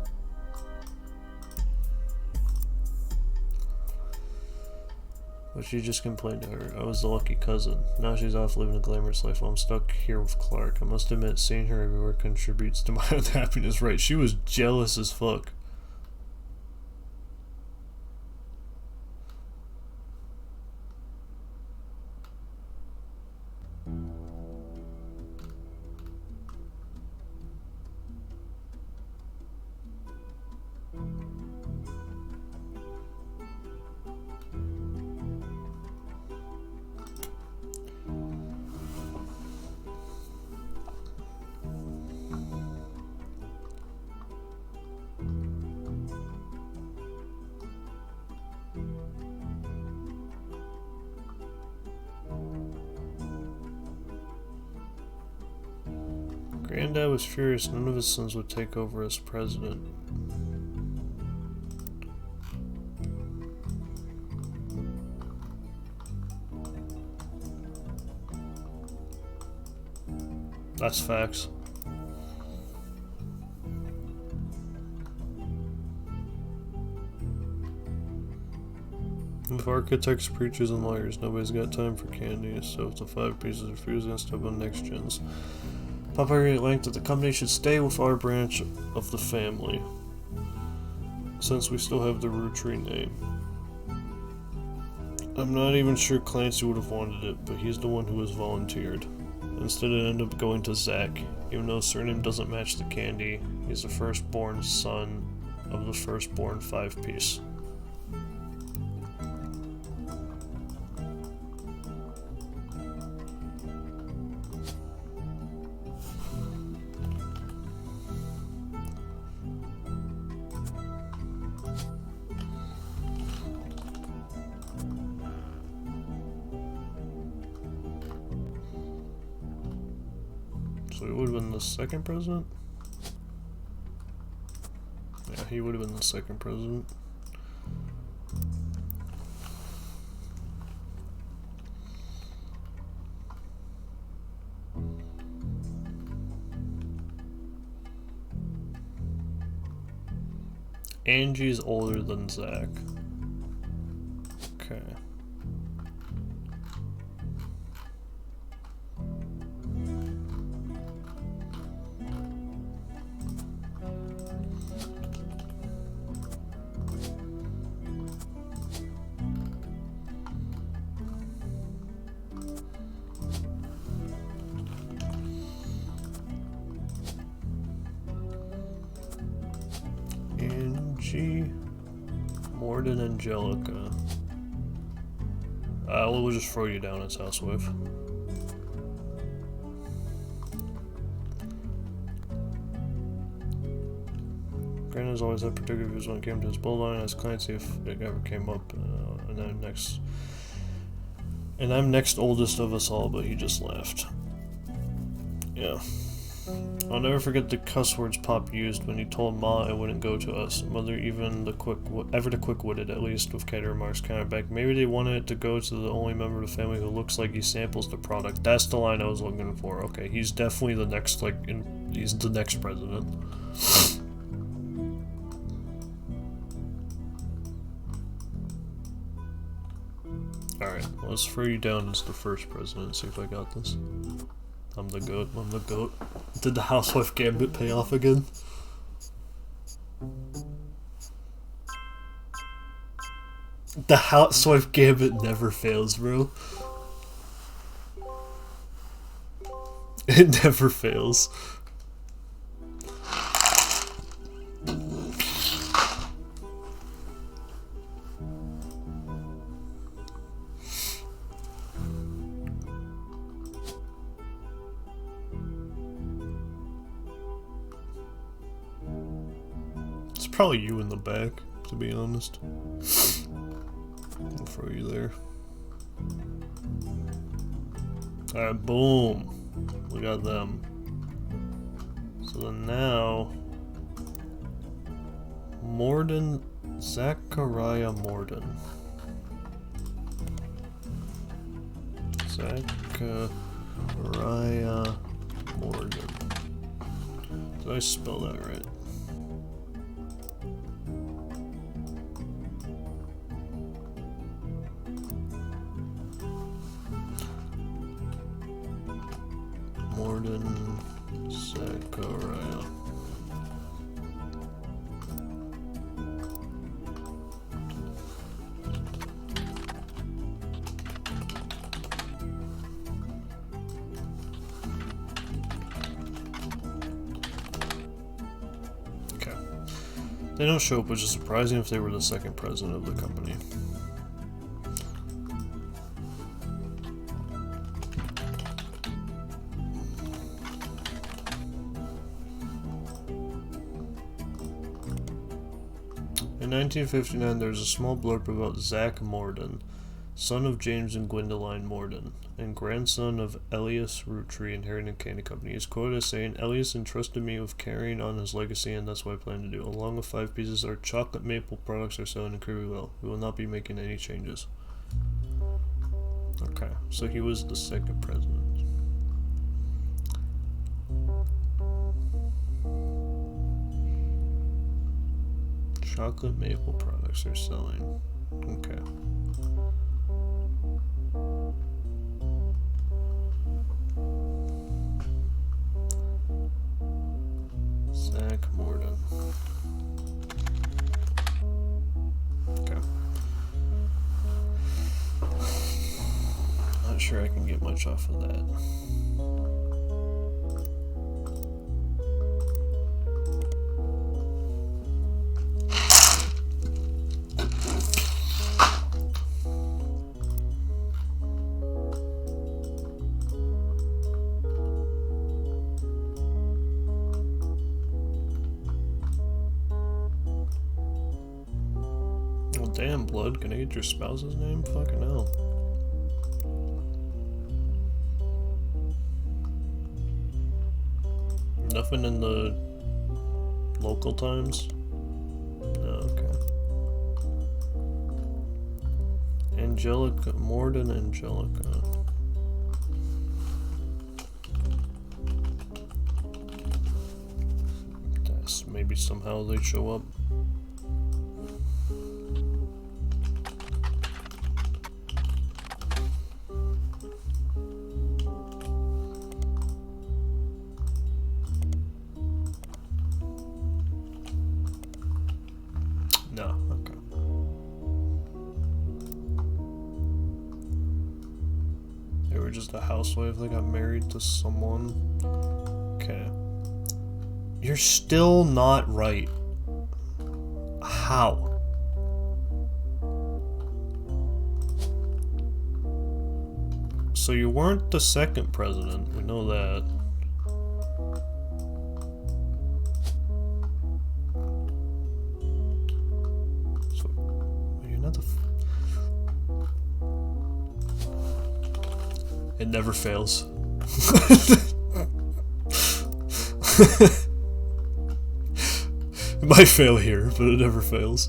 But she just complained to her. I was the lucky cousin. Now she's off living a glamorous life while I'm stuck here with Clark. I must admit, seeing her everywhere contributes to my unhappiness. Right, she was jealous as fuck. Granddad was furious none of his sons would take over as president. That's facts. With architects, preachers, and lawyers, nobody's got time for candy, so if the 5 pieces refuse, gonna step on next gens. Papa agreed at length that the company should stay with our branch of the family, since we still have the Roottrees name. I'm not even sure Clancy would have wanted it, but he's the one who has volunteered. Instead it ended up going to Zach. Even though his surname doesn't match the candy, he's the firstborn son of the firstborn 5-piece. So he would have been the second president? Yeah, he would have been the second president. Angie's older than Zach. Okay. Angie, more than Angelica. We'll just throw you down as housewife. Brandon's always had particular views when it came to his bloodline as Clancy if it ever came up. And I'm next oldest of us all, but he just left. Yeah. I'll never forget the cuss words Pop used when he told Ma it wouldn't go to us. Mother, even the quick-witted, at least, with catty remarks countered back. Maybe they wanted it to go to the only member of the family who looks like he samples the product. That's the line I was looking for. Okay, he's definitely the next, he's the next president. Alright, let's throw you down as the first president, see if I got this. I'm the goat, I'm the goat. Did the housewife gambit pay off again? The housewife gambit never fails, bro. It never fails. probably you in the back, to be honest. I'll throw you there. Alright, boom. We got them. So then now... Morden... Zachariah Morden. Zachariah Morden. Did I spell that right? Morden Zachariah. Okay. They don't show up, which is surprising if they were the second president of the company. In 1959, there was a small blurb about Zach Morden, son of James and Gwendoline Morden, and grandson of Elias Roottrees inheriting Candy Company. He is quoted as saying, "Elias entrusted me with carrying on his legacy, and that's what I plan to do. Along with 5 pieces, our chocolate maple products are selling incredibly well. We will not be making any changes." Okay, so he was the second president. Chocolate maple products are selling. Okay. Zach Morden. Okay. Not sure I can get much off of that. Damn, blood, can I get your spouse's name? Fucking hell. Nothing in the local times? No, okay. Angelica, Morden Angelica. That's maybe somehow they show up. No, okay. They were just a housewife that got married to someone. Okay. You're still not right. How? So you weren't the second president, we know that. It never fails. It might fail here, but it never fails.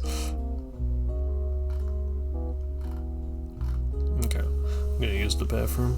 Okay, I'm gonna use the bathroom.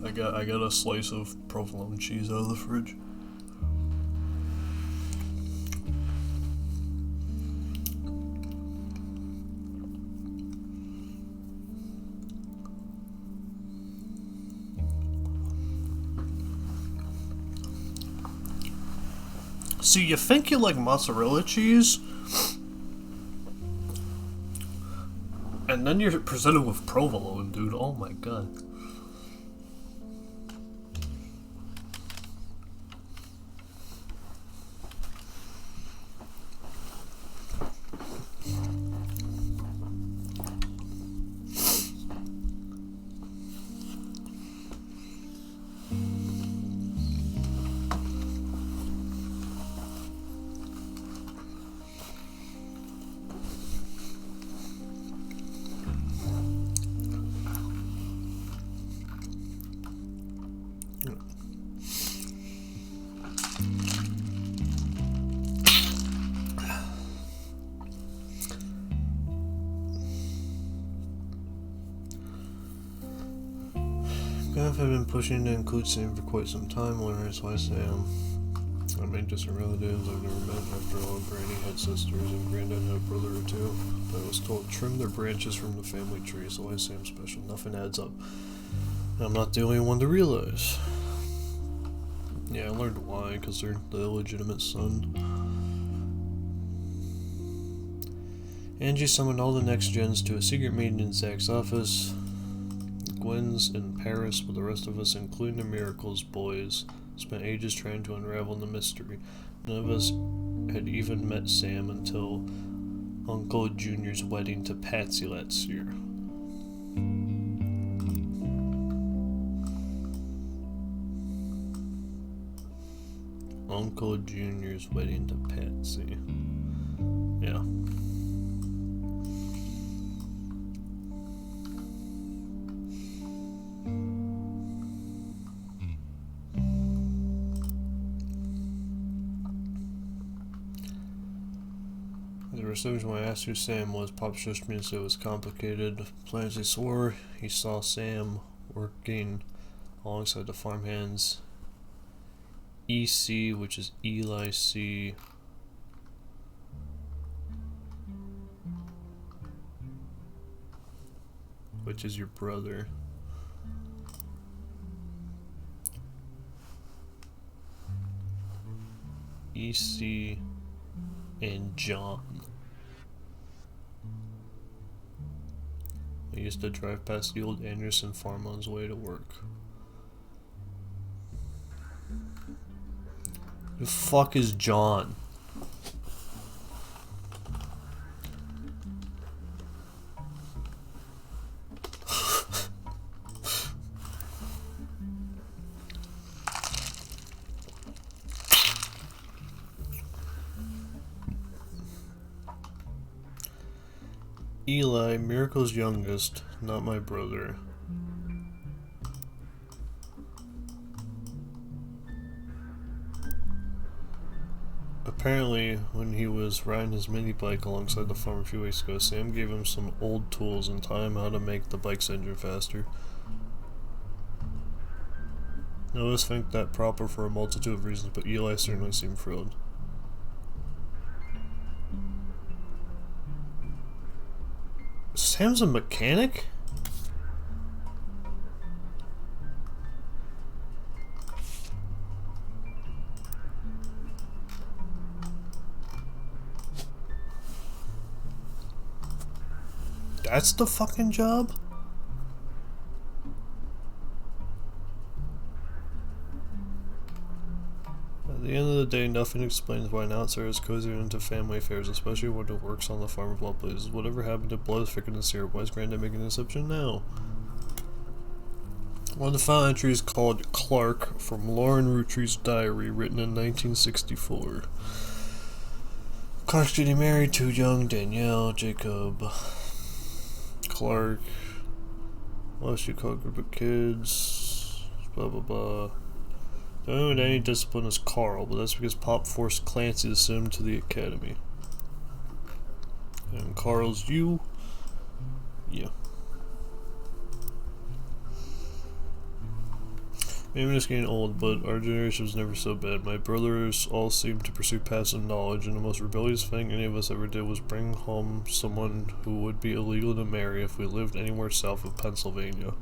I got a slice of provolone cheese out of the fridge. See, you think you like mozzarella cheese, and then you're presented with provolone, dude. Oh my god. I've been pushing to include Sam for quite some time, wondering why Sam. I mean, distant relatives I've never met. After all, Granny had sisters and Granddad had a brother or two. But I was told trim their branches from the family tree, so why is Sam special? Nothing adds up. And I'm not the only one to realize. Yeah, I learned why, because they're the illegitimate son. Angie summoned all the next gens to a secret meeting in Zach's office. Gwen's in Paris, but the rest of us, including the Miracles boys, spent ages trying to unravel the mystery. None of us had even met Sam until Uncle Junior's wedding to Patsy last year. Uncle Junior's wedding to Patsy. Yeah. As soon as when I asked who Sam was, Pop shushed me and said it was complicated. Plainly swore he saw Sam working alongside the farmhands EC, which is Eli C. Which is your brother. EC and John. I used to drive past the old Anderson farm on his way to work. Who the fuck is John? Eli, Miracle's youngest, not my brother. Apparently, when he was riding his mini bike alongside the farm a few weeks ago, Sam gave him some old tools and taught him how to make the bike's engine faster. None of us think that proper for a multitude of reasons, but Eli certainly seemed thrilled. Sam's a mechanic? That's the fucking job? At the end of the day, nothing explains why an outsider is cozier into family affairs, especially when it works on the farm of all places. Whatever happened to blood thicker than syrup? Why is Granddad making an exception now? One of the final entries called Clark from Lauren Roottrees' diary, written in 1964. Clark's getting married, too young, Danielle, Jacob, Clark, what she called a group of kids, blah blah blah. The only one with any discipline is Carl, but that's because Pop forced Clancy to send him to the academy. And Carl's you? Yeah. Maybe I'm just getting old, but our generation was never so bad. My brothers all seemed to pursue passive knowledge, and the most rebellious thing any of us ever did was bring home someone who would be illegal to marry if we lived anywhere south of Pennsylvania.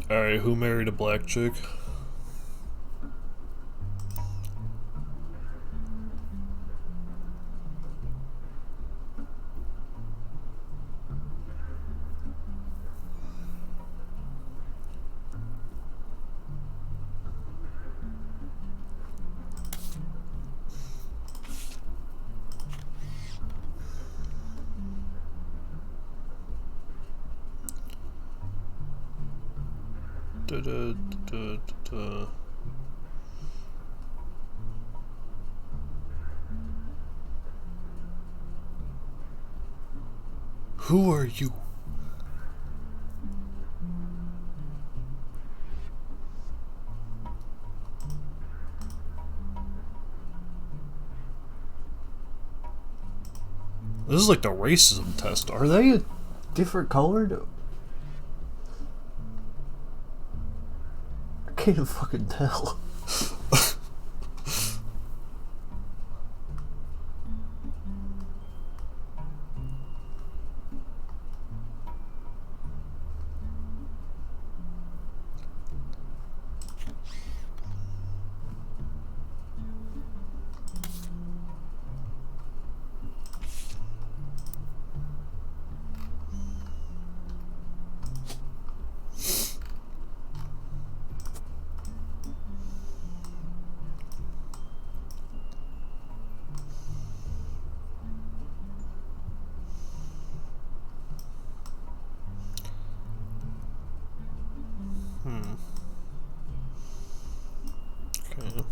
Alright, who married a black chick? Da, da, da, da. Who are you? This is like the racism test. Are they a different color? I can't even fucking tell. Okay.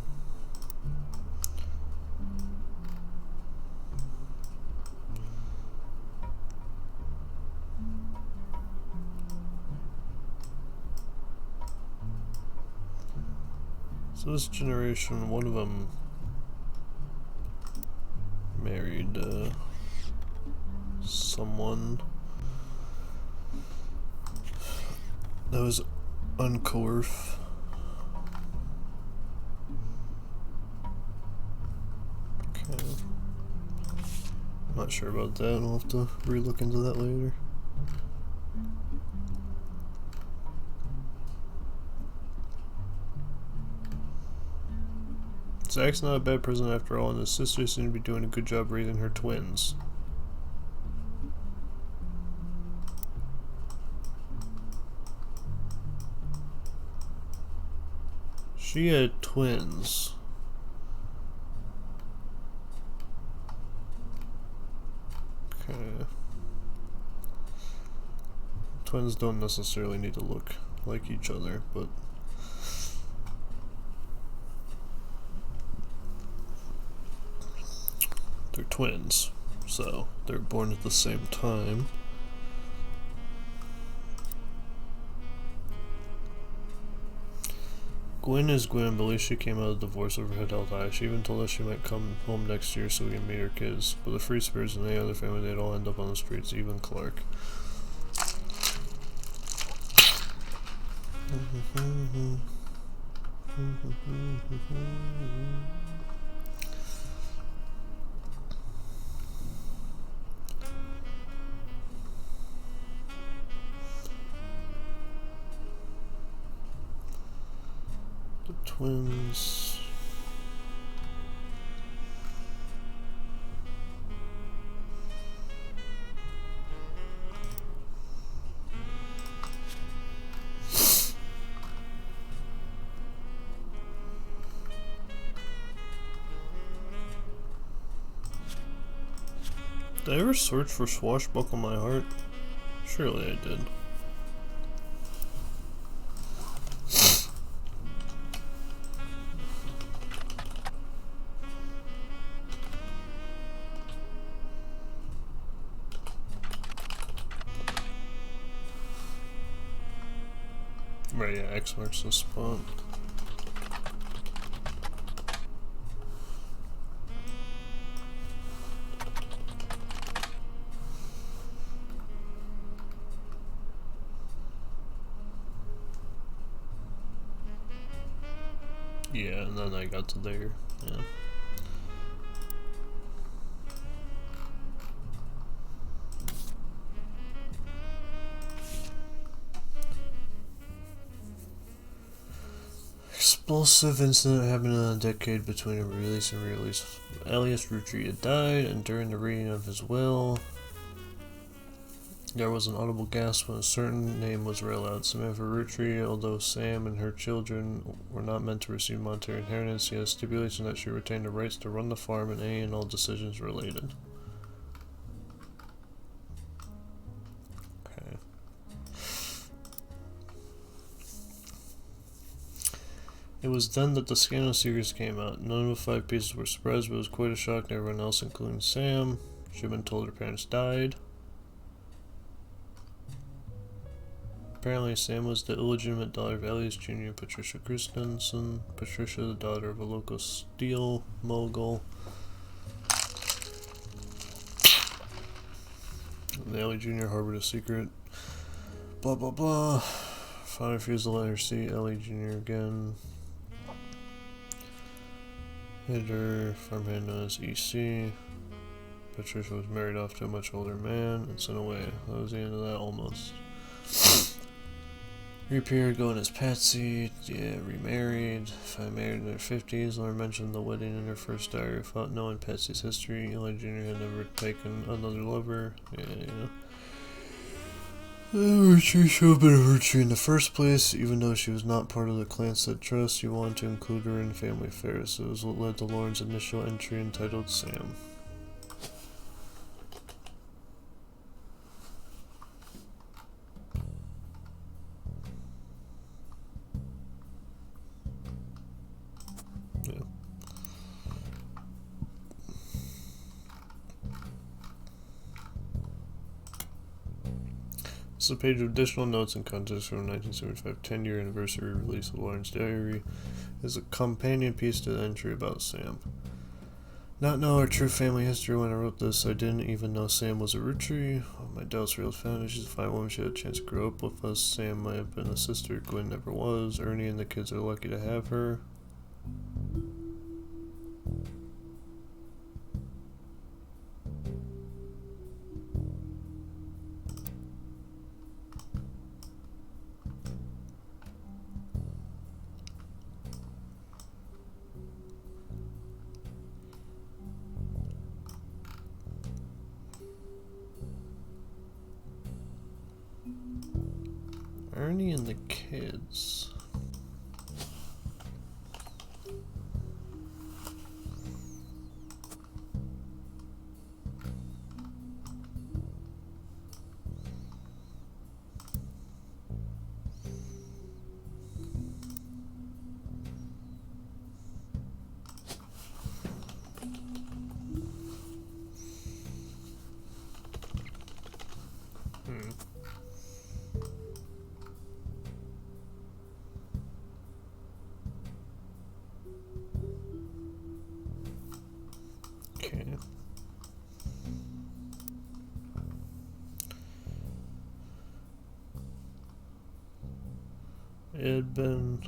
So this generation, one of them married someone that was uncoerced. Okay. I'm not sure about that. I'll have to re-look into that later. Zach's not a bad person after all, and his sister seemed to be doing a good job raising her twins. She had twins. Okay. Twins don't necessarily need to look like each other, but they're twins, so they're born at the same time. Gwen is Gwen, but at least she came out of divorce over her health eye. She even told us she might come home next year so we can meet her kids. But the free spirits and any other family, they'd all end up on the streets, even Clark. The twins. Did I ever search for Swashbuckle My Heart? Surely I did. Right, yeah, X marks the spot. Yeah, and then I got to there. Yeah. Explosive incident happened in a decade between a release and re-release. Alias Roottrees had died, and during the reading of his will, there was an audible gasp when a certain name was read aloud. Samantha Roottrees, although Sam and her children were not meant to receive monetary inheritance, he had a stipulation that she retained the rights to run the farm and any and all decisions related. Okay. It was then that the Scandal series came out. None of the 5 pieces were surprised, but it was quite a shock to everyone else, including Sam. She had been told her parents died. Apparently, Sam was the illegitimate daughter of Elias Jr. and Patricia Christensen. Patricia, the daughter of a local steel mogul. Ellie Jr. harbored a secret. Blah blah blah. Father refused to let her see Ellie Jr. again. Hid her farmhand known as EC. Patricia was married off to a much older man and sent away. That was the end of that almost. Reappeared going as Patsy. Yeah, remarried. Five married in their 50s. Lauren mentioned the wedding in her first diary without knowing Patsy's history. Eli Jr. had never taken another lover. Yeah, you know. She should have been a Roottrees in the first place, even though she was not part of the Clanstead Trust. You wanted to include her in family affairs. So it was what led to Lauren's initial entry entitled Sam. Yeah. This is a page of additional notes and context from the 1975 10-year anniversary release of Lauren's diary. It is a companion piece to the entry about Sam. Not know her true family history when I wrote this. I didn't even know Sam was a Roottrees. My doubts real founded. She's a fine woman. She had a chance to grow up with us. Sam might have been a sister. Gwen never was. Ernie and the kids are lucky to have her. Ernie and the kids. Okay. It had been...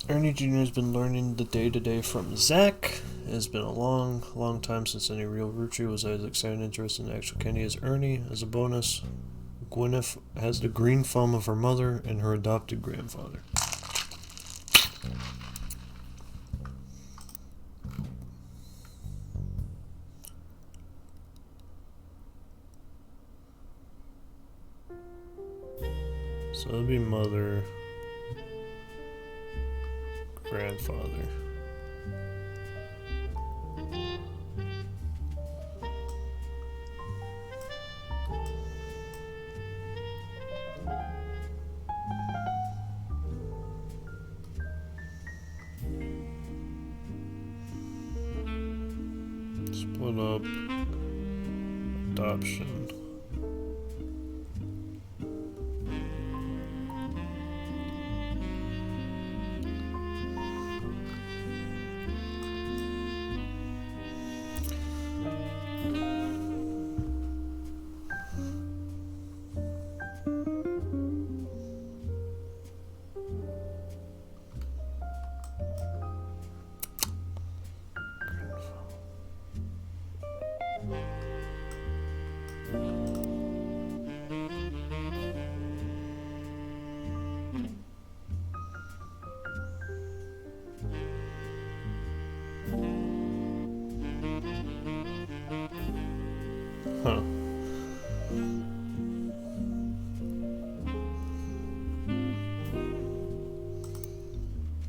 Ernie Jr. has been learning the day-to-day from Zach. It has been a long time since any real Roottrees was as excited and interested in actual Kenny as Ernie. As a bonus, Gwyneth has the green thumb of her mother and her adopted grandfather. So that'd be mother, grandfather. Split up, adoption.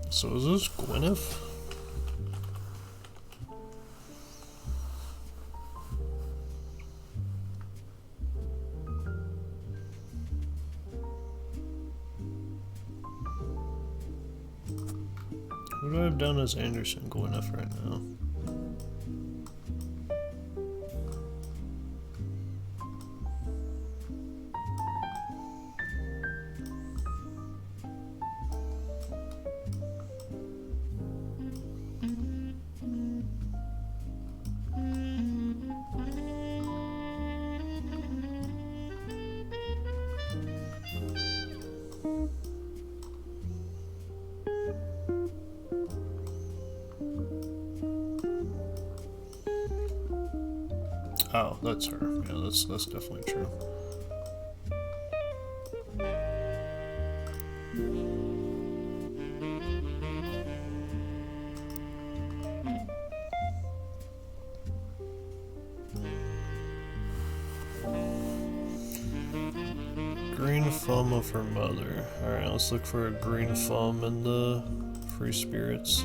So is this Gwyneth? Who do I have down as Anderson Gwyneth right now? Oh, that's her. Yeah, that's definitely true. Green thumb of her mother. Alright, let's look for a green thumb in the free spirits.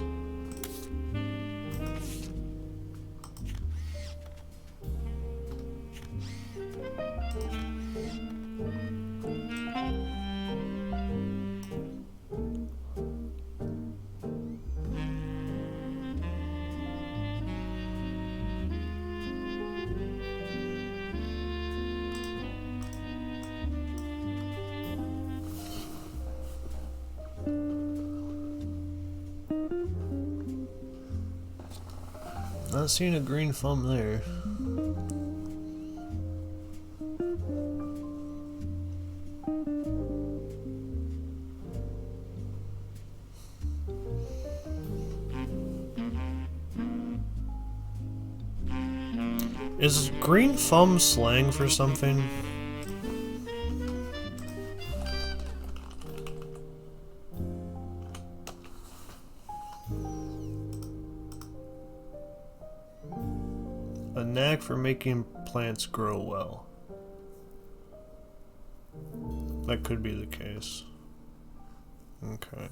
Not seeing a green thumb there. Is green thumb slang for something? A knack for making plants grow well. That could be the case. Okay.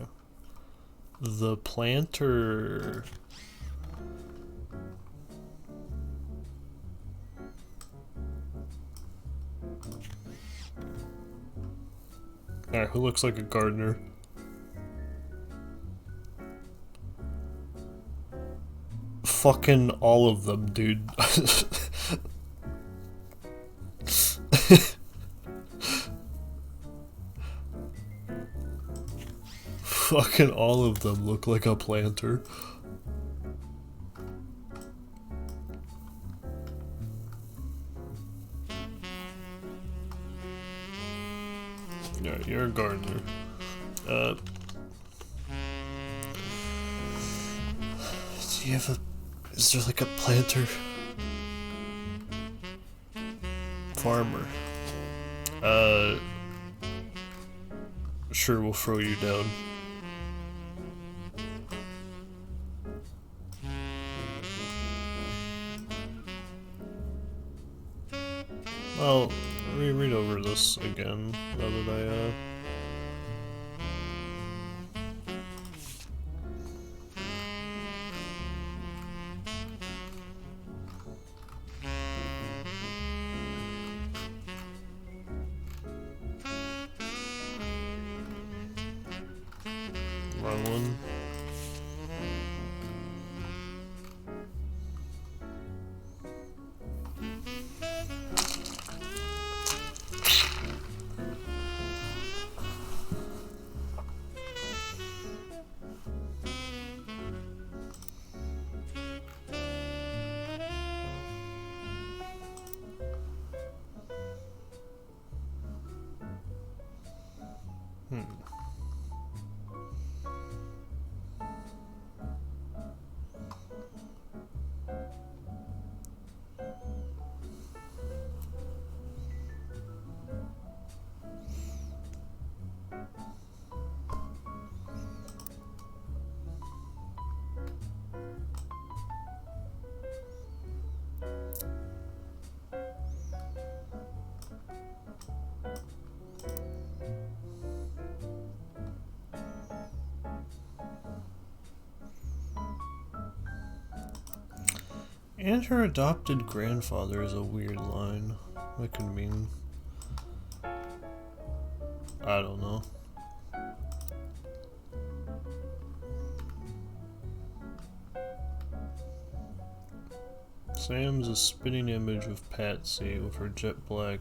The planter. Alright, who looks like a gardener? Fucking all of them, dude. Fucking all of them look like a planter. Yeah, you're a gardener. Do you have a... Is there like a planter? Farmer. Sure, we'll throw you down. Well, read over this again, now that wrong one. And her adopted grandfather is a weird line. What could it mean? I don't know. Sam's a spitting image of Patsy with her jet black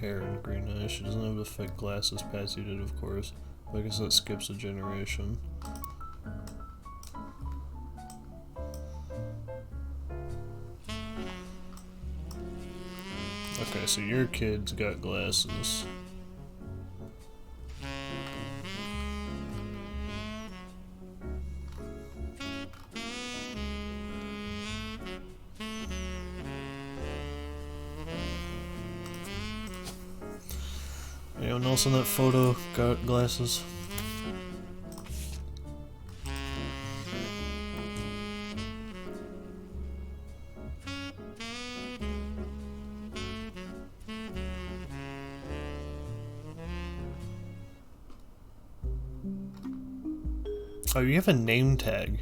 hair and green eyes. She doesn't have the thick glasses Patsy did, of course. But I guess that skips a generation. Okay, so your kid's got glasses. Anyone else in that photo got glasses? Oh, you have a name tag.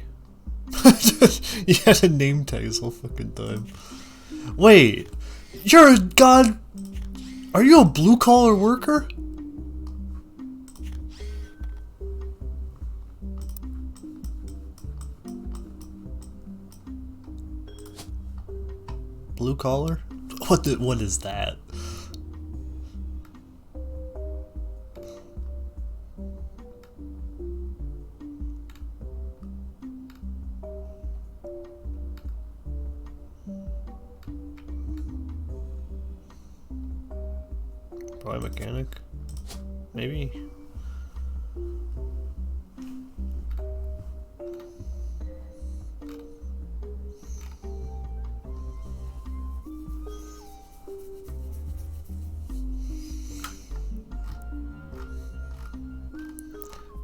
You had a name tag this whole fucking time. Wait, you're a god. Are you a blue collar worker? Blue collar? What is that? Probably mechanic? Maybe?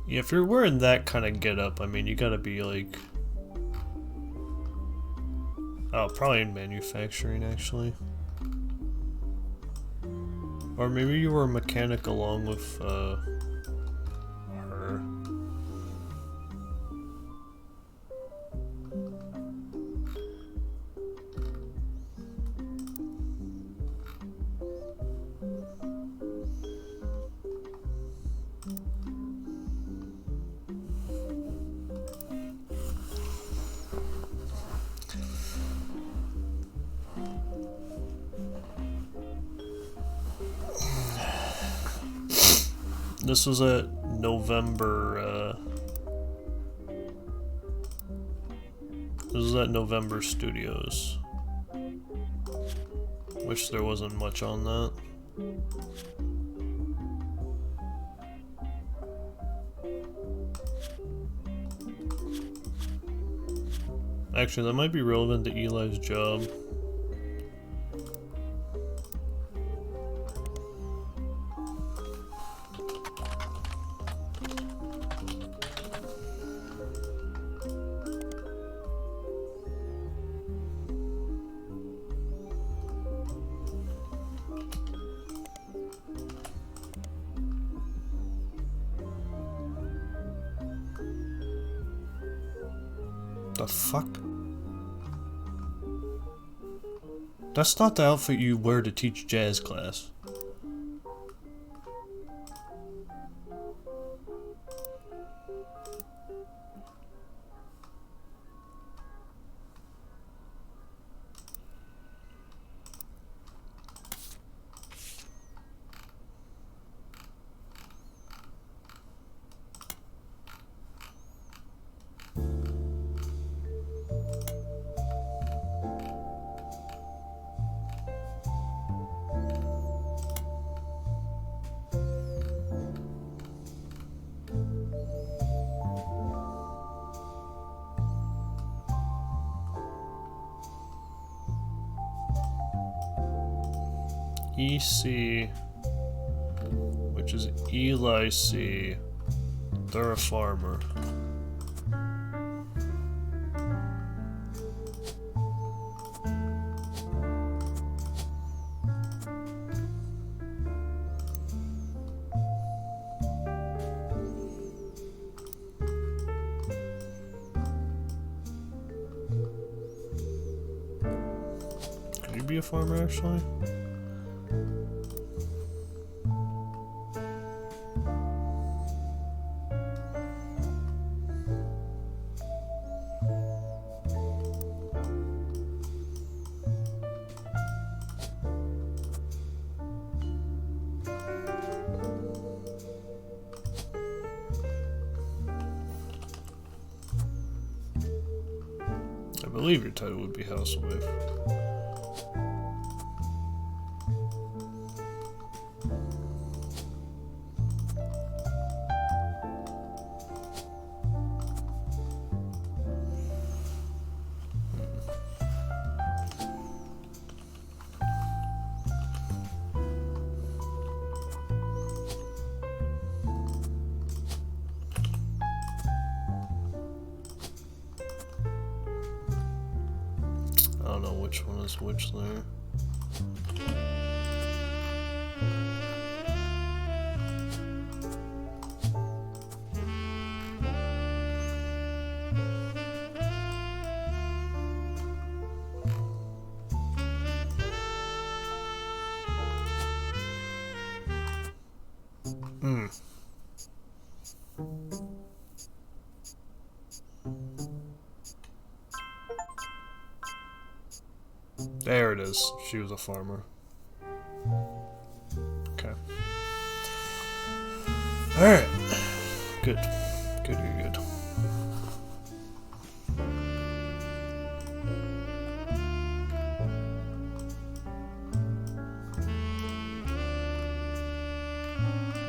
Yeah, if you're wearing that kind of getup, I mean, you gotta be like... Oh, probably in manufacturing, actually. Or maybe you were a mechanic along with, her. This was at November, this was at November Studios. Wish there wasn't much on that. Actually, that might be relevant to Eli's job. The fuck? That's not the outfit you wear to teach jazz class. EC, which is Eli C. They're a farmer. Could you be a farmer actually? I believe your title would be housewife. I don't know which one is which there. There it is. She was a farmer. Okay. Alright. Good. Good, good.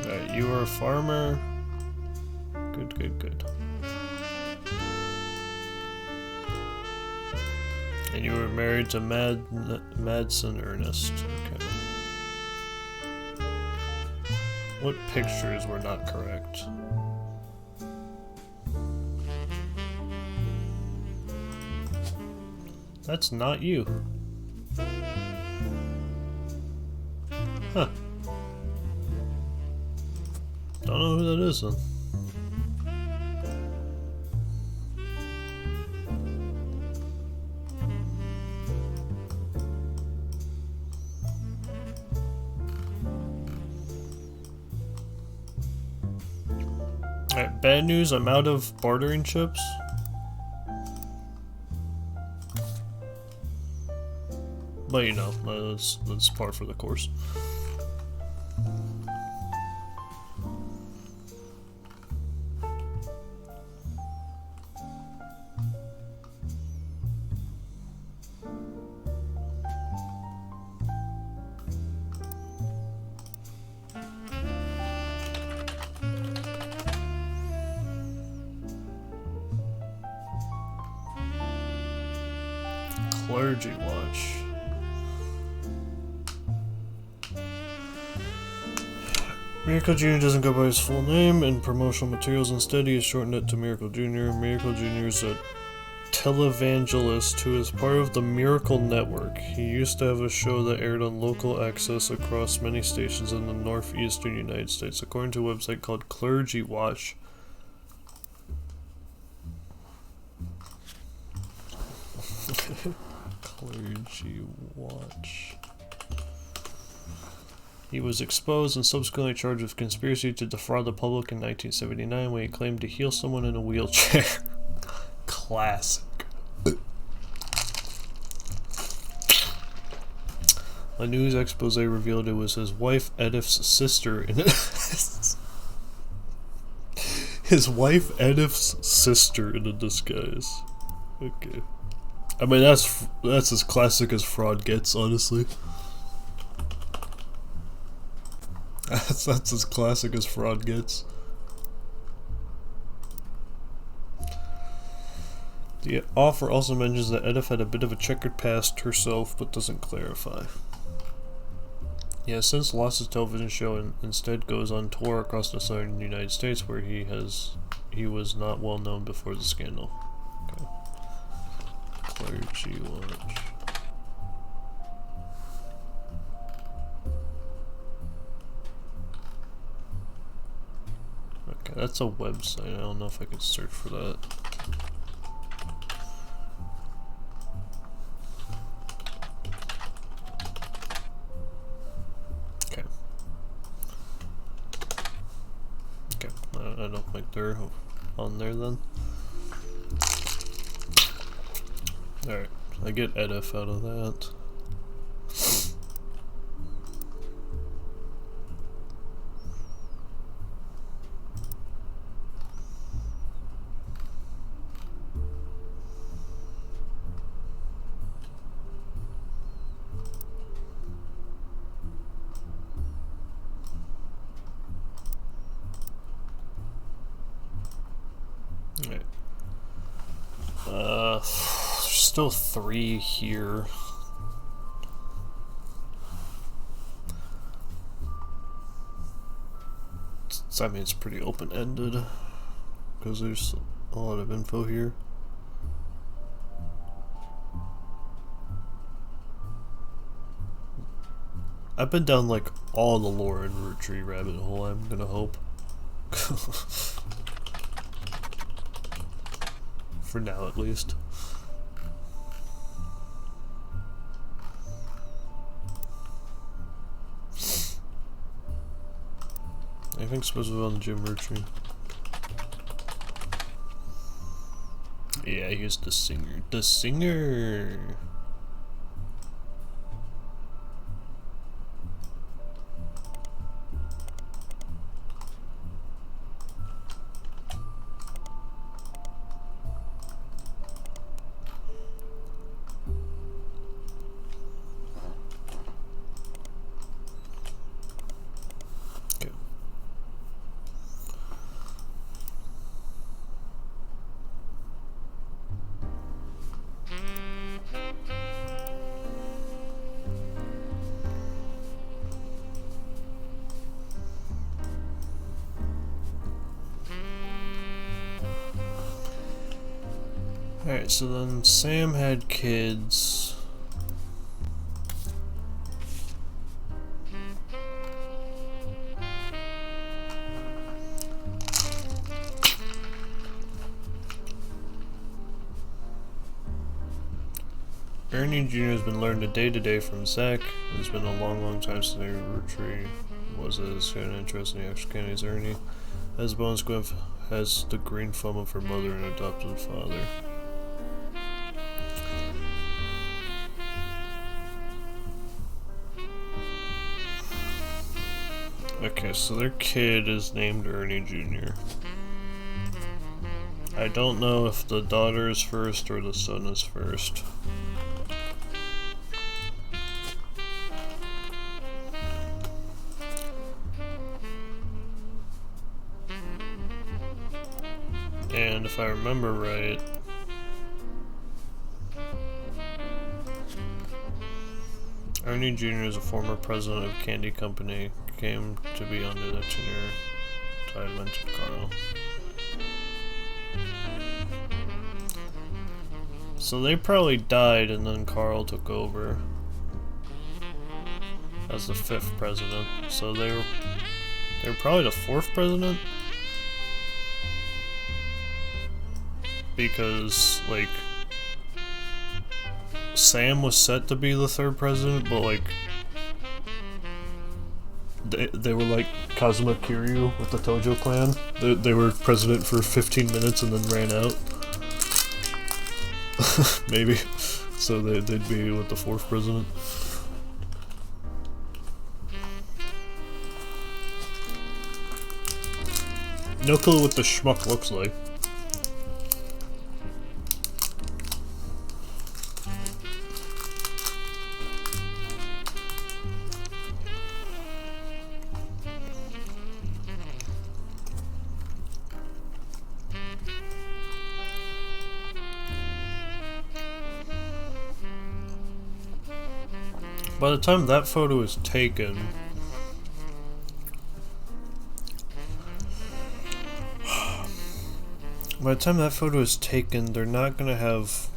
Alright, you were a farmer. Good, good, good. And you were married to Madsen Ernest. Okay. What pictures were not correct? That's not you. Huh. Don't know who that is then. Alright, bad news, I'm out of bartering chips. But you know, that's par for the course. Clergy watch. Miracle Jr. doesn't go by his full name in promotional materials. Instead, he has shortened it to Miracle Jr. Miracle Jr. is a televangelist who is part of the Miracle Network. He used to have a show that aired on local access across many stations in the northeastern United States, according to a website called Clergy Watch. Clergy Watch. He was exposed and subsequently charged with conspiracy to defraud the public in 1979 when he claimed to heal someone in a wheelchair. Classic. A news expose revealed it was his wife Edith's sister in his wife Edith's sister in a disguise. Okay. I mean, that's as classic as fraud gets, honestly. That's as classic as fraud gets. The offer also mentions that Edith had a bit of a checkered past herself, but doesn't clarify. He has since lost his television show and instead goes on tour across the southern United States, where he was not well known before the scandal. Okay. Clergy Watch. Okay, that's a website. I don't know if I could search for that. character on there then. Alright, I get edif out of that. Still 3 here. I mean, it's pretty open-ended because there's a lot of info here. I've been down like all the lore in Roottrees rabbit hole, I'm gonna hope. For now, at least. Anything special on Jim Roottrees? Yeah, here's the singer. The singer! Alright, so then Sam had kids. Ernie Jr. has been learning day to day from Zach. It's been a long time since Roottrees was as kind of interesting extra candy as Ernie. As bonus, Gwen has the green thumb of her mother and adopted father. Okay, so their kid is named Ernie Jr. I don't know if the daughter is first or the son is first. And if I remember right, Ernie Jr. is a former president of Candy Company, came to be under the tenure I had mentioned Carl. So they probably died and then Carl took over as the 5th president. So they were probably the 4th president? Because, like, Sam was set to be the 3rd president, but, like, they were like Kazuma Kiryu with the Tojo clan. They were president for 15 minutes and then ran out. Maybe. So they'd be with the 4th president. No clue what the schmuck looks like. By the time that photo is taken, they're not gonna have...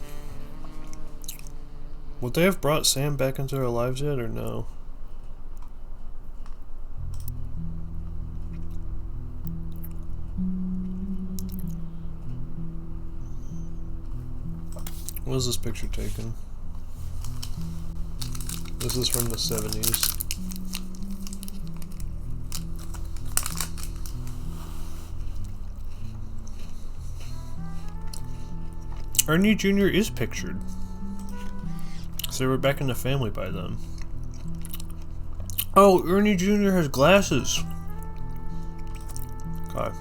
Would they have brought Sam back into their lives yet, or no? When was this picture taken? This is from the 70s. Ernie Jr. is pictured. So they were back in the family by then. Oh, Ernie Jr. has glasses. God.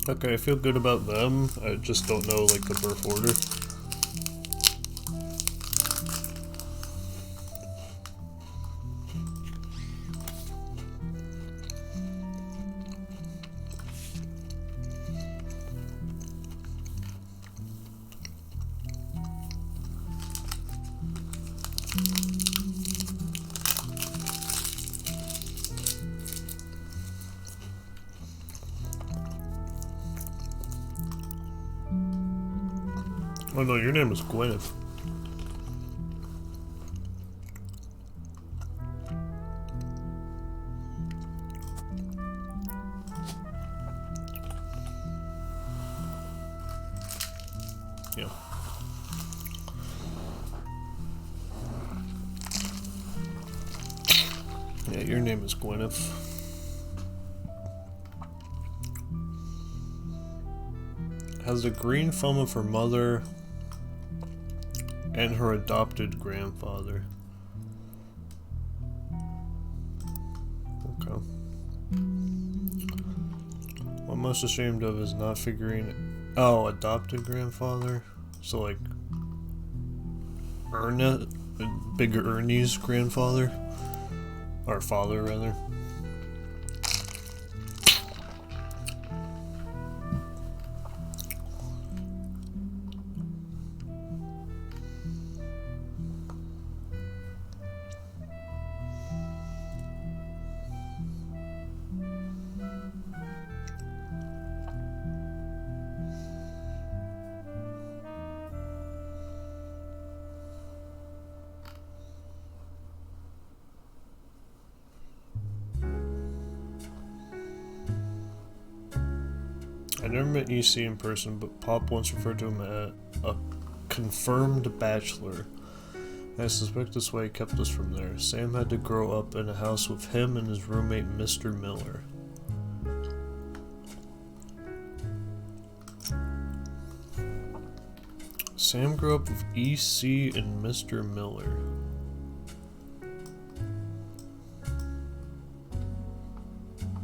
Okay, I feel good about them. I just don't know, like, the birth order. Oh no, your name is Gwyneth. Yeah. Yeah, your name is Gwyneth. Has the green thumb of her mother and her adopted grandfather. Okay. What I'm most ashamed of is not figuring... Oh, adopted grandfather? So, like... Big Ernie's grandfather? Or father, rather. I never met EC in person, but Pop once referred to him as a confirmed bachelor. I suspect this way kept us from there. Sam had to grow up in a house with him and his roommate, Mr. Miller. Sam grew up with EC and Mr. Miller.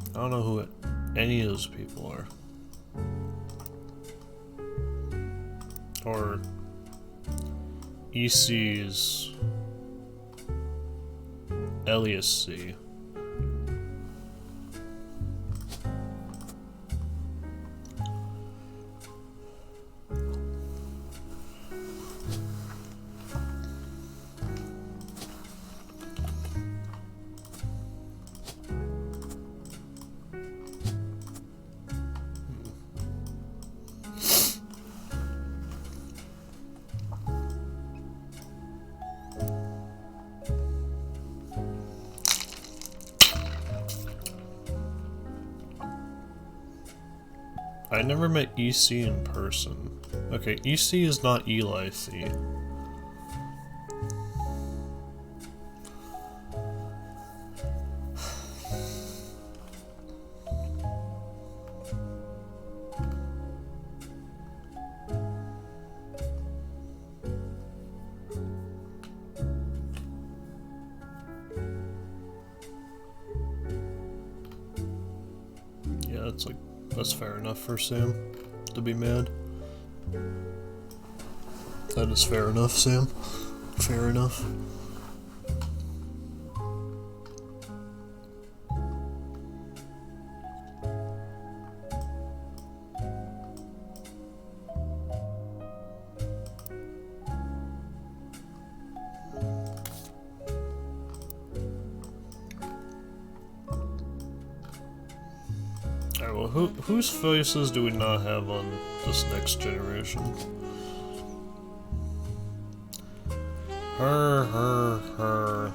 I don't know who any of those people are. Or EC's Elias C. I never met EC in person. Okay, EC is not Eli C. Yeah, that's fair enough for Sam to be mad. That is fair enough, Sam. Fair enough. Alright, well, whose faces do we not have on this next generation? Her.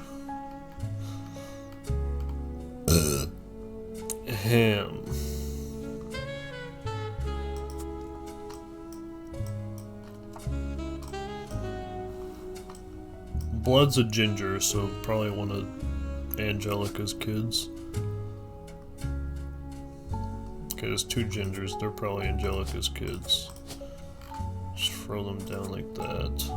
Him. Blood's a ginger, so probably one of Angelica's kids. Okay, there's two gingers, they're probably Angelica's kids. Just throw them down like that.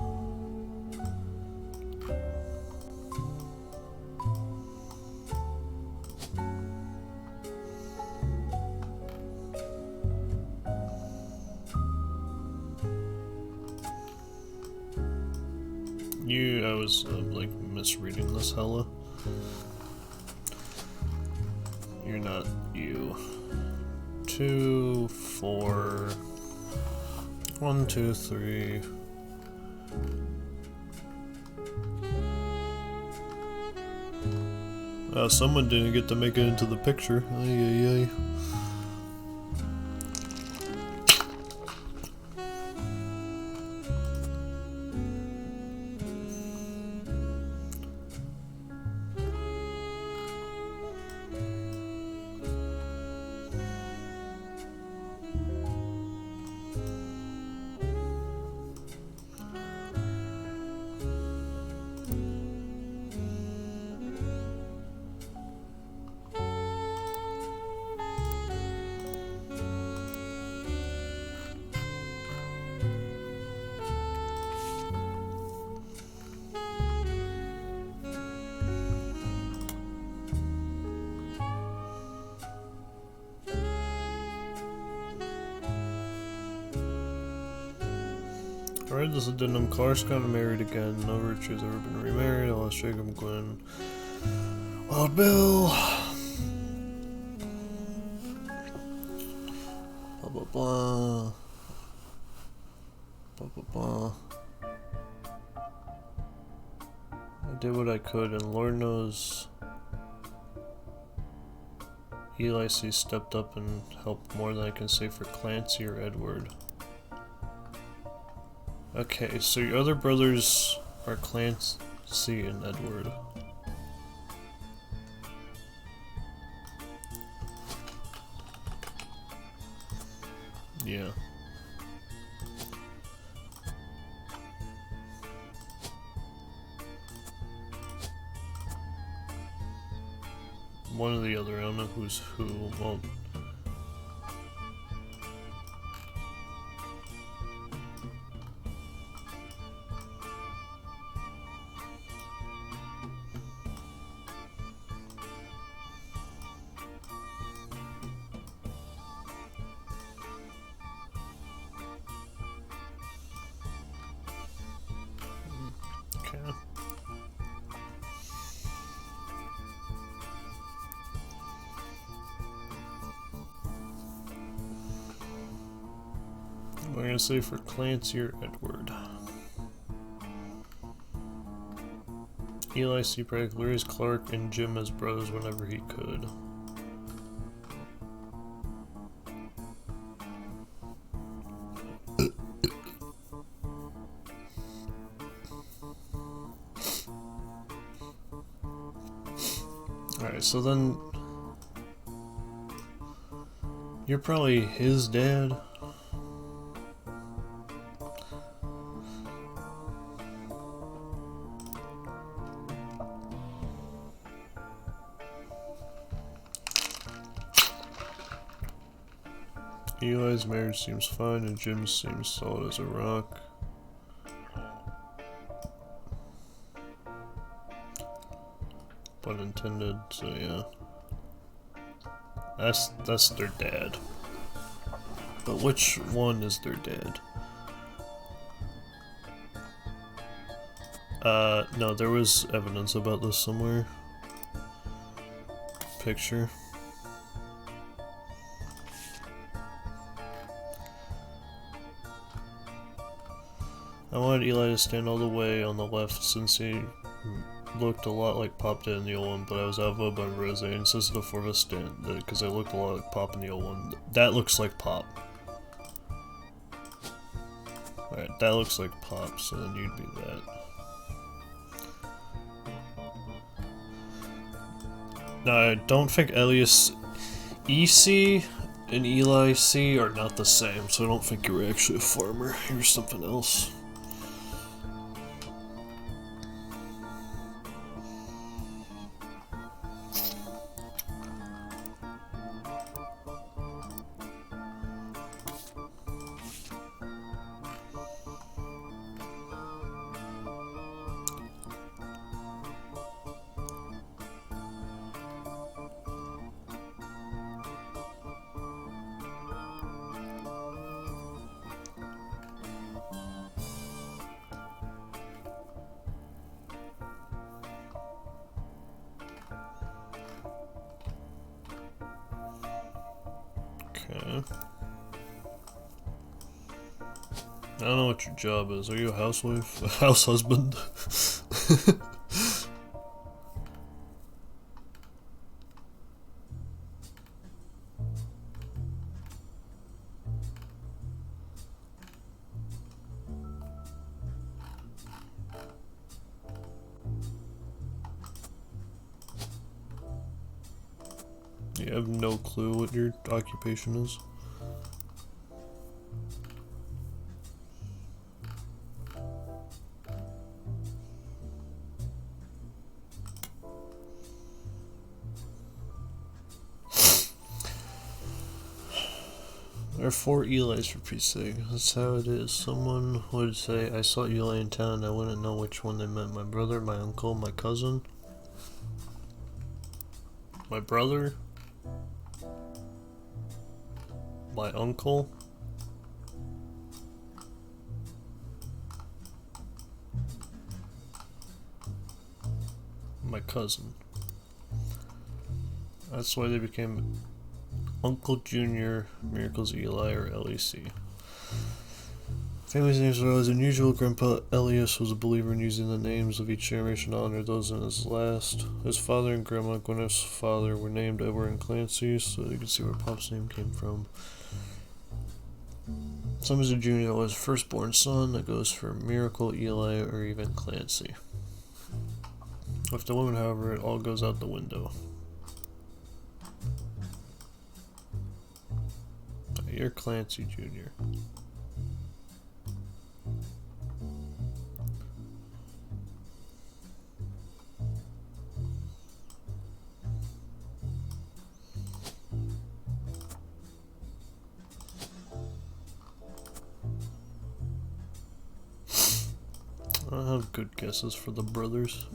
I was like misreading this hella. You're not you. 2, 4. 1, 2, 3. Someone didn't get to make it into the picture. Ay, ay, ay. Alright, this addendum. Clark's gotten married again. No Roottrees ever been remarried. I lost Jacob, Glenn. Wild Bill. Blah blah blah. Blah blah blah. I did what I could, and Lord knows Eli C stepped up and helped more than I can say for Clancy or Edward. Okay, so your other brothers are Clancy and Edward. Yeah. One or the other, I don't know who's who. Well, okay. What am I gonna say for Clancy or Edward? Eli C. Prague raised Clark and Jim as brothers whenever he could. Alright, so then you're probably his dad. Eli's marriage seems fine and Jim's seems solid as a rock. Pun intended, so yeah. That's their dad. But which one is their dad? No, there was evidence about this somewhere. Picture. I wanted Eli to stand all the way on the left since he looked a lot like Pop did in the old one, but I was outvoted by Rose and insisted the four of us stand because I looked a lot like Pop in the old one. That looks like Pop. Alright, that looks like Pop, so then you'd be that. Now, I don't think Elias EC and Eli C are not the same, so I don't think you were actually a farmer. You were something else. Okay. I don't know what your job is. Are you a housewife? A house husband? You have no clue what your occupation is? There are 4 Eli's for Pete's sake. That's how it is. Someone would say, I saw Eli in town and I wouldn't know which one they meant. My brother, my uncle, my cousin. My brother. My uncle. My cousin. That's why they became Uncle Junior, Miracles Eli, or LEC. Family's names are always unusual. Grandpa Elias was a believer in using the names of each generation to honor those in his last. His father and Grandma Gwyneth's father were named Edward and Clancy, so you can see where Pop's name came from. Some is a junior was firstborn son that goes for Miracle, Eli, or even Clancy. With the woman, however, it all goes out the window. You're Clancy Jr. I have good guesses for the brothers.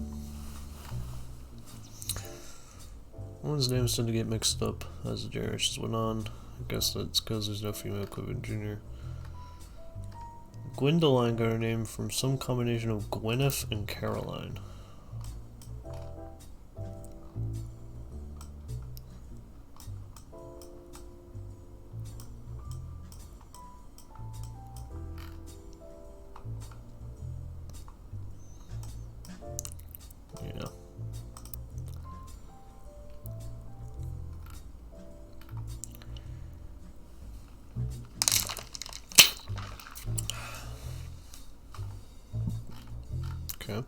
One's names tend to get mixed up as the generations went on. I guess that's because there's no female equivalent junior. Gwendoline got her name from some combination of Gwyneth and Caroline. Yeah. Okay.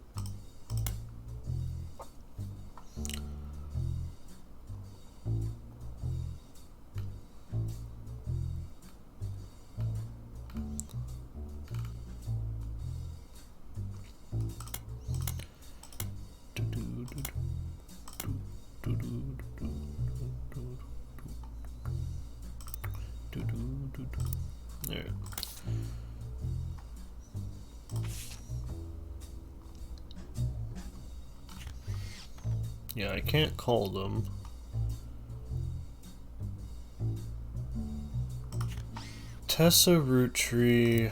There. Yeah, I can't call them. Tessa Roottrees.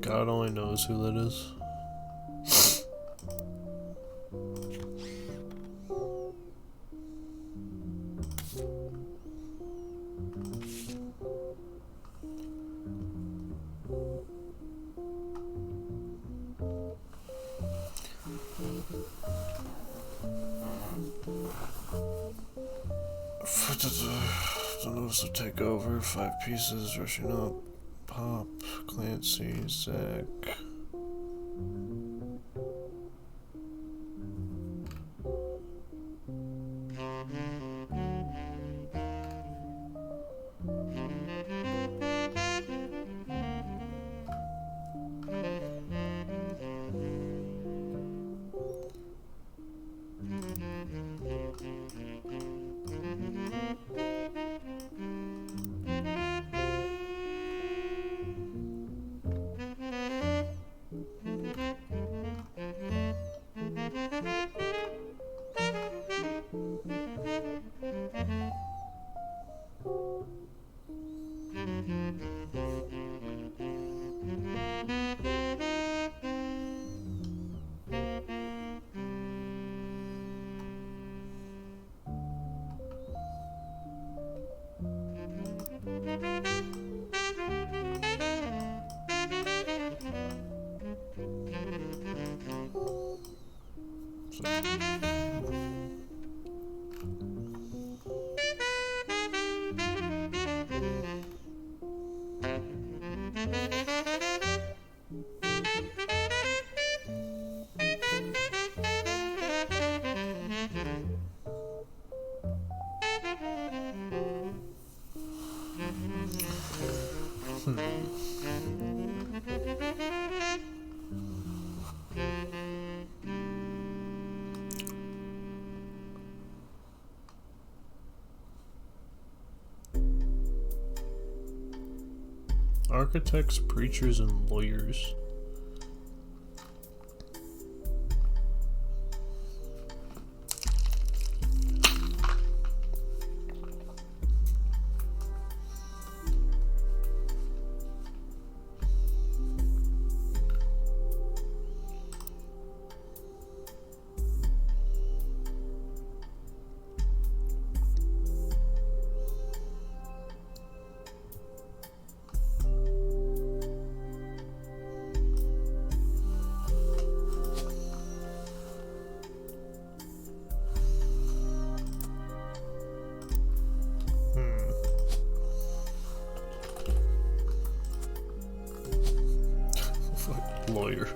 God only knows who that is. Don't know if take over. 5 pieces, rushing up. Pop, Clancy, Zach. Architects, preachers, and lawyers. Lawyer.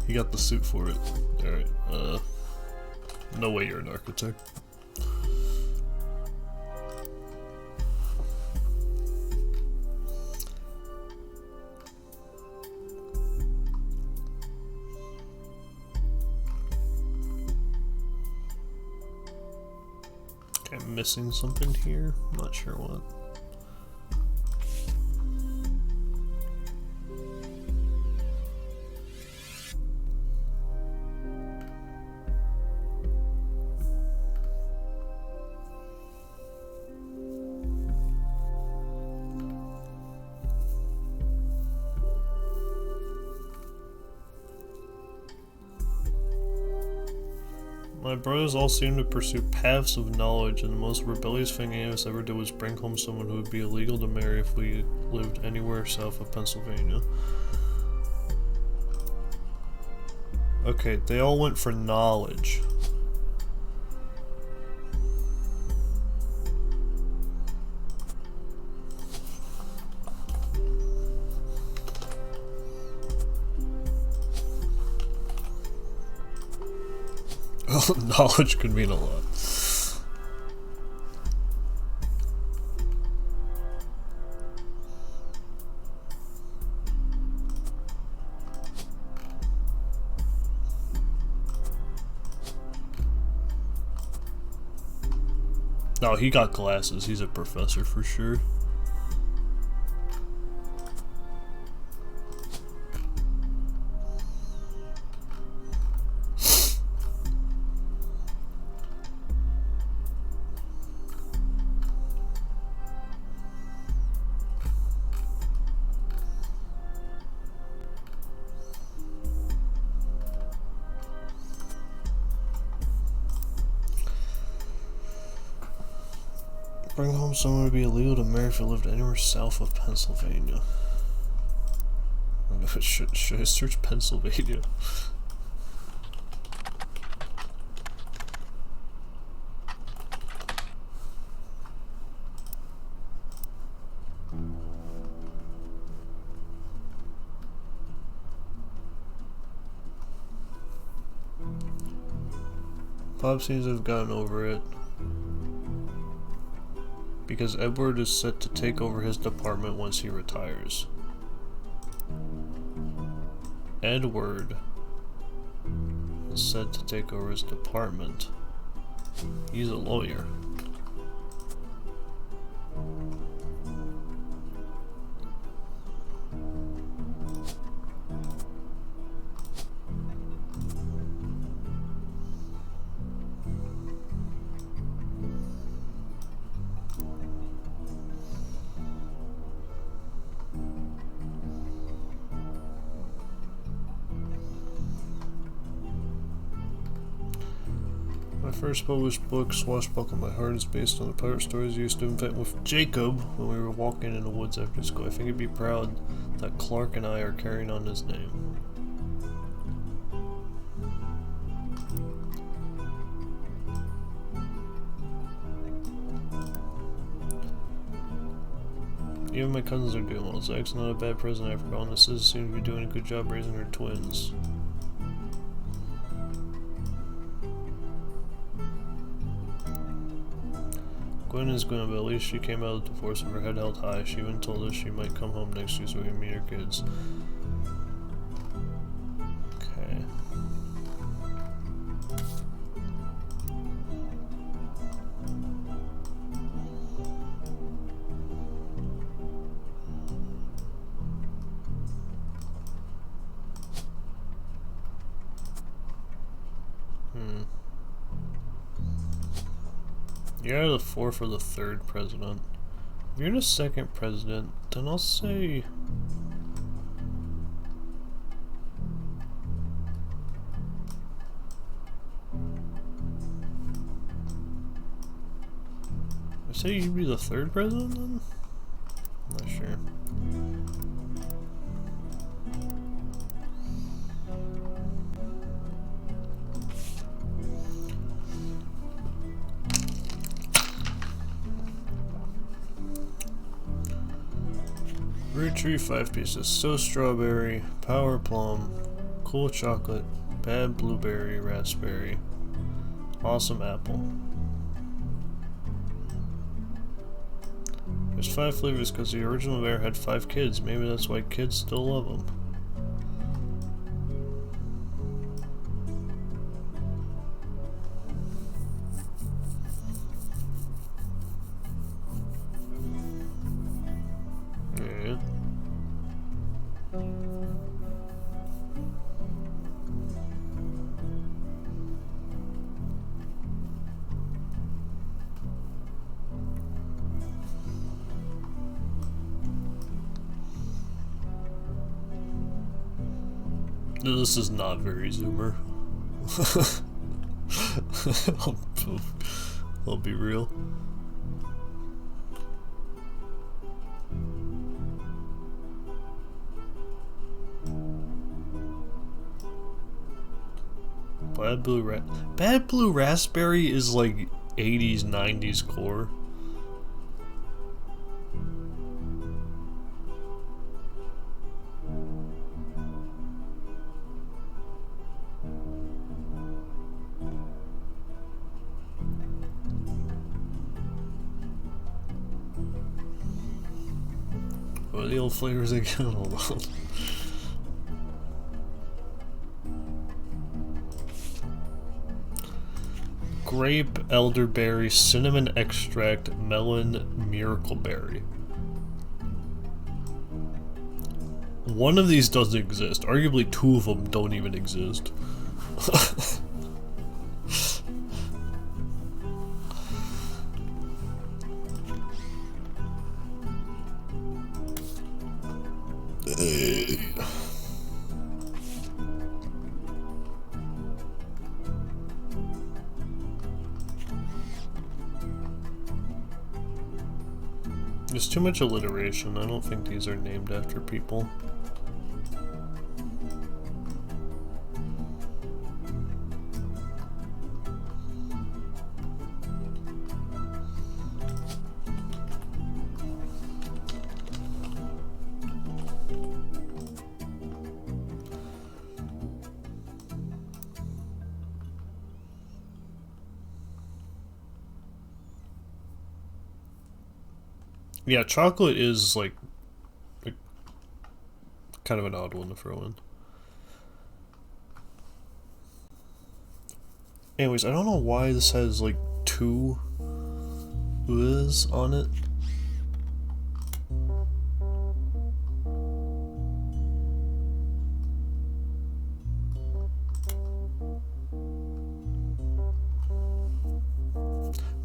You got the suit for it. Alright, no way you're an architect. Okay, I'm missing something here. I'm not sure what. My brothers all seem to pursue paths of knowledge, and the most rebellious thing any of us ever did was bring home someone who would be illegal to marry if we lived anywhere south of Pennsylvania. Okay, they all went for knowledge. Knowledge could mean a lot. No, he got glasses. He's a professor for sure. Bring home someone to be illegal to marry if you lived anywhere south of Pennsylvania. Should I search Pennsylvania? Bob seems to have gotten over it, because Edward is set to take over his department once he retires. Edward is set to take over his department. He's a lawyer. My first published book, Swashbuckle My Heart, is based on the pirate stories I used to invent with Jacob when we were walking in the woods after school. I think he'd be proud that Clark and I are carrying on his name. Even my cousins are doing well. Zach's not a bad president after all, and the sisters seem to be doing a good job raising her twins. Gwen is Gwen, but at least she came out of the divorce with her head held high. She even told us she might come home next year so we can meet her kids. Okay. You're either the fourth or the third president. If you're the second president, then I'll say... I say you'd be the third president then? I'm not sure. Roottrees 5 pieces. So strawberry, power plum, cool chocolate, bad blueberry, raspberry, awesome apple. There's 5 flavors because the original bear had 5 kids. Maybe that's why kids still love them. This is not very Zoomer. I'll be real. Bad Blue Raspberry is like 80s, 90s core. What are the old flavors again? Hold on. Grape, elderberry, cinnamon extract, melon, miracle berry. One of these doesn't exist. Arguably 2 of them don't even exist. There's too much alliteration. I don't think these are named after people. Yeah, chocolate is like kind of an odd one to throw in. Anyways, I don't know why this has like two U's on it.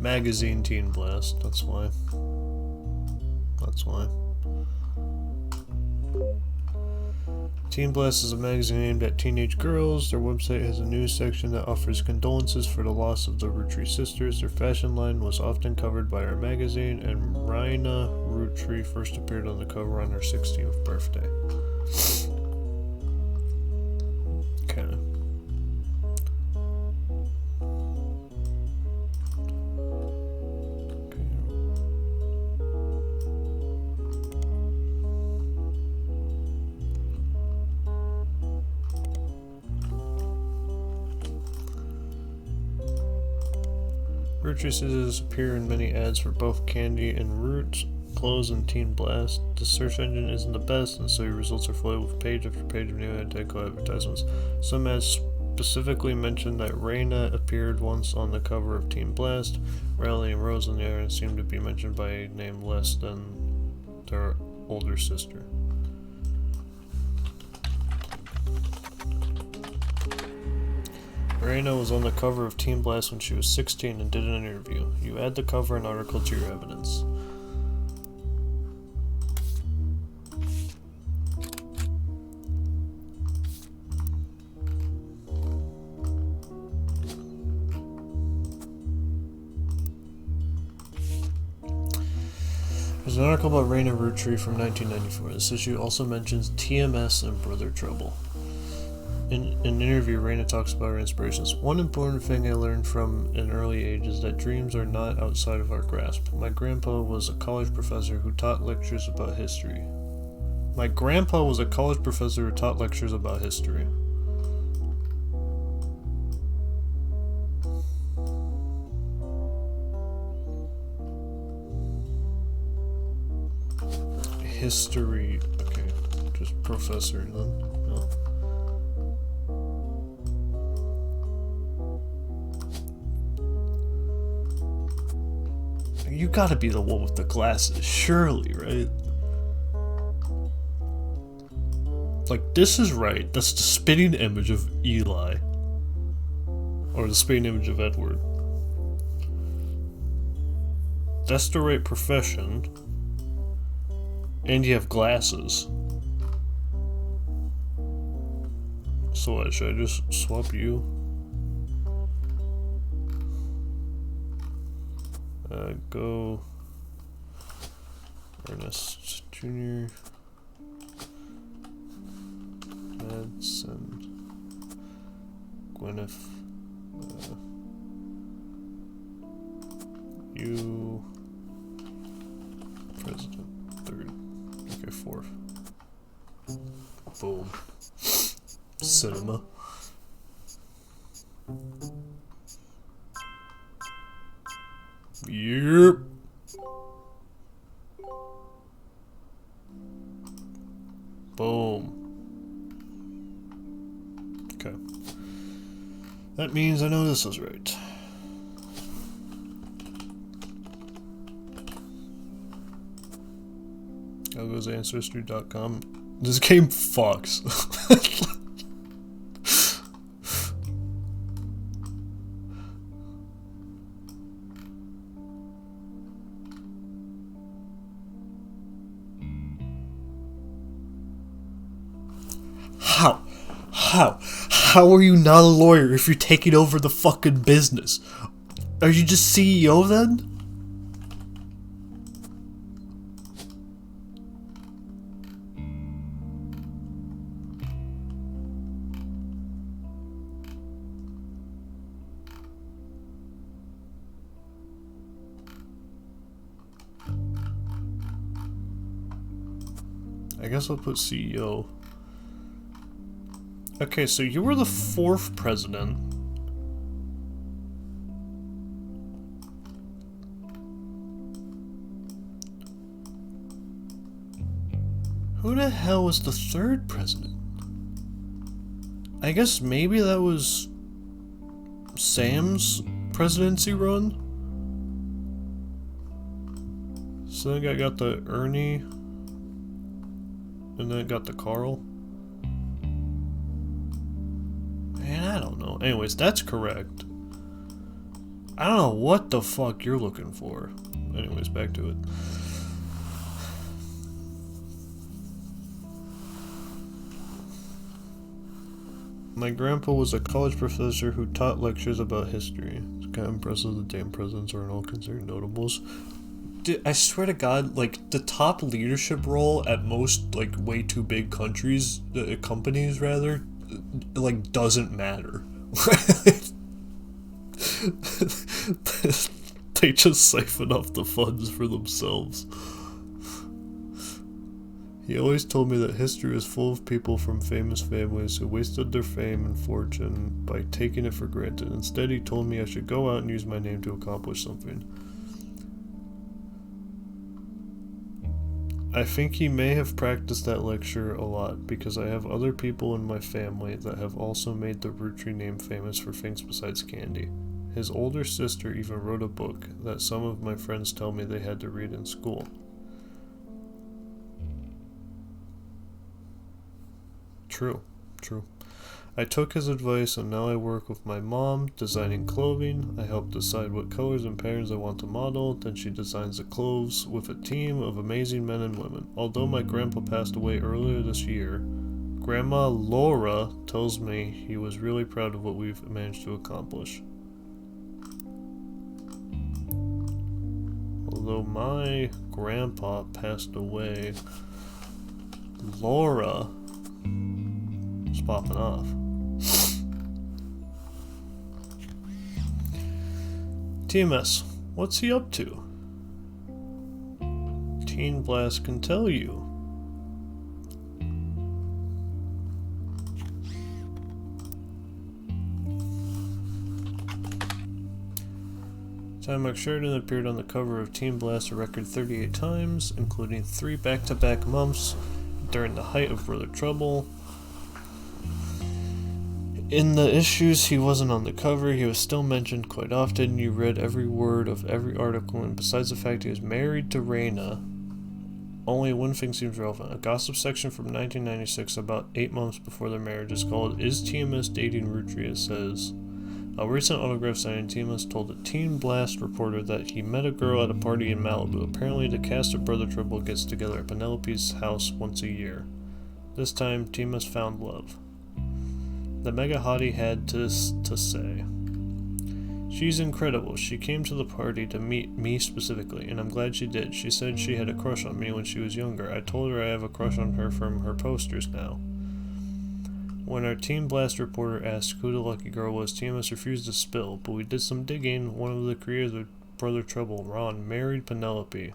Magazine Teen Blast, that's why. That's why. Teen Blast is a magazine aimed at teenage girls. Their website has a news section that offers condolences for the loss of the Roottrees sisters. Their fashion line was often covered by our magazine, and Raina Roottries first appeared on the cover on her 16th birthday. Okay. Roottrees appear in many ads for both candy and roots, clothes, and Teen Blast. The search engine isn't the best, and so your results are flooded with page after page of new identical advertisements. Some ads specifically mention that Raina appeared once on the cover of Teen Blast. Riley and Rose on the other hand seem to be mentioned by a name less than their older sister. Raina was on the cover of Teen Blast when she was 16 and did an interview. You add the cover and article to your evidence. There's an article about Raina Roottries from 1994. This issue also mentions TMS and Brother Trouble. In an interview, Raina talks about her inspirations. One important thing I learned from an early age is that dreams are not outside of our grasp. My grandpa was a college professor who taught lectures about history. History. Okay, just professor then. No. You gotta be the one with the glasses, surely, right? Like, this is right. That's the spitting image of Eli. Or the spitting image of Edward. That's the right profession. And you have glasses. So what, should I just swap you? Go Ernest Jr. Madsen Gwyneth you President third. Okay, fourth. Boom. Cinema. Yep. Boom. Okay. That means I know this is right. I'll go to Ancestry.com. This game fucks. How are you not a lawyer if you're taking over the fucking business? Are you just CEO then? I guess I'll put CEO. Okay, so you were the fourth president. Who the hell was the third president? I guess maybe that was Sam's presidency run? So then I got the Ernie, and then I got the Carl. Man, I don't know. Anyways, that's correct. I don't know what the fuck you're looking for. Anyways, back to it. My grandpa was a college professor who taught lectures about history. It's kind of impressive the damn presidents aren't all considered notables. Dude, I swear to God, like, the top leadership role at most, like, way too big countries, companies rather, like, doesn't matter. They just siphon off the funds for themselves. He always told me that history is full of people from famous families who wasted their fame and fortune by taking it for granted. Instead, he told me I should go out and use my name to accomplish something. I think he may have practiced that lecture a lot because I have other people in my family that have also made the Roottrees name famous for things besides candy. His older sister even wrote a book that some of my friends tell me they had to read in school. True. I took his advice and now I work with my mom, designing clothing. I help decide what colors and patterns I want to model, then she designs the clothes with a team of amazing men and women. Although my grandpa passed away earlier this year, Grandma Laura tells me he was really proud of what we've managed to accomplish. Although my grandpa passed away, Laura is popping off. TMS, what's he up to? Teen Blast can tell you. Time Sheridan appeared on the cover of Teen Blast a record 38 times, including 3 back-to-back months during the height of Brother Trouble. In the issues he wasn't on the cover, he was still mentioned quite often. You read every word of every article, and besides the fact he was married to Raina, only one thing seems relevant. A gossip section from 1996, about 8 months before their marriage, is called "Is TMS Dating Roottrees?" It says, a recent autograph signing, TMS told a Teen Blast reporter that he met a girl at a party in Malibu. Apparently, the cast of Brother Trouble gets together at Penelope's house once a year. This time, TMS found love. The mega hottie had to say, "She's incredible. She came to the party to meet me specifically, and I'm glad she did. She said she had a crush on me when she was younger. I told her I have a crush on her from her posters now." When our Teen Blast reporter asked who the lucky girl was, TMS refused to spill, but we did some digging. One of the creators of Brother Trouble, Ron, married Penelope.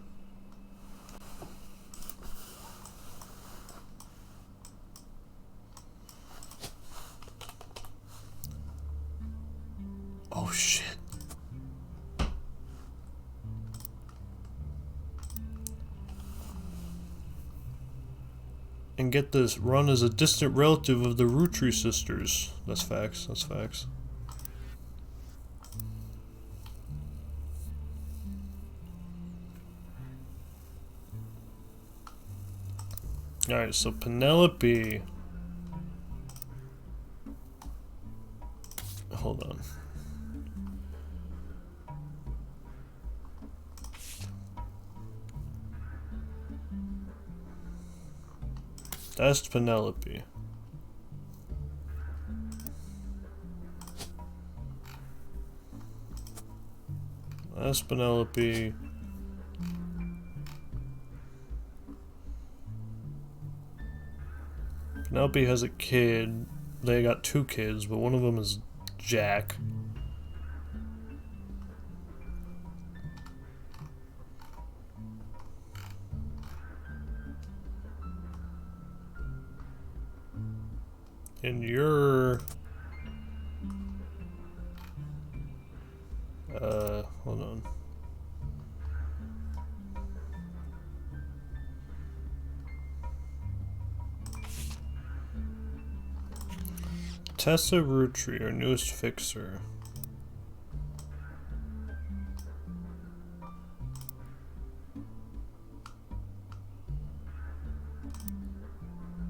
Oh shit. And get this, Ron is a distant relative of the Roottrees sisters. That's facts, that's facts. Alright, so Penelope. Hold on. That's Penelope. That's Penelope. Penelope has a kid. They got 2 kids, but one of them is Jack. And you're... hold on. Tessa Roottrees, our newest fixer.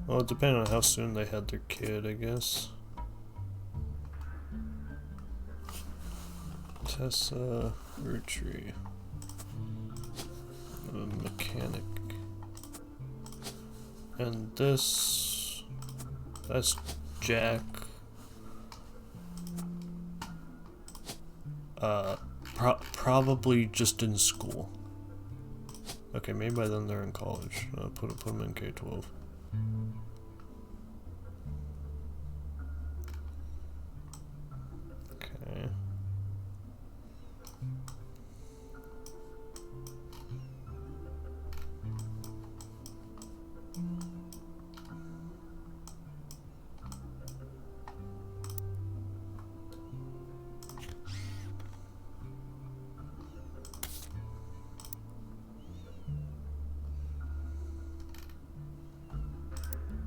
Well, it depends on how soon they had their kid, I guess. Tessa Roottrees. A mechanic. And this... That's Jack. Probably just in school. Okay, maybe by then they're in college. Put them in K-12. Okay.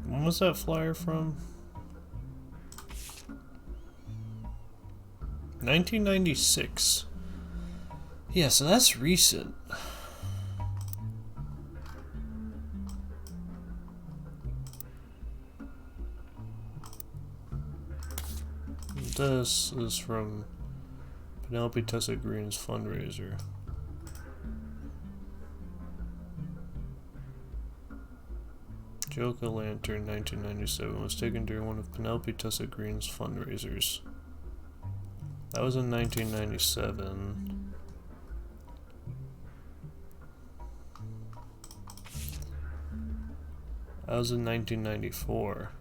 When was that flyer from? 1996. Yeah, so that's recent. This is from Penelope Tessa Green's fundraiser. Joke a Lantern 1997 was taken during one of Penelope Tessa Green's fundraisers. That was in 1997. That was in 1994.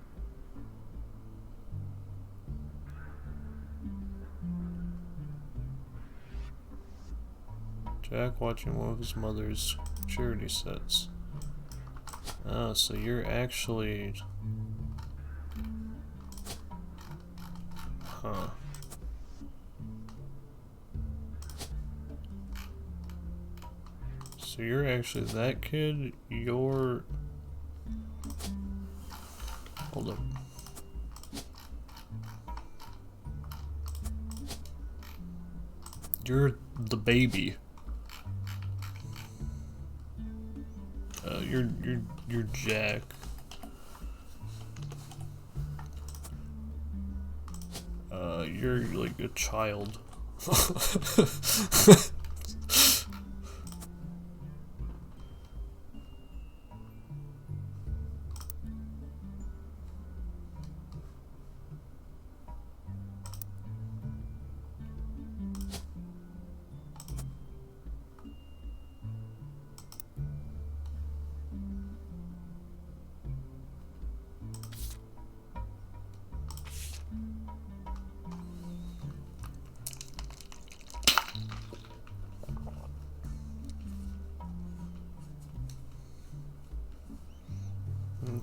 Jack watching one of his mother's charity sets. Oh, so you're actually... Huh. So you're actually that kid? You're... Hold up. You're the baby. You're Jack. You're like a child.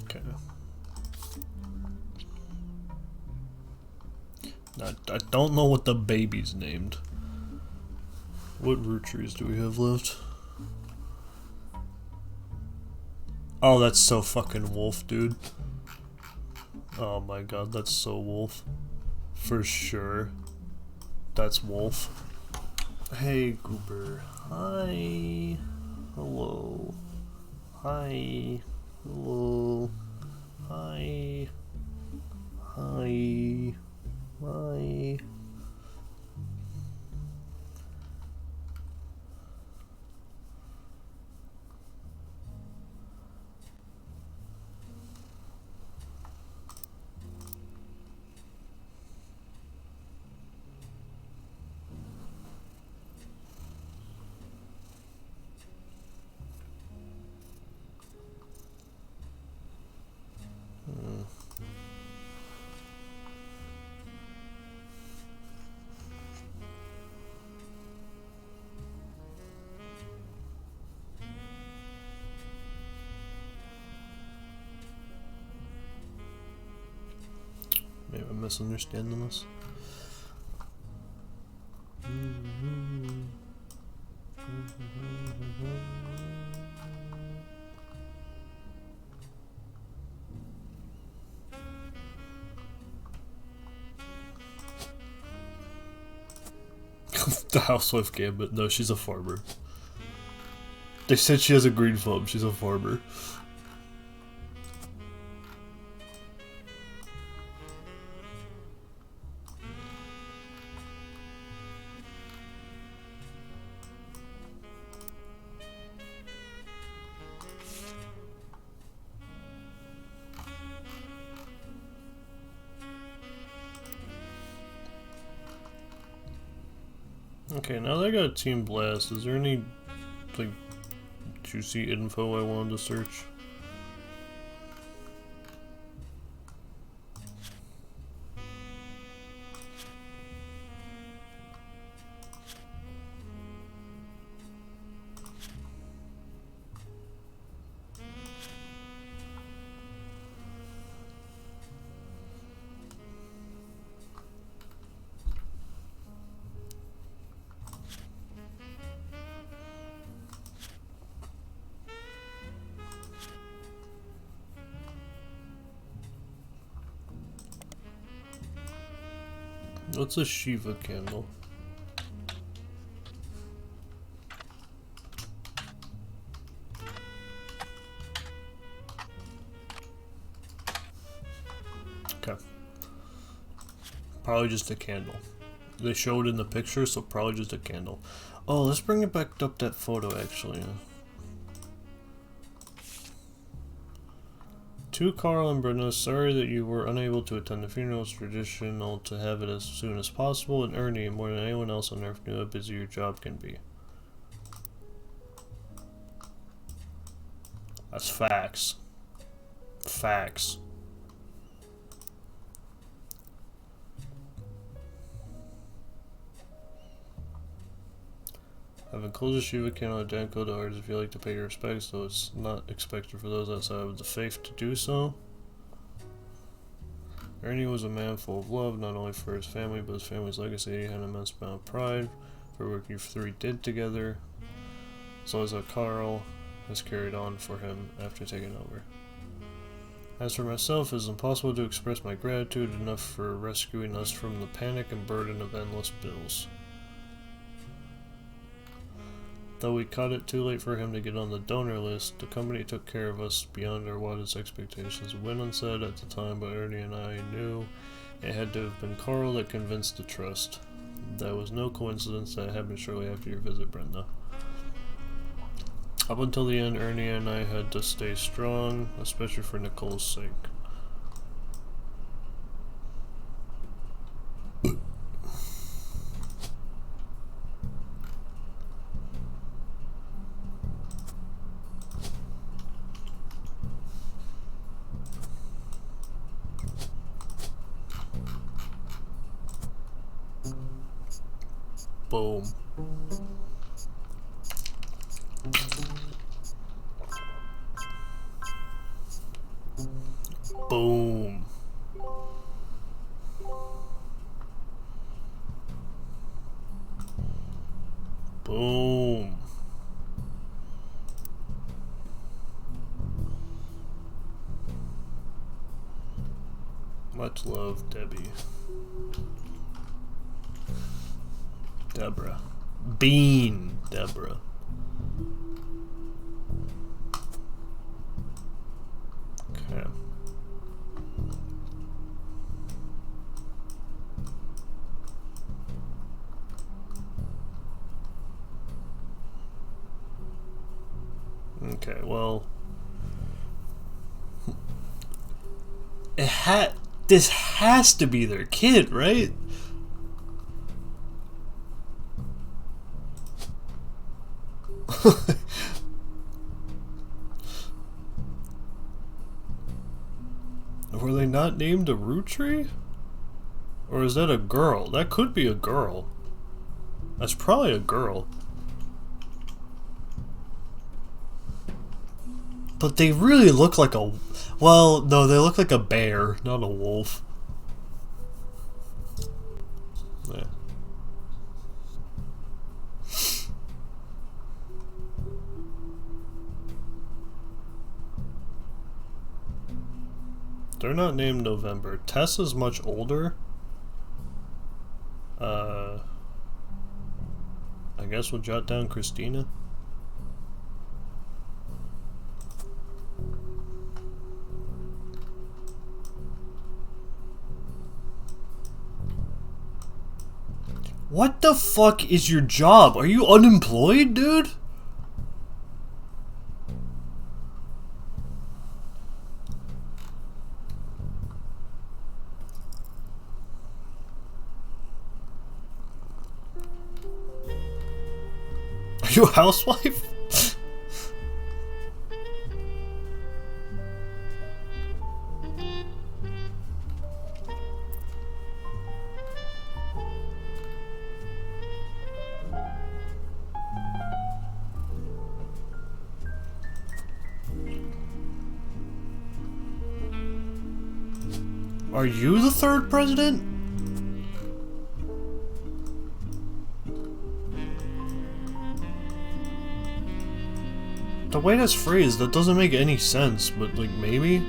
Okay. I don't know what the baby's named. What Roottrees do we have left? Oh, that's so fucking Wolf, dude. Oh my god, that's so Wolf. For sure. That's Wolf. Hey, Goober. Hi. Hello. Hi. Hello. Hi. Hi. Hi. Maybe I'm misunderstanding this. The housewife Gambit. No, she's a farmer. They said she has a green thumb. She's a farmer. Okay, now that I got Team Blast, is there any, like, juicy info I wanted to search? What's a Shiva candle? Okay. Probably just a candle. They showed in the picture, so probably just a candle. Oh, let's bring it back up, that photo, actually. To Carl and Brenda, sorry that you were unable to attend the funeral. It's traditional to have it as soon as possible, and Ernie, more than anyone else on Earth, knew how busy your job can be. That's facts. Facts. I've enclosed a Shiva candle identical to ours if you like to pay your respects, though it's not expected for those outside of the faith to do so. Ernie was a man full of love, not only for his family, but his family's legacy. He had an immense amount of pride for what you three did together, as well as that Carl has carried on for him after taking over. As for myself, it is impossible to express my gratitude enough for rescuing us from the panic and burden of endless bills. Though we caught it too late for him to get on the donor list, the company took care of us beyond our wildest expectations. It went unsaid at the time, but Ernie and I knew it had to have been Carl that convinced the trust. That was no coincidence that happened shortly after your visit, Brenda. Up until the end, Ernie and I had to stay strong, especially for Nicole's sake. Boom. Boom. Boom. Much love, Debbie. Deborah. Bean, Deborah. Okay. Okay, well, this has to be their kid, right? Were they not named a Roottrees? Or is that a girl? That could be a girl. That's probably a girl. But they really look like a... Well, no, they look like a bear, not a wolf. Yeah. They're not named November. Tess is much older. guess we'll jot down Christina. What the fuck is your job? Are you unemployed, dude? Are you a housewife? Are you the third president? The way that's phrased, that doesn't make any sense, but like maybe?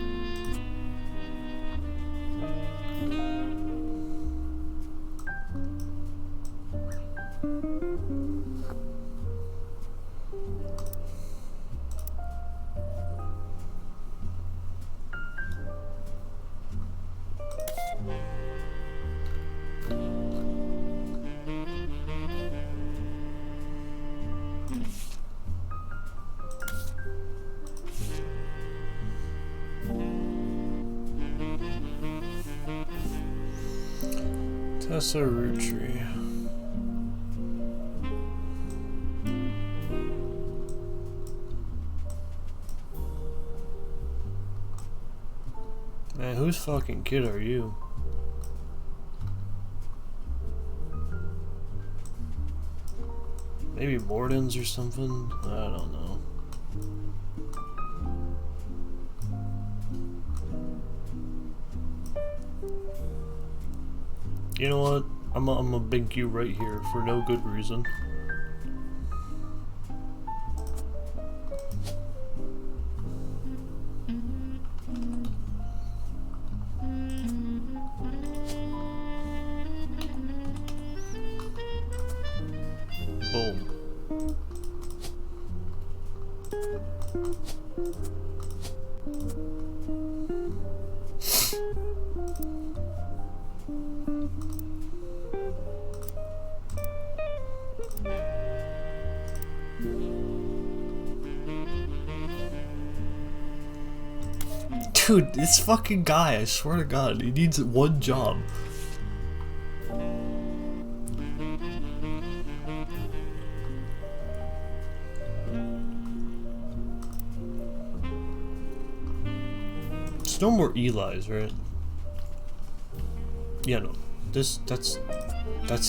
Tessa Roottrees. Man, whose fucking kid are you? Maybe Borden's or something? I don't know. You know what? I'm a big you right here for no good reason. Boom. Dude, this fucking guy, I swear to God, he needs one job. There's no more Eli's, right? Yeah, no. That's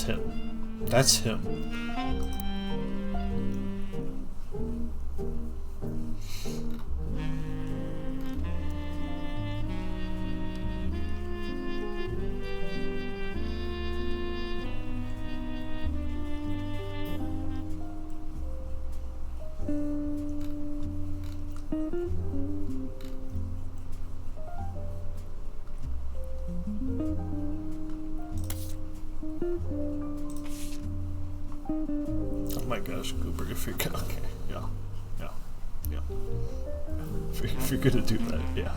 him. That's him. Oh my gosh, Cooper, if you're gonna, okay, yeah. If you're gonna do that, yeah.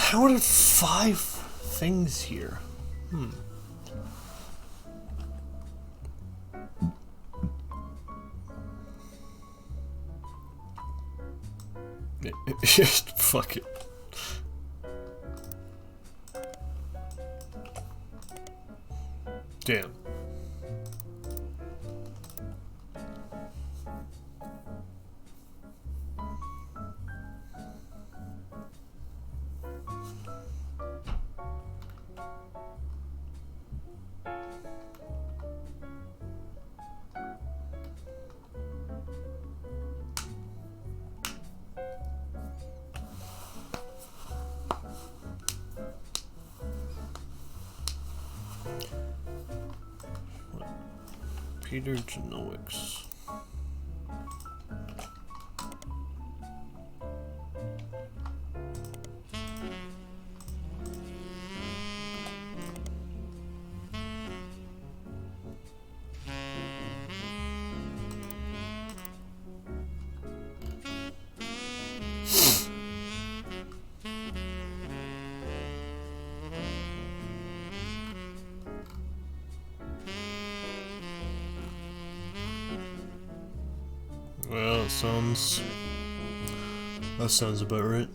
How are there 5 things here? Just fuck it. Damn. Peter Genomics. Well, that sounds about right.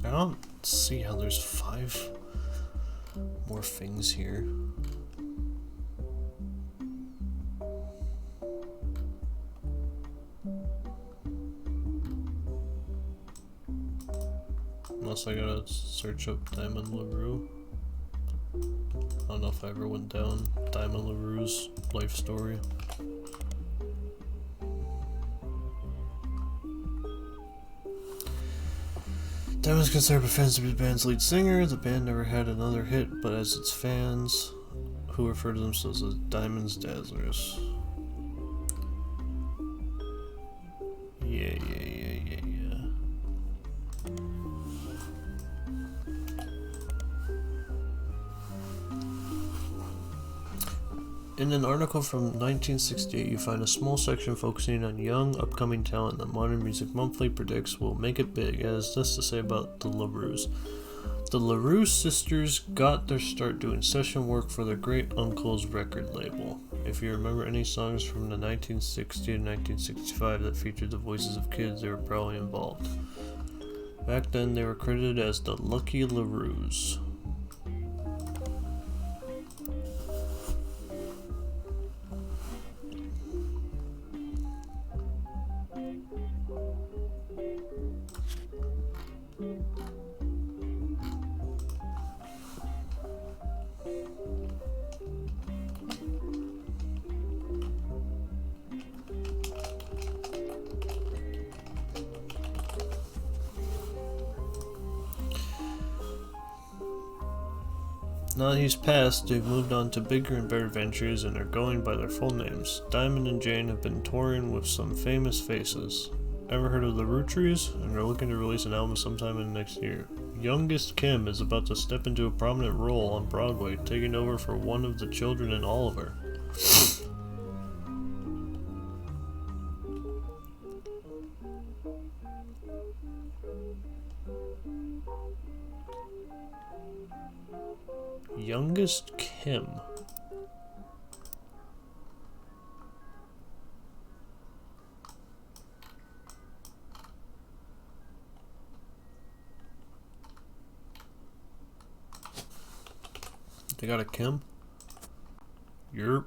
I don't see how there's 5 more things here. Unless I gotta search up Diamond LaRue. I don't know if I ever went down Diamond LaRue's life story. Diamond's considered by fans to be the band's lead singer. The band never had another hit, but as its fans, who refer to themselves as Diamond's Dazzlers. Yeah. In an article from 1968, you find a small section focusing on young, upcoming talent that Modern Music Monthly predicts will make it big. It has this to say about the LaRues. The LaRue sisters got their start doing session work for their great uncle's record label. If you remember any songs from the 1960 to 1965 that featured the voices of kids, they were probably involved. Back then, they were credited as the Lucky LaRues. Now that he's passed, they've moved on to bigger and better ventures and are going by their full names. Diamond and Jane have been touring with some famous faces. Ever heard of the Roottrees? And are looking to release an album sometime in the next year. Youngest Kim is about to step into a prominent role on Broadway, taking over for one of the children in Oliver. Youngest Kim. They got a Kim? Yerp.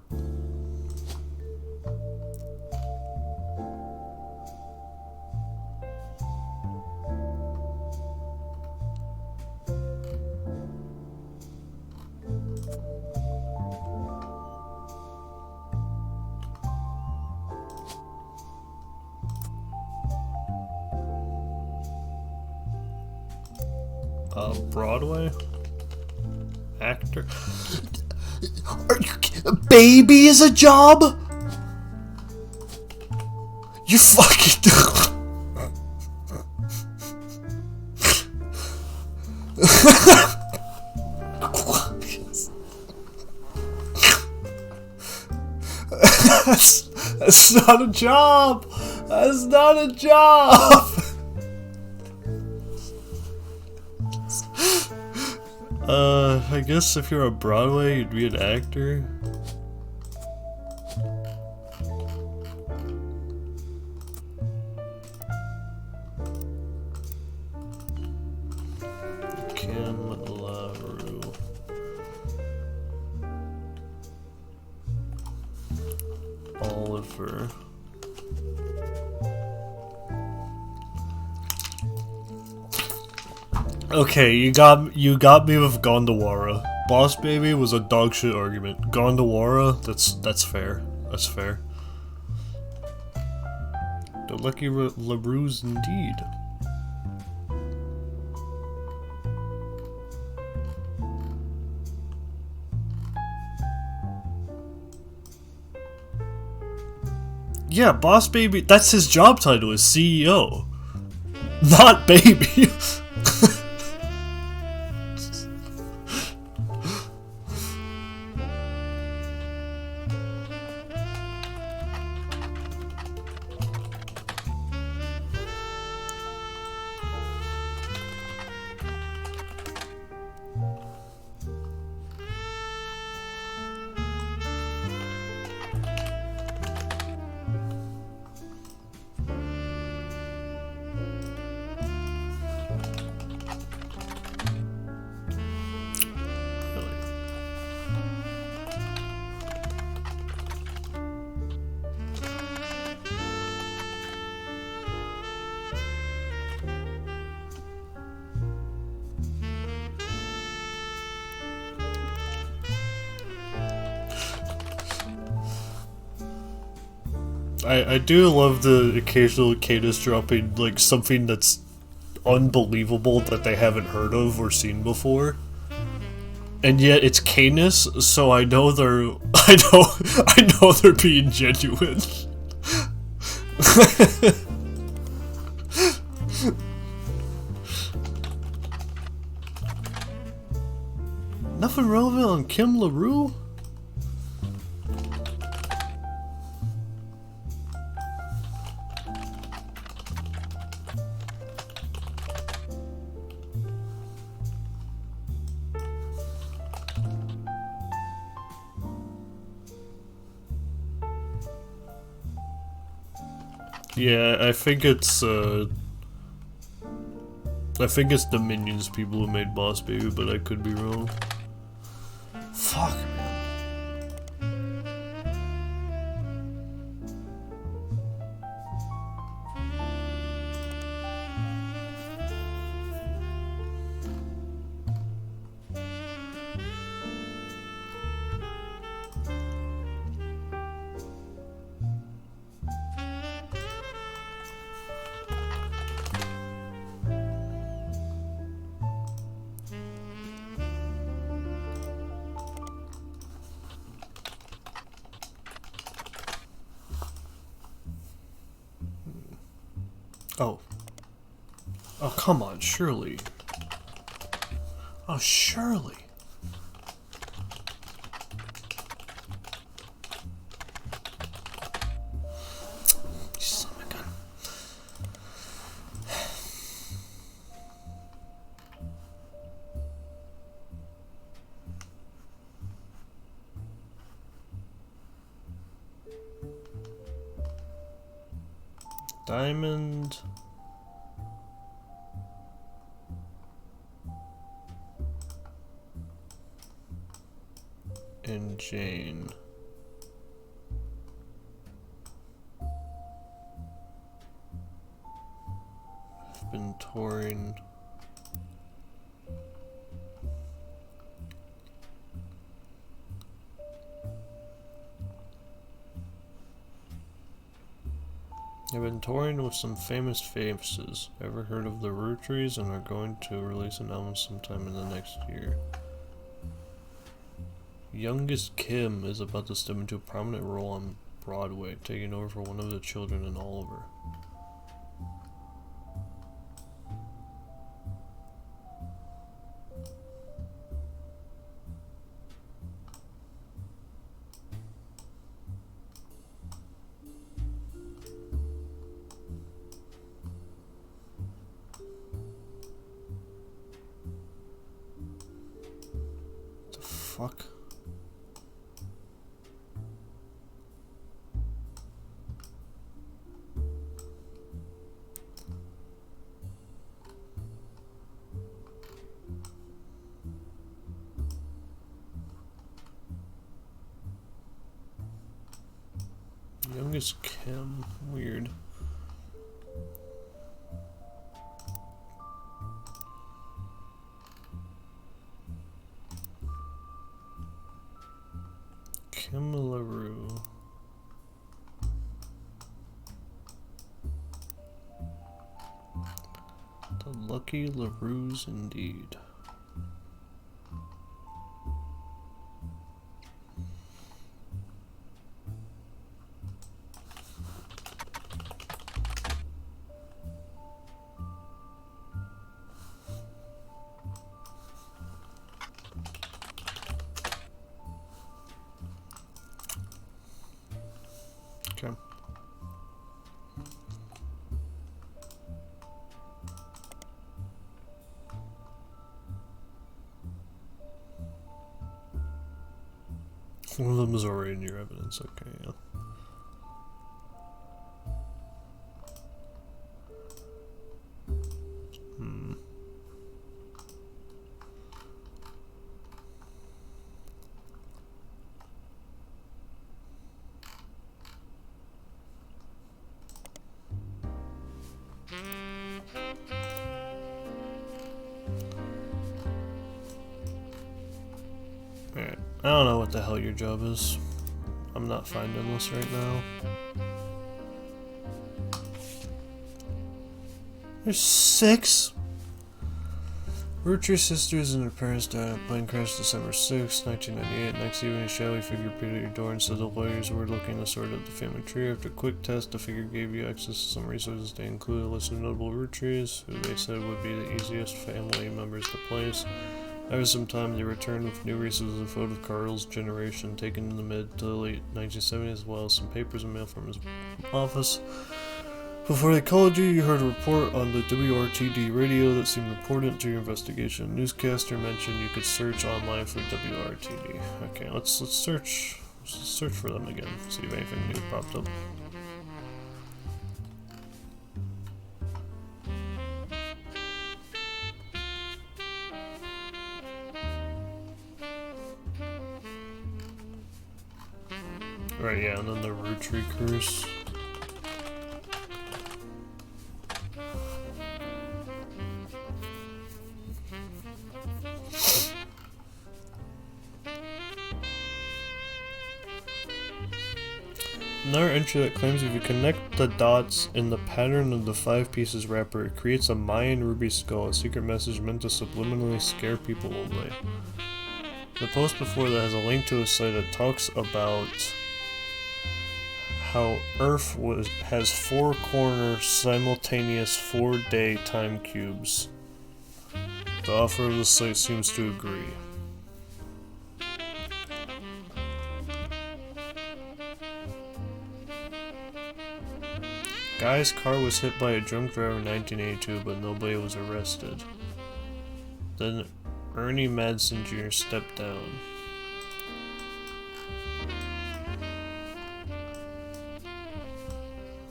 Broadway actor. Baby is a job? You fucking... That's not a job! That's not a job! I guess if you're on Broadway, you'd be an actor. Kim LaRue. Oliver. Okay, you got me with Gondawara. Boss Baby was a dog shit argument. Gondawara, that's fair. That's fair. The Lucky LaRue's indeed. Yeah, Boss Baby, that's his job title, is CEO. Not Baby. I do love the occasional Cadus dropping like something that's unbelievable that they haven't heard of or seen before. And yet it's Canis, so I know they're I know they're being genuine. Nothing relevant on Kim LaRue? Yeah, I think it's the Minions people who made Boss Baby, but I could be wrong. Fuck, man. Oh. Oh, come on, Shirley. Oh, Shirley. Son of a gun. Diamond. And Jane. I've been touring. They've been touring with some famous faces. Ever heard of the Roottrees, and are going to release an album sometime in the next year. Youngest Kim is about to step into a prominent role on Broadway, taking over for one of the children in Oliver. The fuck? Youngest Kim. Weird. Kim LaRue. The Lucky LaRues indeed. Okay. One of them is already in your evidence, okay, yeah. Alright, I don't know what the hell your job is. I'm not finding this right now. There's 6? Roottrees' sisters and her parents died in a plane crash December 6, 1998. Next evening, a shadowy figure appeared at your door and said the lawyers were looking to sort out the family tree. After a quick test, the figure gave you access to some resources. They included a list of notable Roottrees, who they said would be the easiest family members to place. After some time, they returned with new resources, a photo of Carl's generation taken in the mid to late 1970s, as well as some papers and mail from his office. Before they called you, you heard a report on the WRTD radio that seemed important to your investigation. A newscaster mentioned you could search online for WRTD. Okay, let's search for them again. See if anything new popped up. Right, yeah, and then the Roottrees curse. Another entry that claims if you connect the dots in the pattern of the 5 pieces wrapper, it creates a Mayan ruby skull, a secret message meant to subliminally scare people away. The post before that has a link to a site that talks about how Earth has 4 corner simultaneous 4-day time cubes. The author of the site seems to agree. Guy's car was hit by a drunk driver in 1982, but nobody was arrested. Then Ernie Madsen Jr. stepped down.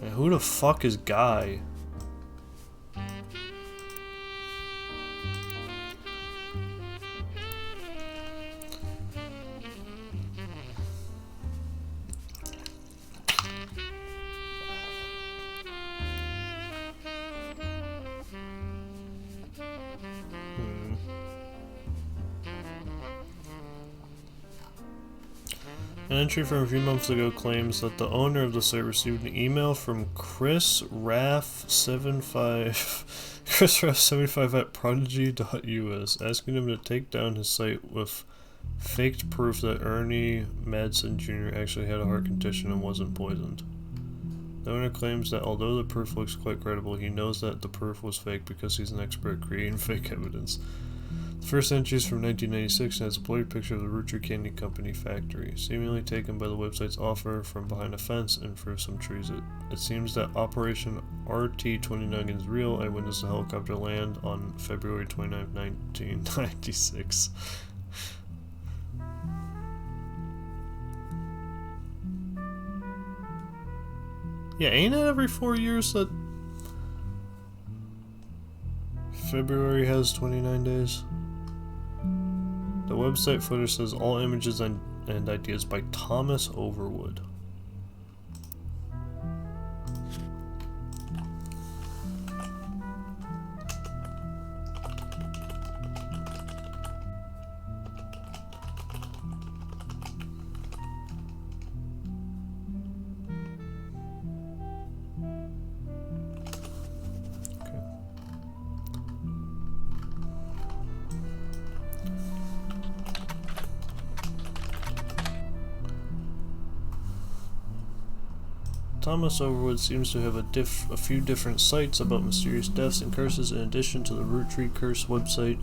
And who the fuck is Guy? An entry from a few months ago claims that the owner of the site received an email from Chris Raff75 at prodigy.us asking him to take down his site with faked proof that Ernie Madsen Jr. actually had a heart condition and wasn't poisoned. The owner claims that although the proof looks quite credible, he knows that the proof was fake because he's an expert at creating fake evidence. The first entry is from 1996 and has a blurry picture of the Roottrees Candy Company factory, seemingly taken by the website's offer from behind a fence and through some trees. It seems that Operation RT-29 is real. I witnessed a helicopter land on February 29, 1996. Yeah, ain't it every 4 years that February has 29 days? The website footer says all images and ideas by Thomas Overwood. Thomas Overwood seems to have a few different sites about mysterious deaths and curses in addition to the Roottrees Curse website.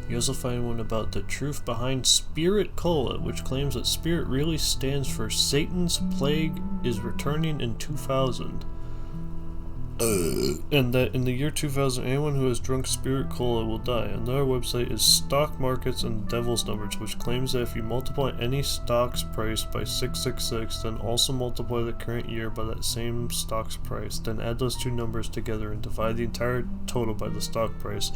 You also find one about the truth behind Spirit Cola, which claims that Spirit really stands for Satan's Plague is returning in 2000. And that in the year 2000, anyone who has drunk Spirit Cola will die. Another website is Stock Markets and Devil's Numbers, which claims that if you multiply any stock's price by 666, then also multiply the current year by that same stock's price, then add those two numbers together and divide the entire total by the stock price,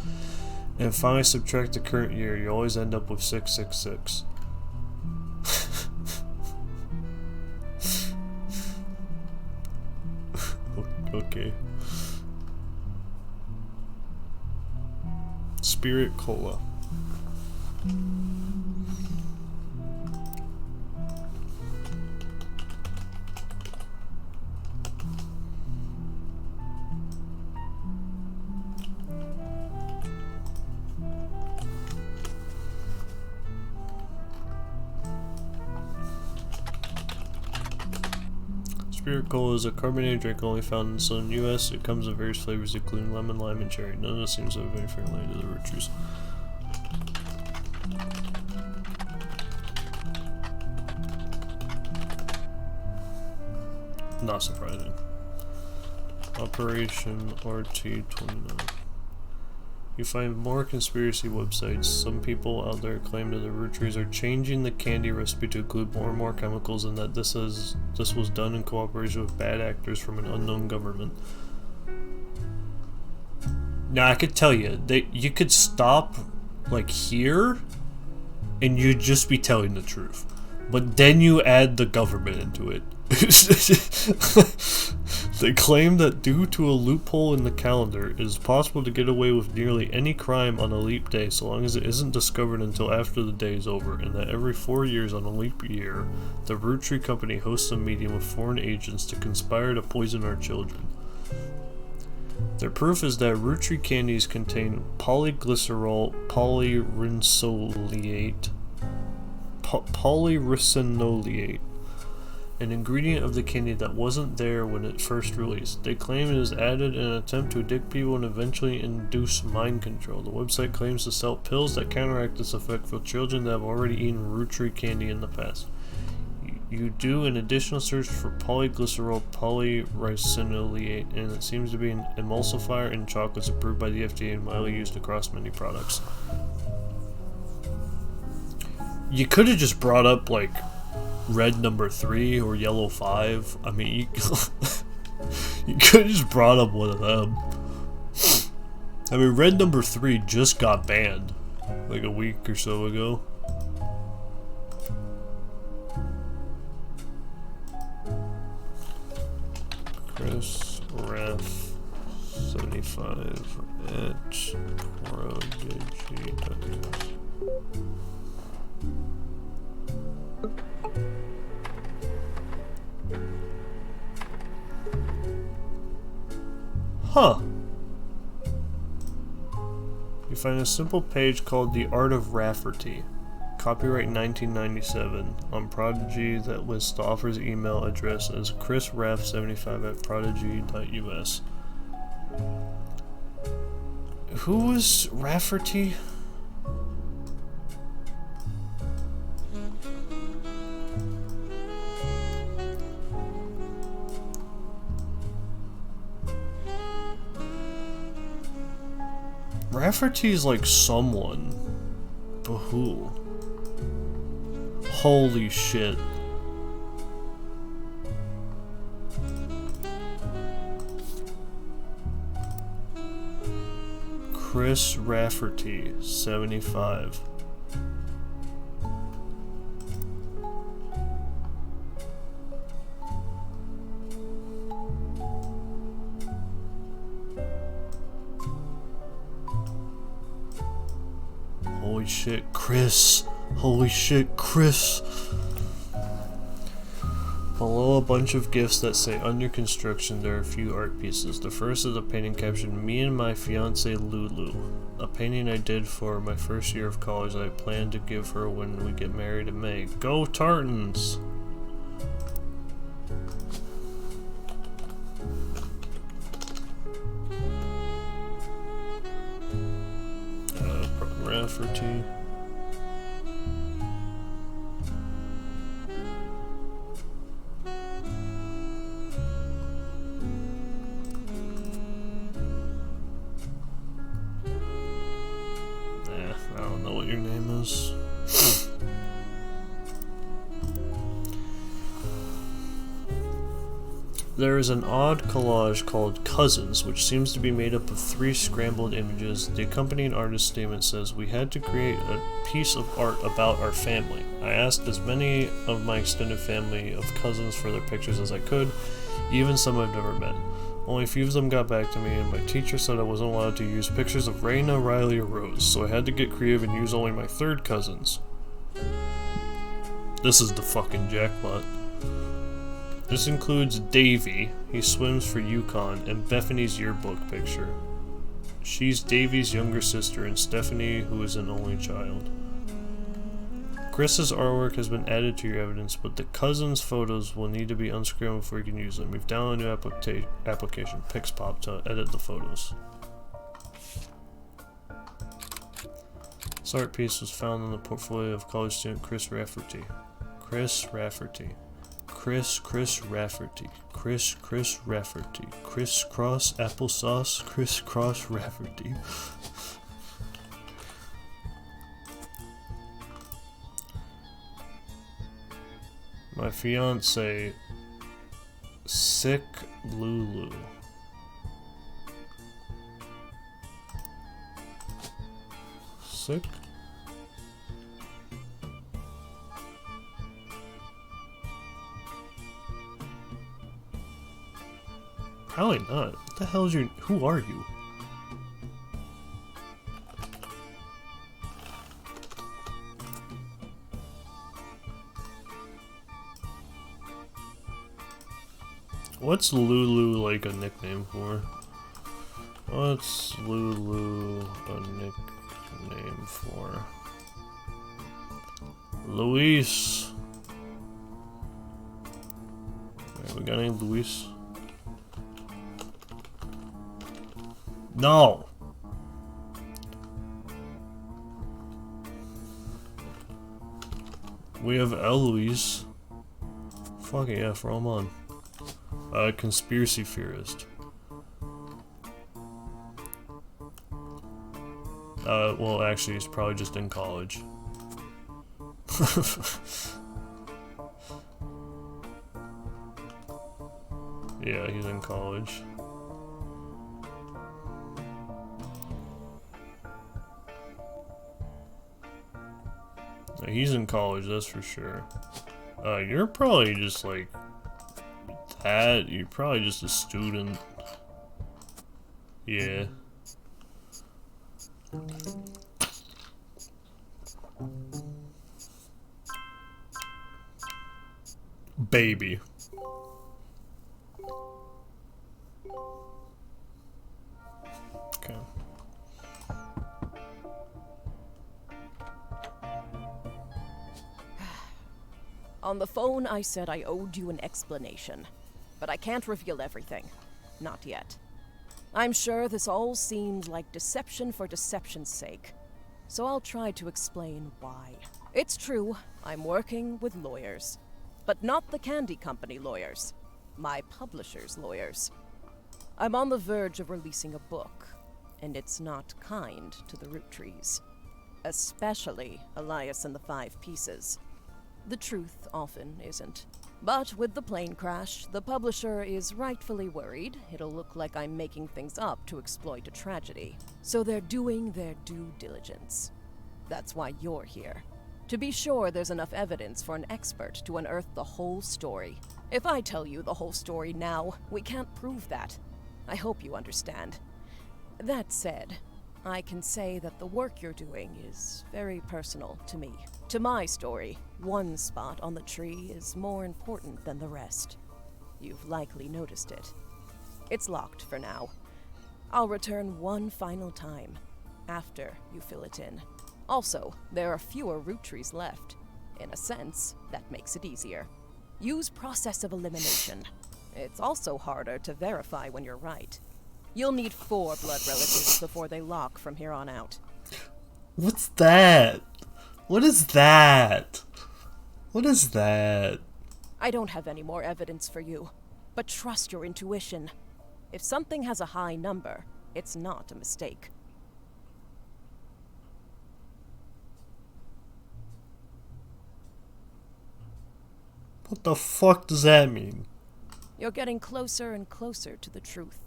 and finally subtract the current year, you always end up with 666. Okay. Spirit Cola. Spirit Cola is a carbonated drink only found in the southern U.S. It comes in various flavors including lemon, lime, and cherry. None of this seems to have anything related to the Roottrees. Not surprising. Operation RT-29. You find more conspiracy websites. Some people out there claim that the Roottrees are changing the candy recipe to include more and more chemicals, and that this was done in cooperation with bad actors from an unknown government. Now I could tell you that you could stop like here, and you'd just be telling the truth, but then you add the government into it. They claim that due to a loophole in the calendar, it is possible to get away with nearly any crime on a leap day so long as it isn't discovered until after the day is over, and that every 4 years on a leap year, the Roottrees Company hosts a meeting with foreign agents to conspire to poison our children. Their proof is that Roottrees candies contain polyglycerol polyricinolate, an ingredient of the candy that wasn't there when it first released. They claim it is added in an attempt to addict people and eventually induce mind control. The website claims to sell pills that counteract this effect for children that have already eaten Roottrees candy in the past. You do an additional search for polyglycerol polyricinolate, and it seems to be an emulsifier in chocolates approved by the FDA and widely used across many products. You could have just brought up, like, red number 3 or yellow 5. I mean, you could have just brought up one of them. I mean, red number 3 just got banned like a week or so ago. Chris Raff 75 at prodigy.us. Huh. You find a simple page called The Art of Rafferty. Copyright 1997 on Prodigy that lists the author's email address as chrisraff75@prodigy.us. Who was Rafferty? Rafferty's like someone, but who? Holy shit. Chris Rafferty, 75. Holy shit, Chris. Holy shit, Chris. Below a bunch of gifts that say under construction, there are a few art pieces. The first is a painting captioned "Me and my fiance Lulu." A painting I did for my first year of college that I plan to give her when we get married in May. Go Tartans! Rafferty. I don't know what your name is. There is an odd collage called Cousins, which seems to be made up of 3 scrambled images. The accompanying artist statement says, "We had to create a piece of art about our family. I asked as many of my extended family of cousins for their pictures as I could, even some I've never met. Only a few of them got back to me, and my teacher said I wasn't allowed to use pictures of Raina, Riley, or Rose, so I had to get creative and use only my 3rd cousins." This is the fucking jackpot. This includes Davy, he swims for Yukon, and Bethany's yearbook picture. She's Davy's younger sister, and Stephanie, who is an only child. Chris's artwork has been added to your evidence, but the cousins' photos will need to be unscrambled before you can use them. We've downloaded a new application, Pixpop, to edit the photos. This art piece was found in the portfolio of college student Chris Rafferty. Chris Rafferty. Chris Rafferty. Chris Rafferty. Crisscross applesauce. Crisscross Rafferty. My fiance, Sick Lulu. Sick? Probably not. What the hell is your... Who are you? What's Lulu like a nickname for? What's Lulu a nickname for? Luis. Alright, we got any Luis? No! We have Eloise. Fucking yeah, throw him on. Conspiracy theorist. Well, actually, he's probably just in college. Yeah, he's in college. He's in college, that's for sure. You're probably just like that. You're probably just a student. Yeah. Baby. On the phone, I said I owed you an explanation. But I can't reveal everything. Not yet. I'm sure this all seems like deception for deception's sake. So I'll try to explain why. It's true, I'm working with lawyers. But not the candy company lawyers. My publisher's lawyers. I'm on the verge of releasing a book, and it's not kind to the Roottrees. Especially Elias and the Five Pieces. The truth often isn't. But with the plane crash, the publisher is rightfully worried it'll look like I'm making things up to exploit a tragedy. So they're doing their due diligence. That's why you're here. To be sure there's enough evidence for an expert to unearth the whole story. If I tell you the whole story now, we can't prove that. I hope you understand. That said, I can say that the work you're doing is very personal to me. To my story, one spot on the tree is more important than the rest. You've likely noticed it. It's locked for now. I'll return one final time, after you fill it in. Also, there are fewer Roottrees left. In a sense, that makes it easier. Use process of elimination. It's also harder to verify when you're right. You'll need 4 blood relatives before they lock from here on out. What's that? What is that? What is that? I don't have any more evidence for you, but trust your intuition. If something has a high number, it's not a mistake. What the fuck does that mean? You're getting closer and closer to the truth.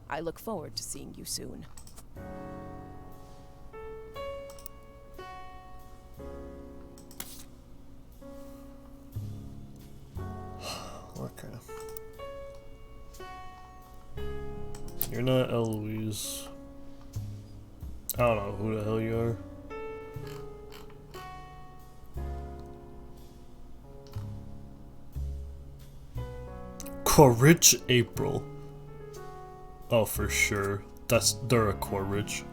I look forward to seeing you soon. Okay. You're not Eloise. I don't know who the hell you are. Quaritch April. Oh, for sure. They're a Quaritch.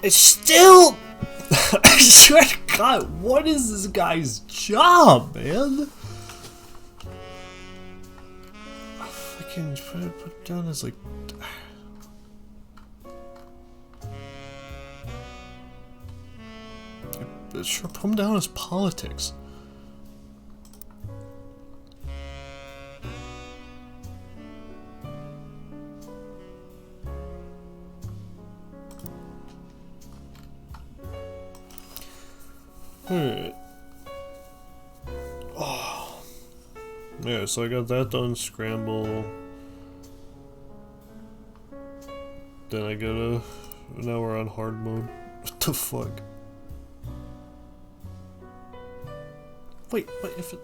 It's still. I swear to God, what is this guy's job, man? Fucking put it down as like. Sure, put him down as politics. Alright. Oh. Yeah, so I got that done, scramble. Then I gotta. Now we're on hard mode. What the fuck? Wait, if it.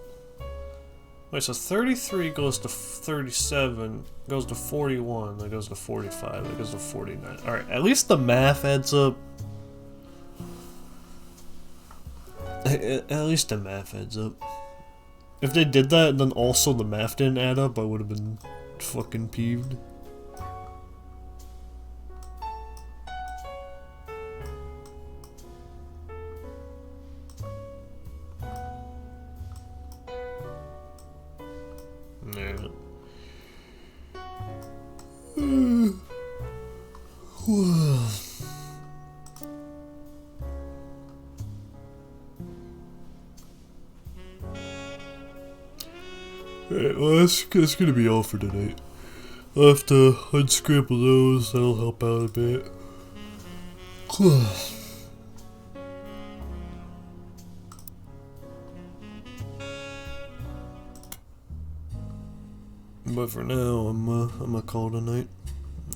Wait, so 33 goes to 37, goes to 41, that goes to 45, that goes to 49. Alright, at least the math adds up. At least the math adds up. If they did that and then also the math didn't add up, I would have been fucking peeved. Yeah. Alright, well that's gonna be all for tonight. I'll have to unscramble those, that'll help out a bit. But for now, I'm gonna call it a night.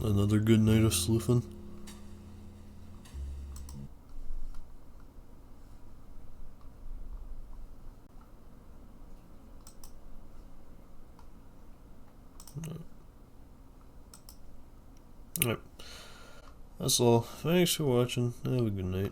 Another good night of sleuthing. That's all. Thanks for watching. Have a good night.